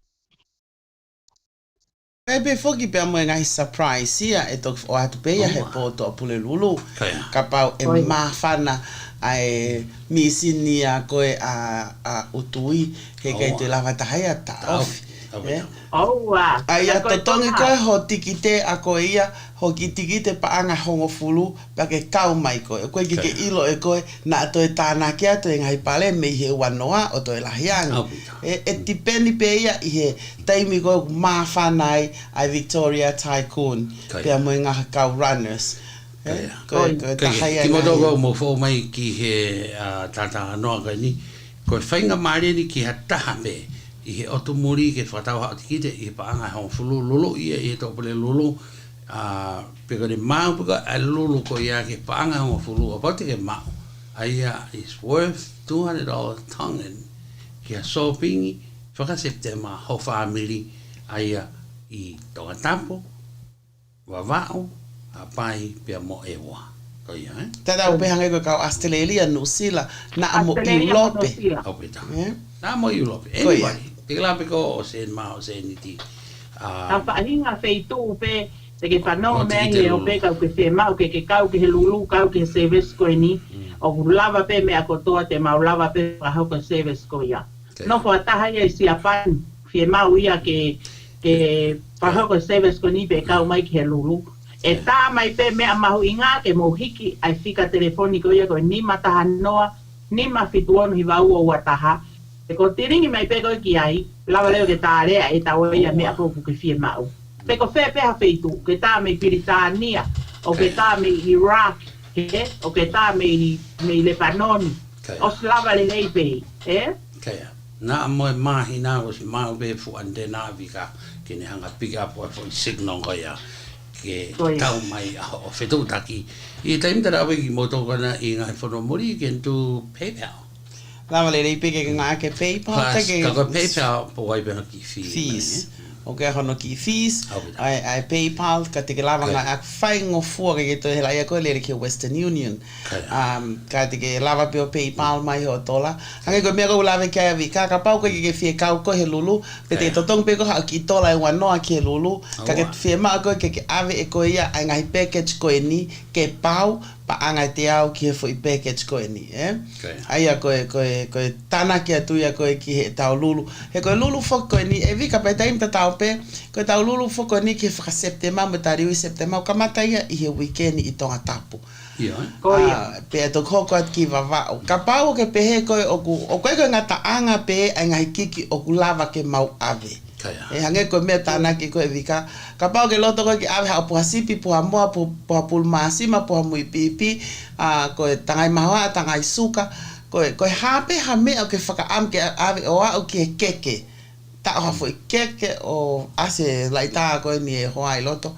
Kai pe foki pe amo ngahi surprise ia e tok o atu pe ia he poto pule lulu. Ka pau e mawhana ai misini a koe a utui he kai te lava tahaya ta off. Ai a totongi koe ho tikite a koe ia ho ki tikite pa anga hongo fulu pa ke kau mai koe. Koe ki ke ilo e koe na ato e tāna ke ato e ngai pale me I he wanoa o to e lahianga. E tipeni pe ia I he taimi koe mawhanai ai Victoria Tycoon pe a moe ngaha kau runners. Ki moto ko mo fo mai ki he tata noa koe ni, koe whainga maare ni ki ha taha me. I he otomuri ke whatau hao tikite I he paanga hong fulu lulu ia I he topule lulu pe kore mau puka a lulu ko ia ke paanga hong fulu o pati ke mau a ia is worth $200 tongan ki a sopingi whakaseptema ho whamiri a ia I tonga tampo wawao a pai pe a mo ewa ko ia Tada upe hange ko kau Australia New Zealand na amo Europe na amo Europe anybody Te lape ko o sen ma o sen iti. Ta whahinga wheitu pe, te ke whanau mea he o pe kau ke whema, o ke kau ke he lulu, kau ke service koe ni, o lava pe mea kotoa te mau lava pe whahau ke service koe ia. No whataha ia I siapan, whema ia ke whahau ke service koe ni pe kau mai ke he lulu. E tā mai pe mea mahu inga ke mohiki ai whika telefoniko ia koe ni mataha noa, ni mawhituonu hi wau o wataha, e ko tiringi mai pe koe ki ai, lawa leo ke tā rea e tā oia mea poku ke whie mau. Pe ko whea peha wheitu, ke tā mei Piritania, o ke tā mei Iraq, o ke tā mei Lebanon, o slawa le lei pe, Kaya, na moe mahi na o si mau pe fu ande na vika, ke ne hanga pick up o fo signal ko ia, ke tau mai o whetu taki. I taimtara awe ki moto kana I ngai whanomori ke tu PayPal. Lava le rei peke ngā ke PayPal. Plus, kako PayPal po wai bena ki fees. Okay, hono ki fees. Ai PayPal ka te ke lava ngā ak whai ngofua ke to hela ia koe le ke Western Union. Ka te ke lava pe o PayPal mai ho tola. Hange koe mea ko lava ke avi ka pau ke fie kau ko he lulu. Pe te totong pe ko ha ki tola e wanoa ki he lulu. Ka ke fie maa koe ke ave e koe ia ai ngai package koe ni ke pau pa anga te au ki he foi package koe ni, Aia koe tana ki atu ia koe ki he tau lulu. He koe lulu fok koe ni, e vika pe taim ta tau pe, koe tau lulu fok koe ni ki he whaka septema, mo tariwi septema, ka mata ia i he weekend i tonga tapu. Pe ato koko at ki vavao. Ka pau ke pehe koe o koe koe ngata anga pe ai ngai kiki o ku lava ke mau ave. E hange koe mea tāna ki koe vika. Ka pau ke loto koe ki awe hao puha sipi, puha moa, puha pulmaasima, puha mui pipi, koe tangai mahoa, tangai suka, koe hape ha mea o ke whakaam ke awe o au ki he keke. Ta oha fwoi keke o ase laita koe ni e hoa i loto.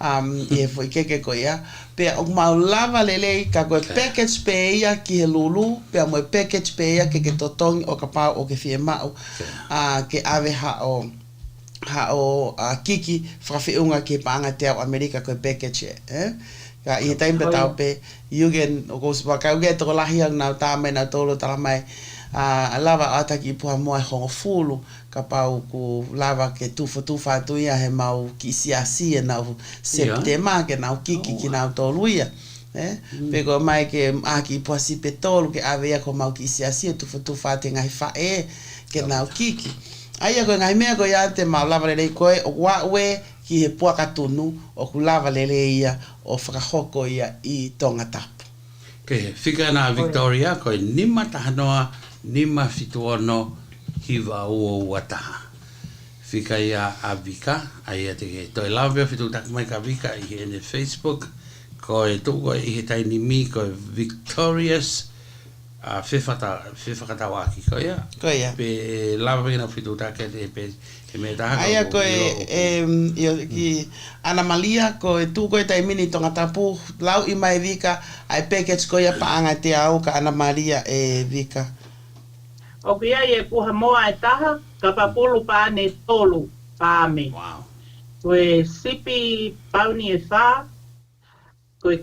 I e fwoi keke koe ia. Pea o mau lava lelei ka koe package pe ia ki he lulu, pea moe package pe ia ke totongi o ka pau o ke fie mau, ke awe ha o kiki whakawhiunga ki paanga te au Amerika koe package Ka i he taimpe tau pe, iugen o kousipa, ka uge toko lahiang nau tāmai nau tolo tala mai, lava ataki i puha moa e hongo fulu, ka pau ku lava ke tufa atu ia he mau ki siasia nau septema ke nau kiki ki nau tolu ia. Peko mai ke aki i puha sipe tolu ke awe ia ko mau ki siasia tufa te ngai whae ke nau kiki. Aia koe ngai mea koe ia te mau lava lelei koe o wawe ki he puaka tunu o ku lava lelei ia o whakahoko ia i tonga tapu. Ke whika nā Victoria koe nima tahanoa, nima fituono hiwa ua ua taha. Whika ia a Vika, aia te ke toi lawa fitu tak mai ka Vika i he ene Facebook, koe tuko i he taini mi koe Victorious, whiwhakata waki koe ia. Koe ia. Pe lawa pina fitu tak e pe me taha. Aia koe ki Ana Malia koe tu koe tai mini tonga tapu lau i mai Vika ai package koe ia paanga te au ka Ana Malia e Vika. O kia e puha moa e taha, ka papulu pāne tolu pāme. Wow. Koe sipi pauni e whā, koe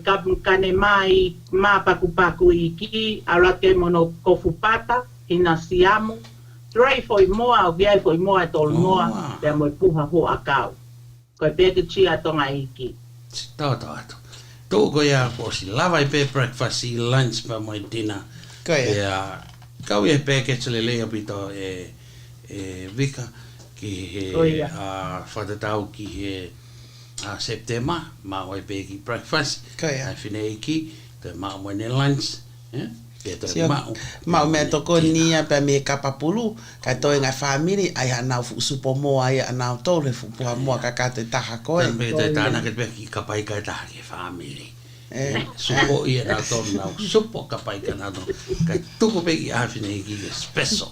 kane mai mā paku i ki, arake mono kofu pata, ina siamu. Rei foi moa, o kia e foi moa e tolu moa, te moe puha ho a kau. Koe peke chia tonga iki. Tau atu. Tō koe a ko si lava i pe breakfast i lunch pa moe dinner. Koe ia. Kau e package le lea pito e Vika ki he whatatau ki he Septema, ma oi peki breakfast, ai whine iki, te mao moene lunch, Mau mea toko nia pe me kapapulu, kai toi ngai family, ai anau supo moa ai anau tole fupuha moa ka kato i taha koe. Tampe te tāna ke peki kapai kai taha ke family. Supo ia nā tōnu nau, supo ka pai ka nā tōnu, kai tuko peki āwhine iki ke special,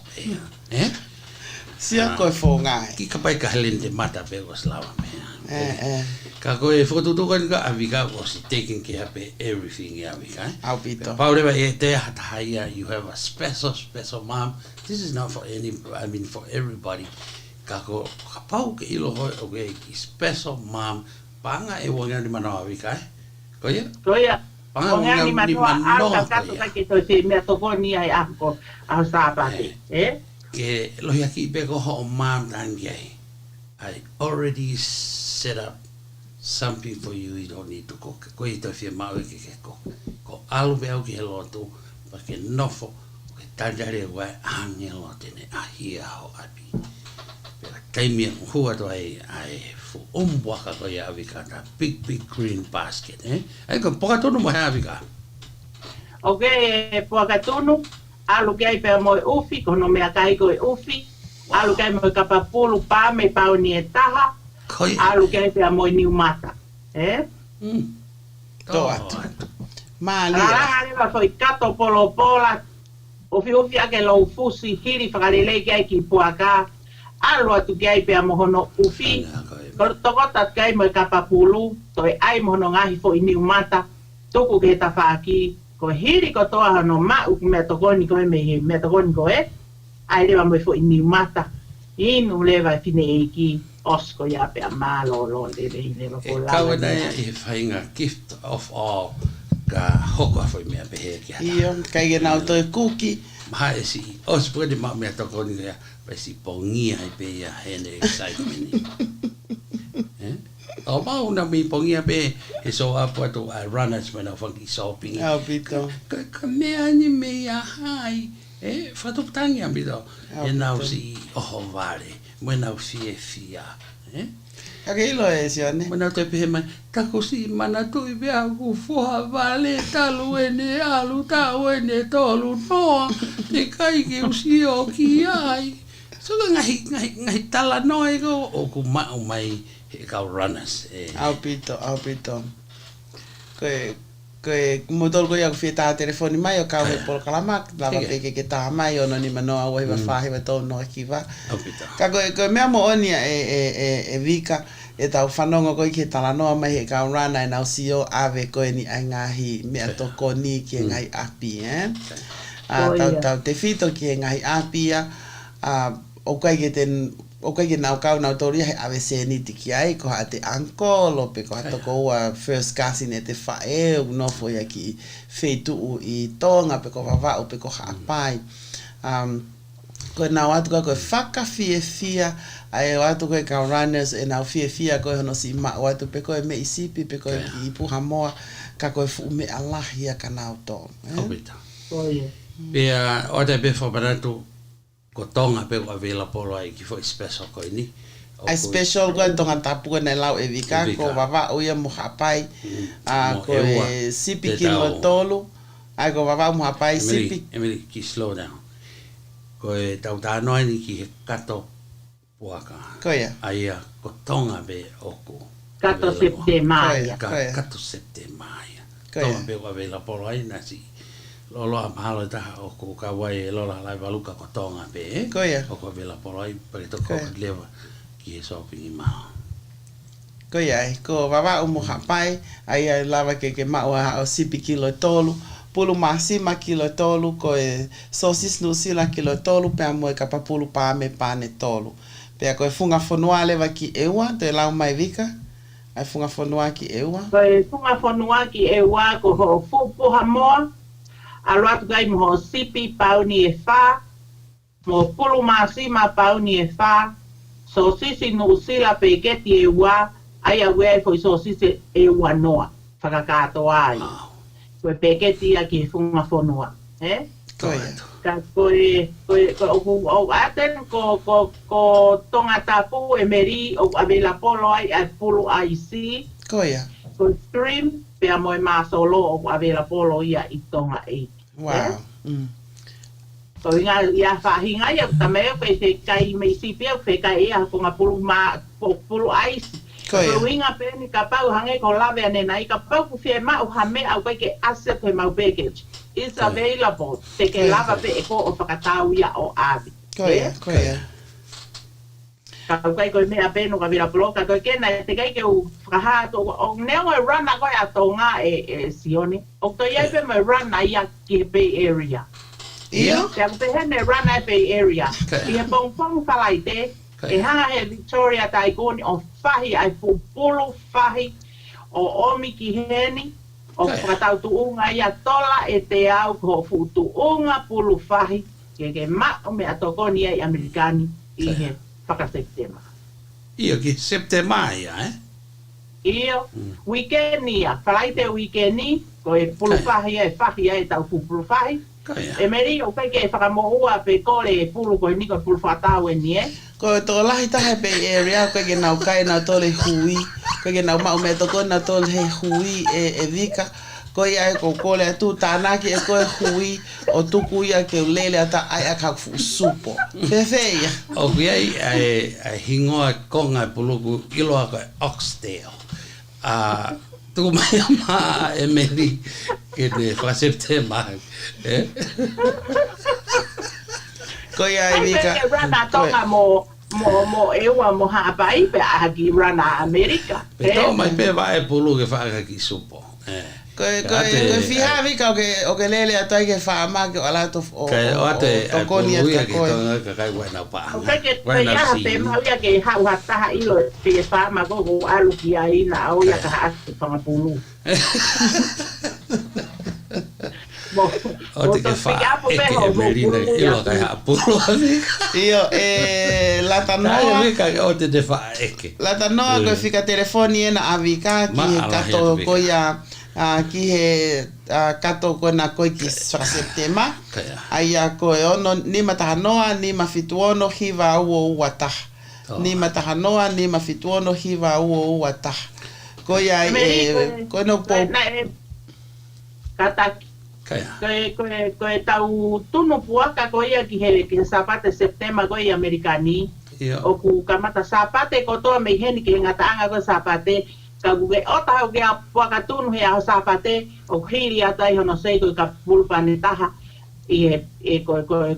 Sia koe fō ngai. Ki ka pai ka helente mata pe o slawa mea. Ka koe whotutukan ka Vika was taking care of everything ia Vika. Au pito. Paurewa e te hatahaia, you have a special mom. This is not for for everybody. Ka ko ka pau ke ilo hoi o ki special mom, panga e wonga ni manoa Vika, Koia? Koia. Wonga ni manoa kato ka ke toi se mea toko ni ai ako au sāpate. Ke lohi aki pe ko ho mom tangi ai. I already set up something for you, you don't need to cook. Ko i toi fia mau ke cook. Ko alu pe au ki he lotu, pa ke nofo, ke tanjare wai ange lo tene ahia ho api. Pera kaimia hua to ai fu umbuaka ko ia Vika ta big green basket, Ai ko poka tonu mo ha Vika. Okay, poka tonu, alu kai pe mo ufi, kono mea kai ko ufi. Alu kai mo kapapulu pāme pauni e taha. Alu kai pe mo niu mata. Tō atu. Mālia. Ranga foi kato polo pola. Ufi ake lo fusi hiri whakarelei kai ki puaka. Alu atu kai pe mo hono ufi. Kortokota kai mo kapapulu. Toi ai mo hono ngahi foi niu mata. Tuku ke ta whaaki. Ko hiri ko toa no mau me tokoni ko me tokoni ko ai le mo fo ni mata inu leva fine eki osko ya pe amalo lo le lo ko la Kawana e whainga gift of all ka hoko a whai mea pehe ki hana. Iyo, kai ge nau toi kuki. Maha e si, os pwede maa mea toko ni rea, pai si pongia ai pe ia hene excitement. O mau na mi pongia pe, e so apu atu a runners mena whanki shopping. Au pito. Ka mea ni mea hai, whatutangi a mito. E nau si oho vare, mwe nau fia. Kake ilo e sione. Mana te pehe mai, tako si mana tui vea ku foha vale talu ene alu tau ene tolu noa, te kai ke usi o ki ai. So ka ngahi tala noe ko, o ku mau mai he kau runners. Au pito. Koe motol ko ia ku fita telefoni mai o kau he polo kalamak, lava ke taha mai o no ni manoa o hiwa whahi wa tau noa kiwa. Au pito. Ka koe mea mo onia e vika, e tau whanonga koe ki tala noa mai he kau rana e nau sio ave koe ni ai ngahi mea toko ni ki e ngahi api, Tau te fito ki e ngahi api o kai ke nau kau nau toria he ave se ni tiki ai, ko ha te uncle, o pe ko ha toko ua first cousin e te whae, u nofo ia ki whetu i Tonga, pe ko wawa o pe ko ha apai. Koe nau atu koe whaka fia, ai o atu koe kau runners e nau fia koe hono si ma o atu pe koe me i sipi, pe koe i puha moa, ka koe fu me alahia ka nau tō. Opita. Pea, o te befo baratu, ko Tonga pe ko avela polo ai ki foi special koe ni. Ai special koe tonga tapu ne lau e vika, ko wawa uia mo hapai, koe sipi kilo tolu, ai ko wawa mo hapai sipi. Emily, ki slow down. Koe tau tānoa ni ki he kato puaka. Koia. Aia, ko Tonga be oku. Kato septemaia. Kato septemaia. Tonga be ko avela polo ai nasi. Lolo a mahalo taha o ko ka wai lola lai valuka ko Tonga pe. Koia. O ko vela polai pare to ko leva ki e shopping i maha. Koia ai, ko wawa umu hapai, ai lava ke mau o sipi kilo tolu, pulu masima kilo tolu, ko e sosis nusila kilo tolu, pe amo e kapapulu paame pane tolu. Pe ko e funga fonua leva ki ewa, te lau mai vika, ai funga fonua ki ewa. Ko e funga fonua ki ewa, ko ho fupuha moa, alo atu gai mo sipi pauni e wha, mo pulu masima pauni e wha, so sisi nusila pe keti e wā, ai a wea foi so sisi e wā noa, whakakato ai. Koe pe keti a ki funga whanua, Ka koe o aten ko tonga tapu e meri o avela polo ai a pulu ai si. Koia. Ko stream, pe a moe masolo o avela polo ia i tonga e. Wow. So ia whahinga ia tameo pe te kai mei sipi au pe kai ia ko ngā pulu aisi. Ko winga pe ni ka pau hange ko lave ane nai ka pau ku fie mau hame au kai ke asset koe mau package. It's available. Te ke lava pe e ko o whakatau ia o avi. Koia. Ka kai koe mea penu ka vira poloka koe kena te kai ke u whakahato o neo e run a koe a tonga e sione. O to iai pe me run a ia ki he Bay Area. Ia? Te aku te hene run a Bay Area. I he pongpong whalai te, e hanga he Victoria taikoni o whahi ai pupulu whahi o omi ki heni, o whakatau tuunga ia tola e te au ko futu unga pulu whahi, ke mao me atokoni ai Amerikani i he whakaseptema. Ia ki septema ia, Iyo, weekend ia, whalai te weekend ni, ko e pulu whahi e whahi e tau pulu whahi. E meri o kai ke whakamohua pe kore e pulu koe niko pulu whatau e ni Ko to lahi tahe Bay Area, ko ke nau kai na tole hui, ko ke nau mau me toko na tole he hui e vika, ko ia e ko kole atu tānaki e koe hui o tuku ia ke ulele ata ai a ka supo. Fefeia. O kiai ai hingoa konga puluku iloa koe Oxtail. Tuku mai ama e meri ke ne whaseptema. Ko ia e vika. Ko rana tonga mo ewa mo hapai pe a ki rana Amerika. Pe tau mai pe vai pulu ke whaaka ki supo. Koe fiha vika o ke lele atai ke whaama ke o alato o koni at ka koe. Kai wena pa. Koe ia pe mau ia ke hau hataha ilo pe whaama ko alu ki ai na au ia ka haatu whangapulu. O te ke wha eke e merina ilo kai hapulu. Io, lata noa. O te wha eke. Lata noa koe fika telefoni e na avika ki he kato koia ki he kato koe na koe ki whakaseptema. Ai a koe ono ni mataha noa, ni mawhituono hiwa ua taha. Ni mataha noa, ni mawhituono hiwa ua taha. Koe ai, koe no po... Kataki. Koe tau tunu puaka koe ia ki he sapate Septema koe Amerikani. O ku kamata sapate ko toa mei heni ki ngata anga koe sapate. Ka kuke ota hau kia puaka tunu he aho sapate. O hiri atai hono sei koe ka pulpani taha. I koe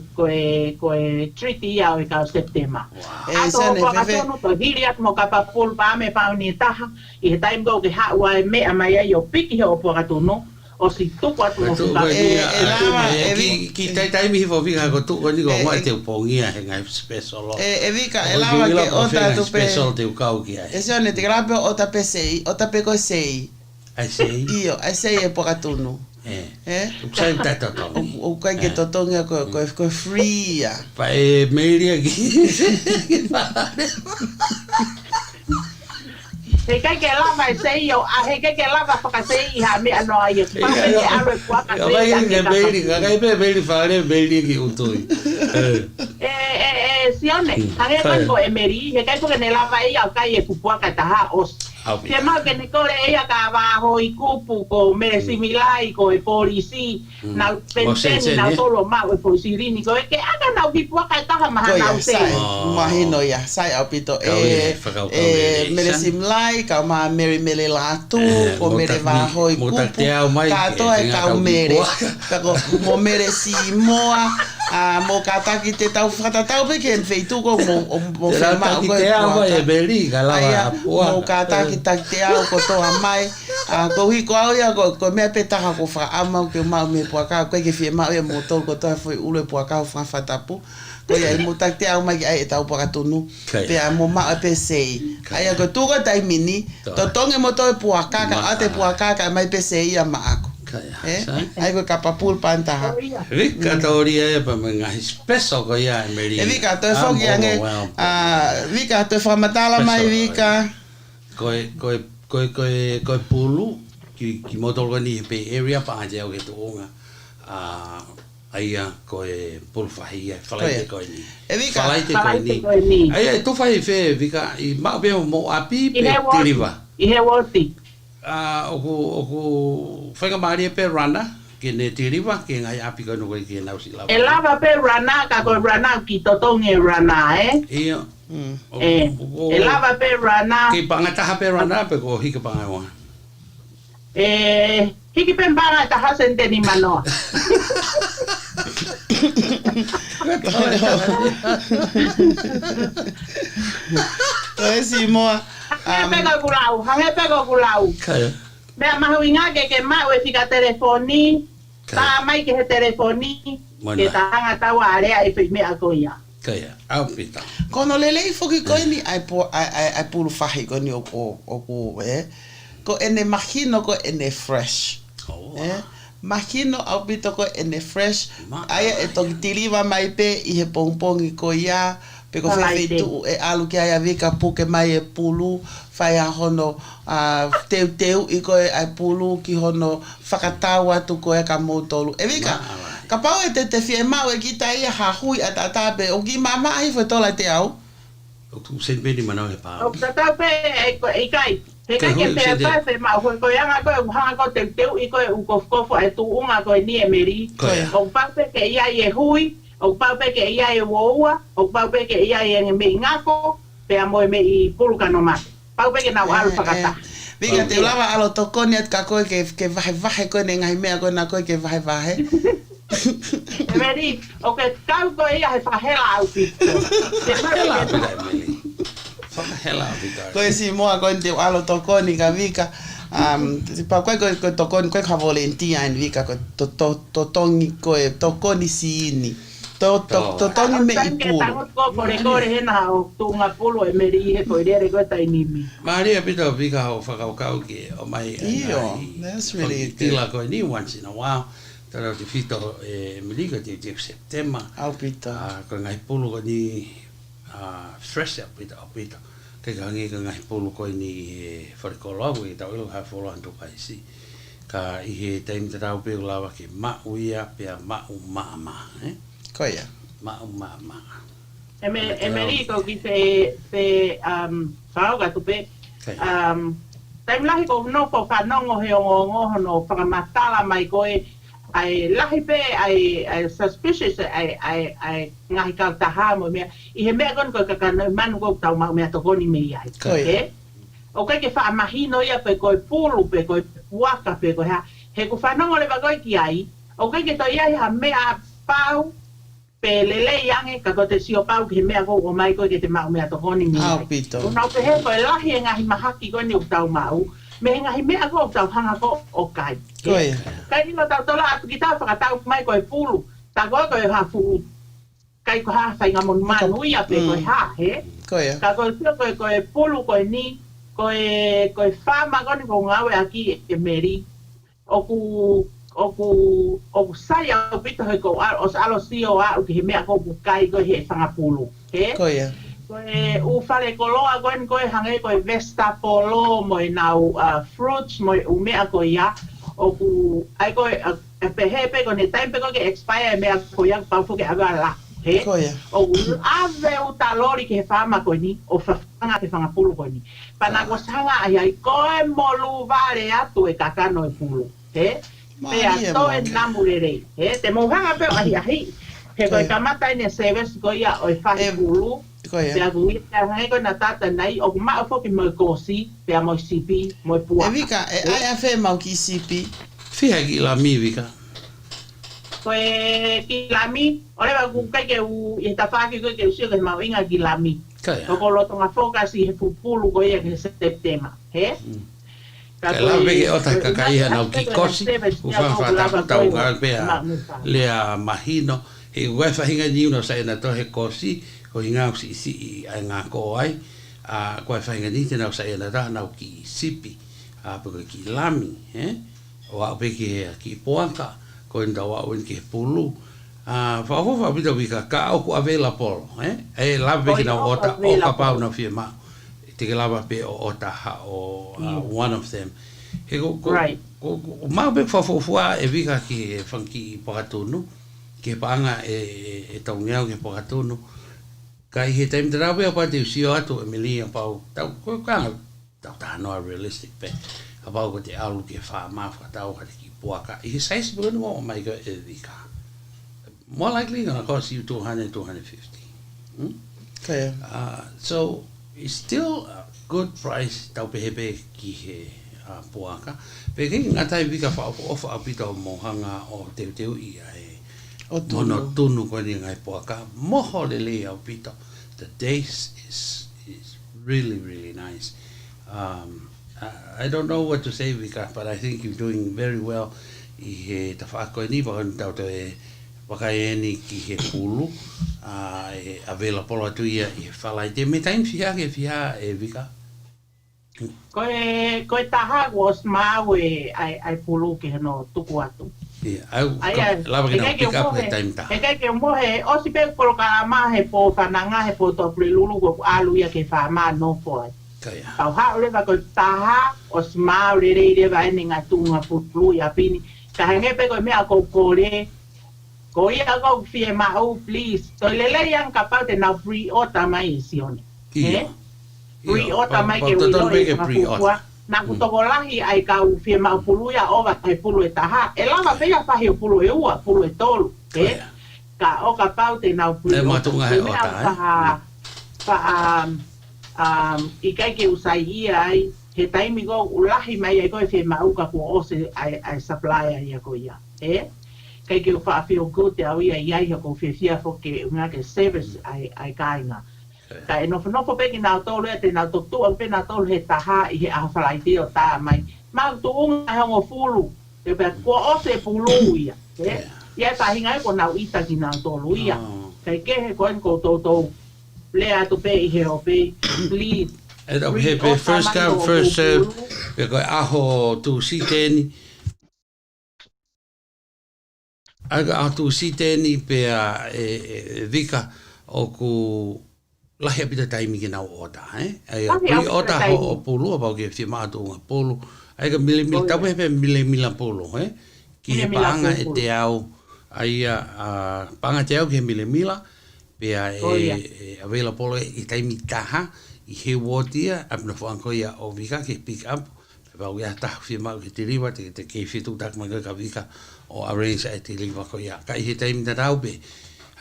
treaty ia o i ka Septema. Ato o puaka tunu to hiri at mo ka pa pulpa ame pauni taha. I he taim ko ke haua e mea mai ai o piki he o puaka tunu. O si tuku atu mo suka. Ki tai mihi fo vika ko tuku ni ko mai te upongia he ngai special lo. Vika, e lawa ke ota tu pe... Special te ukau ki ai. E se one te grape ota pe sei, ota pe ko sei. Ai sei? Io, ai sei e poka tunu. Uksai mta totongi. O kai ke totongi ko free ya. Pa e meiria ki. He kai ke lava e sei o a he kai ke lava whakasei ha me ano ai e pape e awe puaka sei. Kai pe meiri whare meiri ki utui. Sione, hange kai ko e meri, he kai ko ke ne lava e au kai e kupuaka taha os. Ke mau ke ne kore e a ka waho i kupu ko mere similai ko e polisi na penteni na tolo mau e polisi rini ko e ke aga nau ki puaka taha maha nau se. Mahino ia, sai au pito mere similai ka ma mere mele latu ko mere waho i kupu katoa e kau mere. Kako mo mere si moa mo kataki te tau whakatatau pe ke en feitu ko mo whemau ko e puaka. Mo kataki tak te au ko toa mai ko hi ko au ia ko mea petaha ko whaamau ke mau me puaka koe ke fie mau ia mo tau ko toa foi ule puaka o whawhatapu ko ia i mo tak te au mai ai e tau puaka tunu pe a mo mau pe sei ai a ko tuka tai mini to tonge mo toi puaka ka ate puaka ka mai pe sei ia maako ai ko kapapul pantaha Vika taoria e pa menga special ko ia e meri Vika to foki ange Vika to whamatala mai Vika Koe pulu ki motolo ni pe area pa aja o ke tuonga aia koe pulu fahi e falaite koe ni falaite koe ni aia tu fai fe Vika i ma be mo api pe tiriva I he woti oku whainga maari pe rana ke ne tiriva ke ngai api koe no koe ke nau si lava e lava pe rana ka koe rana ki totonge rana ia e lava pe rana ki pangataha pe rana pe ko hika pangawa hiki pe pangataha senteni manoa Koe si moa hange pego kulau mea mahuinga ke mau e fika telefoni ta mai ke he telefoni ke tahanga tawa area e pe mea koia Kaya, au pita. Kono lelei foki koe ni ai pulu fahi koe ni o ko ene mahino ko ene fresh. Mahino au pita ko ene fresh. Aia e toki tiriva mai pe i he pongpongi ko ia. Pe ko whewhitu e alu ki aia vika puke mai e pulu. Whai a hono teu i koe ai pulu ki hono whakatau atu koe ka motolu. E vika, ka pau e te fie mau e ki ta ia hahui a tatape o ki mama ahi fwe tola te au? O tu sen peni manau he pao. O tatape e kai. He kai ke pea tae mau koe anga koe uhanga ko teu i koe ukofkofo e tu unga koe ni e meri. O paupe ke ia e hui, o paupe ke ia e woua, o paupe ke ia e me ngako, pea moe me i pulukano mate. Paupe ke nau alu whakata. Vika te ulawa alo tokoni at ka koe ke vahe koe ne ngahi mea koe na koe ke vahe. Meri, o ke kau koe ia he whahela au pito. Whahela au pita, Meli. Whahela au pita. Koe si moa koe te alo tokoni ka vika. pa koe tokoni koe ka volunteer in vika ko to tongi koe tokoni siini. To tongi me i pulu. Tangot ko kore hena o tunga pulu e meri he koe rere koe tai nimi. Maria pita vika ho whakaukau ki o mai. Iyo, that's really good. Tila koe ni once in a while. Tara te whito e milika te September. Au pita. Ko ngai pulu ko ni stress up pita o pita. Ke kangi ka ngai pulu ko ni wharekologu i tau ilu hawholo antu paisi. Ka i he taim te tau peo lawa ke mauia pia mau maama. Koia. Mau maama. E me riko ki te whaoga tupe. Taim lahi ko no po whanongo he ongo no whakamatala mai koe ai lahi pe ai suspicious ai ngahi kau taha mo mea I he mea kon ko kakana manu ko tau mau mea tokoni me ai. Okay? O kai ke wha mahino ia pe koe pulu pe koe puaka pe koe ha he ku whanongo le wakoi ki ai o kai ke to ia ha mea pau pe lele yange ka ko te sio pau ki mea ko o mai ko ke te mau mea tokoni me ai. O nau pe he koe lahi ngahi mahaki ko ni o tau mau me ngahi mea ko o tau hanga ko o kai. Koia. Kai ino tau tola atu ki tau whakatau mai koe pulu. Ta koe ha fu kai ko ha whainga mon manu ia pe koe ha he. Koia. Ka koe pio koe pulu koe ni koe whama koni ko ngawe aki e meri. Oku saya o pito he ko o alo sio a o ki he mea ko kai koe he whanga pulu. He? Koia. Koe u whare koloa koe hange koe vesta polo moi nau fruits moi u mea koe ia. Oku ai koe pehe pe koe ne time pe koe ke expire e mea koe ia pau fuke aga la. He? Koia. O ave o talori ke whama koe ni, o whanga ke whanga pulu koe ni. Pana ko sanga ai koe molu vare atu e kakano e pulu. He? Pea to e namurere. He? Te mohanga pe ahi. He koe kamata ine service koe ia o e whahi pulu. Pea kui hange koe na tata nei, o kuma o foki mo kosi, pea mo sipi, mo puaka. E vika, ai a whe mau ki sipi? Whia ki la mi vika. Koe ki lami, ore wa ku kai ke u I ta whaki koe ke usio ke mau inga ki lami. Ko lotonga fokasi he pupulu koe ia ke September. He? Ka la veke o ta kakaiha nau ki kosi, u whawhata tau pea lea mahino, he wefa hinga niuno sa ena to he kosi, ko hinga usi isi ai ngā ko ai, koe whainga ni te nau sa ena ta nau ki sipi, pako ki lami, o au peke ki poanka, ko inda wau in ki pulu, whaofa pita wika ka au ku avela polo, e lava peke nau ota o ka pau nau fie mau, te ke lava pe o ota ha o one of them. He ko mau pe whawhawhua e wika ki whanki pakatunu, ke paanga e taungeau ke pakatunu, kai he taim te rawe apa te usio atu e milia pau, tau kanga, tau tānoa realistic pe, a pau ko te alu ke wha mawha tau hati ki puaka, I he saisi pukunu mo mai ka e vika. More likely gonna cost you 200, 250. Okay. So, it's still a good price tau pehepe ki he puaka. Pe kei ngatai vika wha ofa apita o mohanga o teu I ai. Mono tunu ko ni ngai puaka. Moho lele au pito. The taste is really, really nice. I don't know what to say, Vika, but I think you're doing very well. I he ta whaako ni waka tau te wakaeni ki he pulu. E avela polo atu ia I he whalai. Te me taim whia ke whia e Vika? Koe taha was mawe ai pulu ke no tuku atu. Lava ke nau pick up the time taha. E kai ke mohe, osi pe kolo karama he po whananga he po topre lulu ko alu ia ke whama no foi. Pau hao lewa ko taha o smau le reire wa ene ngā tunga putlu ia pini. Ka henge pe koe mea ko kore. Ko ia ko fie mau please. To lele yang kapau te nau pre-order mai sione. Pre-order mai ke wiloi ngā na kutoko lahi ai kau fie mau pulu ia ova te pulu e taha. E lava pea pahi o pulu e ua, pulu e tolu. Ka o kapau te nau pre-order. E matunga he ota I kai ke usai ia ai, he taimi ko ulahi mai ai koe whi mauka ko ose ai supplier ia ko ia. Kai ke wha feel good te au ia iai ko whi fia fo ke unga ke service ai kainga. Ka e nofo peki nao tolu e te nao toktu au pe nao tolu he taha I he ahawhalai teo tā mai. mau tuunga hango fulu te pe ko o se pulu ia ia ta hinga ko nau ita ki nau tolu ia kai ke he ko to le atu pe I he o pe please e da he pe first come first serve pe ko aho tu si teni aga tu si teni pe vika o ku lahi apita taimi ki nau ota ai pri ota ho pulu o ke fi ma tu pulu ai ka mili ta pe mili pulu ki he panga e te au ai panga te au ki mili pe available I taimi taha I he wotia apna whanko ia o vika ke pick up pe pau ia taha fi mau ki te riwa te ke fitu tak maga ka vika o arrange e te riwa ko ia ka I he taimi ta rau pe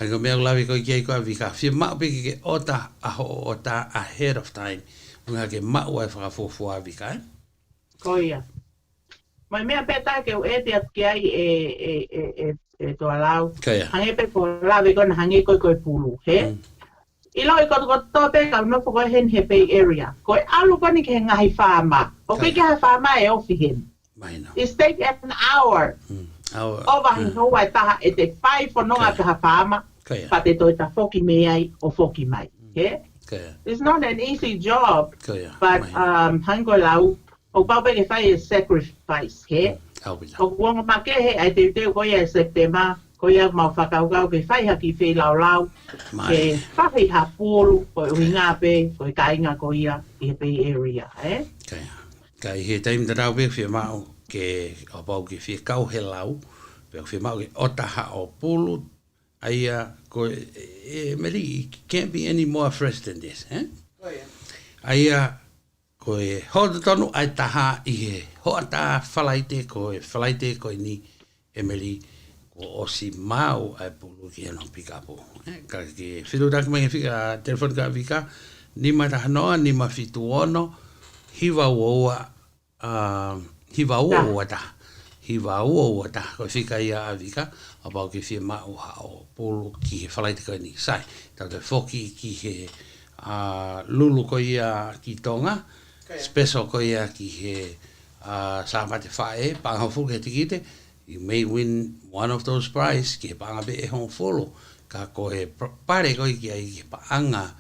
hai ko mea lawi ko I ko vika fi mau pe ke ota aho ota ahead of time unga ke mau e whakafofua vika ko ia mai mea peta ke o e te at kia e to alau hange pe ko lawi ko na hange ko pulu I loi ko to pe ka no ko hen he Bay Area. Ko alu ko ni ke ngai farma. O ke ke farma e ofi hen. It take an hour. Over hin ho wa ta e te 5 for no ka farma. Pa te to ta foki me ai o foki mai. It's not an easy job. But hango lau o pa pe ke fai sacrifice, O wonga ma ke he ai te ko ia September. Ko ia mau whakaukau ke whai haki whi lau ke whahi ha pōru ko I ngā pe ko I kainga ko ia I Bay Area Kai he taim da rau pe whi mau ke o pau ke whi kau he lau pe whi mau ke otaha o pōru aia ko meri can't be any more fresh than this aia ko e hoda tonu ai taha I he hoata whalaite ko e whalaite ko ni meri o si mau ai pulu ki no pick up ka ki fitu tak me fika telefon ka vika ni ma ta no ni ma fitu ono hiva wo ta ko fika ia vika about ki fi ma o pulu ki falaite ka ni sai ta te foki ki he lulu ko ia ki Tonga special ko ia ki he sa mate fae pa ho fu ke tikite you may win one of those prizes ki panga be e hon follow ka ko e pare ko ki ai ki panga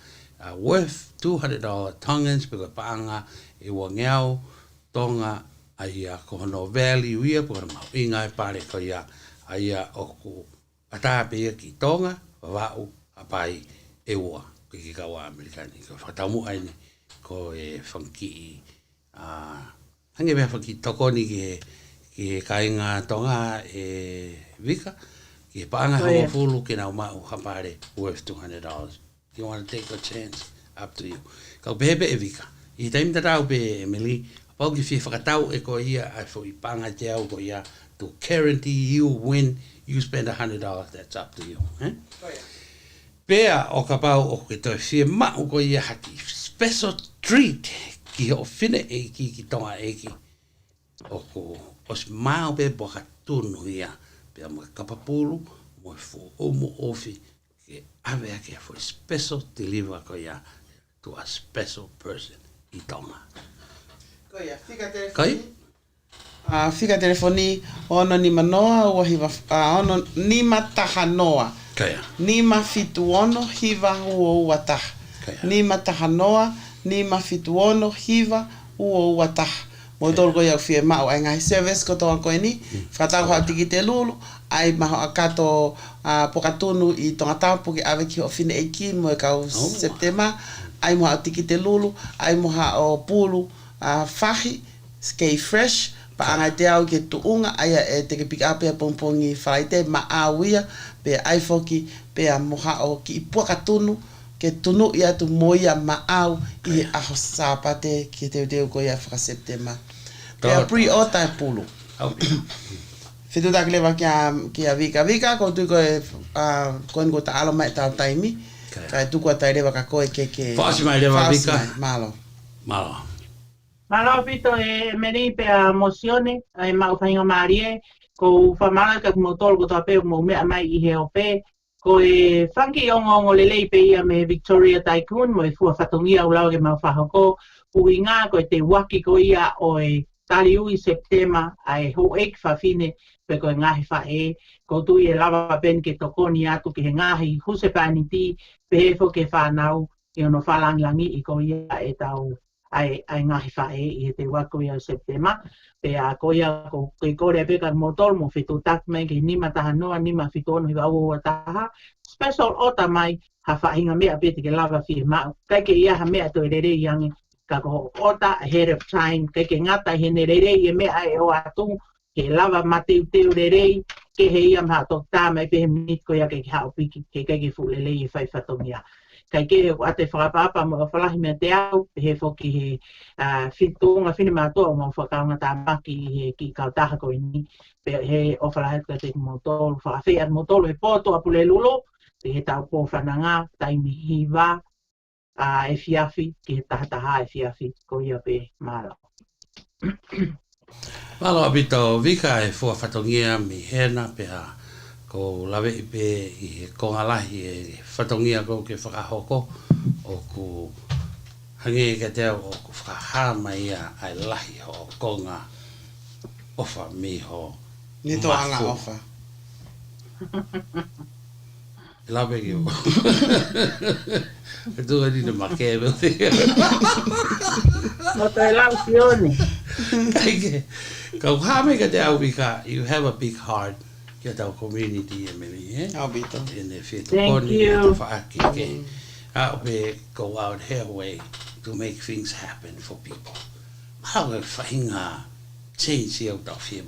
worth $200 Tongans pe ko panga e wangau Tonga ai ko no value ia po ma inga e pare ko ia ai o ku ata pe ki Tonga va u apai e wa ki ka wa amerikani ko fatamu ai ko e funky hange be funky tokoni ki kainga Tonga e vika ki panga ho fulu ki na ma hapare worth $200 you want to take a chance up to you ka bebe e vika I taim da tau be meli pau ki fi whakatau e ko ia ai fo I panga te au ko ia to guarantee you win you spend $100 that's up to you pea o ka pau o ke toi fi ma ko ia haki special treat ki o fine e ki Tonga e ki o ko os mau be boka tunu ia pe mo kapapulu mo fo o mo ofi ke ave ke for special deliver ko ia to a special person I Tonga ko ia fika telefoni ono ni manoa o hiva ono ni mataha noa ni mafitu ono hiva o wata ni mataha noa ni mafitu ono hiva o wata mo tol ko ia fie ma ai ngai service ko to ko ni fata ko tiki te lulu ai ma akato pokatunu I tonga tapu ki ave ki ofine eki mo ka September ai mo tiki te lulu ai mo ha o pulu fahi skate fresh pa anga te au ke tuunga ai e te pick up e pompongi faite ma awia pe ai foki pe mo ha o ki pokatunu ke tunu ia tu moia maau I aho sapate ki te ko ia fra September. Pe pre-order pulu. Fitu tak leva ki a vika ko tu ko ko ta alo mai ta taimi. Ka tu ko ta leva ka ko ke Fasi mai leva vika. Malo. Malo pito e meni pe emocione ai mau fainga marie ko famala ka motor ko ta pe mo me mai I he o pe ko e funky ongo lelei pe ia me Victoria Tycoon mo e fua fatongia o lau ke mau whahoko uinga ko te waki ko ia o e tali ui September ai ho ek whawhine pe koe ngahi whae ko tui e lawa pen ke tokoni atu ke he ngahi huse paniti pe he fo ke whanau i ono whalangilangi i ko ia e tau ai ngahi whae i te wako ia September pe a ko ia ko kore peka motol mo whitu tak mai ke nima taha noa nima whitu ono hiwa ua taha special ota mai ha whainga mea pete ke lawa whie mau kai ke ia ha mea toi rere iangi ka ko ota ahead of time ke ngata he ne rere e mea e o atu ke lava mateu teu rere ke he ia ma to ta mai pe mit ko ia ke ha piki ke fulele e fai fatomia kai ke ate whakapapa mo whalahi mea te au he foki he fitunga whine mātua mo whakaunga tā maki he ki kautaha ko ini pe he o whalahi ka te motolo whakawhea motolo he poto apule lulo he tau po whananga taimi hiwa e fiafi ki tahataha e fiafi ko ia pe malo. Malo abito vika e fua whatongia mi hena pea ko lawe i pe i he kongalahi e whatongia ko ke whakahoko o ku hange ke te o ku whakahama ia ai lahi ho konga ofa mi ho ni to anga ofa. Lawe ki o. Tu hai dito makebe. No te lau sioni. Kaike, kau hame ka te au vika, you have a big heart kia tau community e meri, eh? Aubito. Thank you. How we go out her way to make things happen for people. How we find change out of here,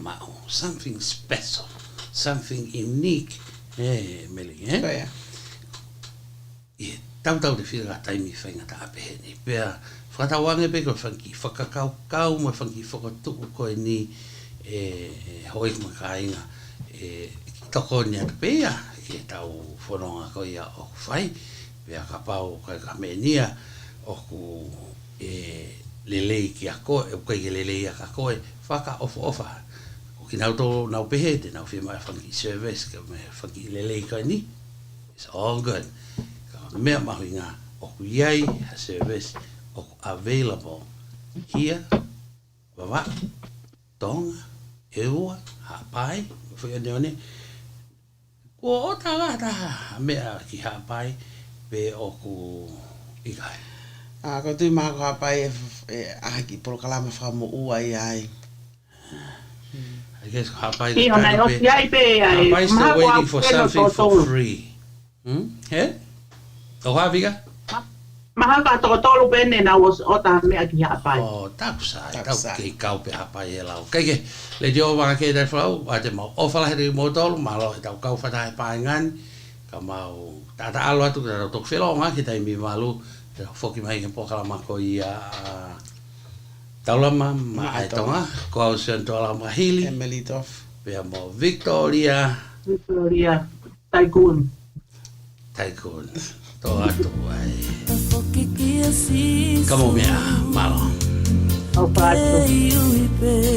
something special, something unique, eh, meri, eh? Oh, yeah. Tau te whira taimi whainga ta apehe ni. Pea, whatawange pe ko whanki whakakau mo whanki whakatuku koe ni hoi makainga toko ni atu pea ke tau whanonga koe ia o whai. Pea ka pau koe ka menia o ku lelei ki a koe, o koe ke lelei a ka koe, whaka ofa. O ki nau tō nau pehe te nau whima whanki service ka me whanki lelei koe ni. It's all good. Mea mahuinga o ku iai a service o available here, wawa, Tonga, Eua, Hapai, Whianeone. Ko o tagata mea ki Hapai pe o ku ikai. Ko tui maha ko Hapai e ahaki polo kalama whamo ua i ai. I guess Hapai is still waiting for something for free. He? O Havika? Maha ka tolo pene na was ota mea ki Hapai. O takusai, tau kei kau pe Hapai e lau. Keike, le dio wanga kei tai whalau, a te mau ofalaheri mo tolu, malo e tau kau whatahe paengan, ka mau tata alo atu, ka tau tok whelonga, ki tai mi malu, te whoki mai ke pokala mako i a taulama, ma ai tonga, ko au sian toala mahili. Emily Toff. Pea mo Victoria. Taikun. Tō atu ai. Kamo mea, malo.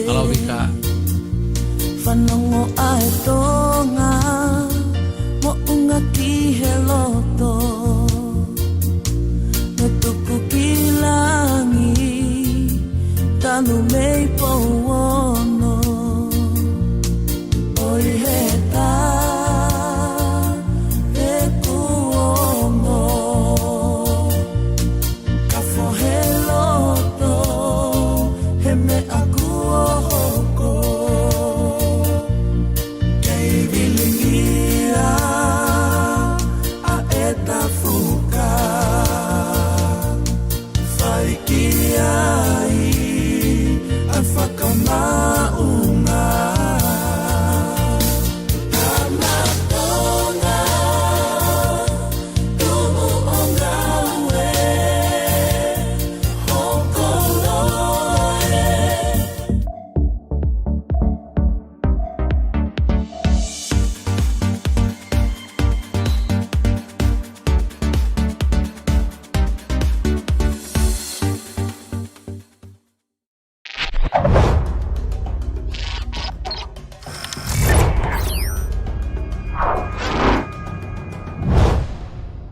Alo vika. Whanongo ai tonga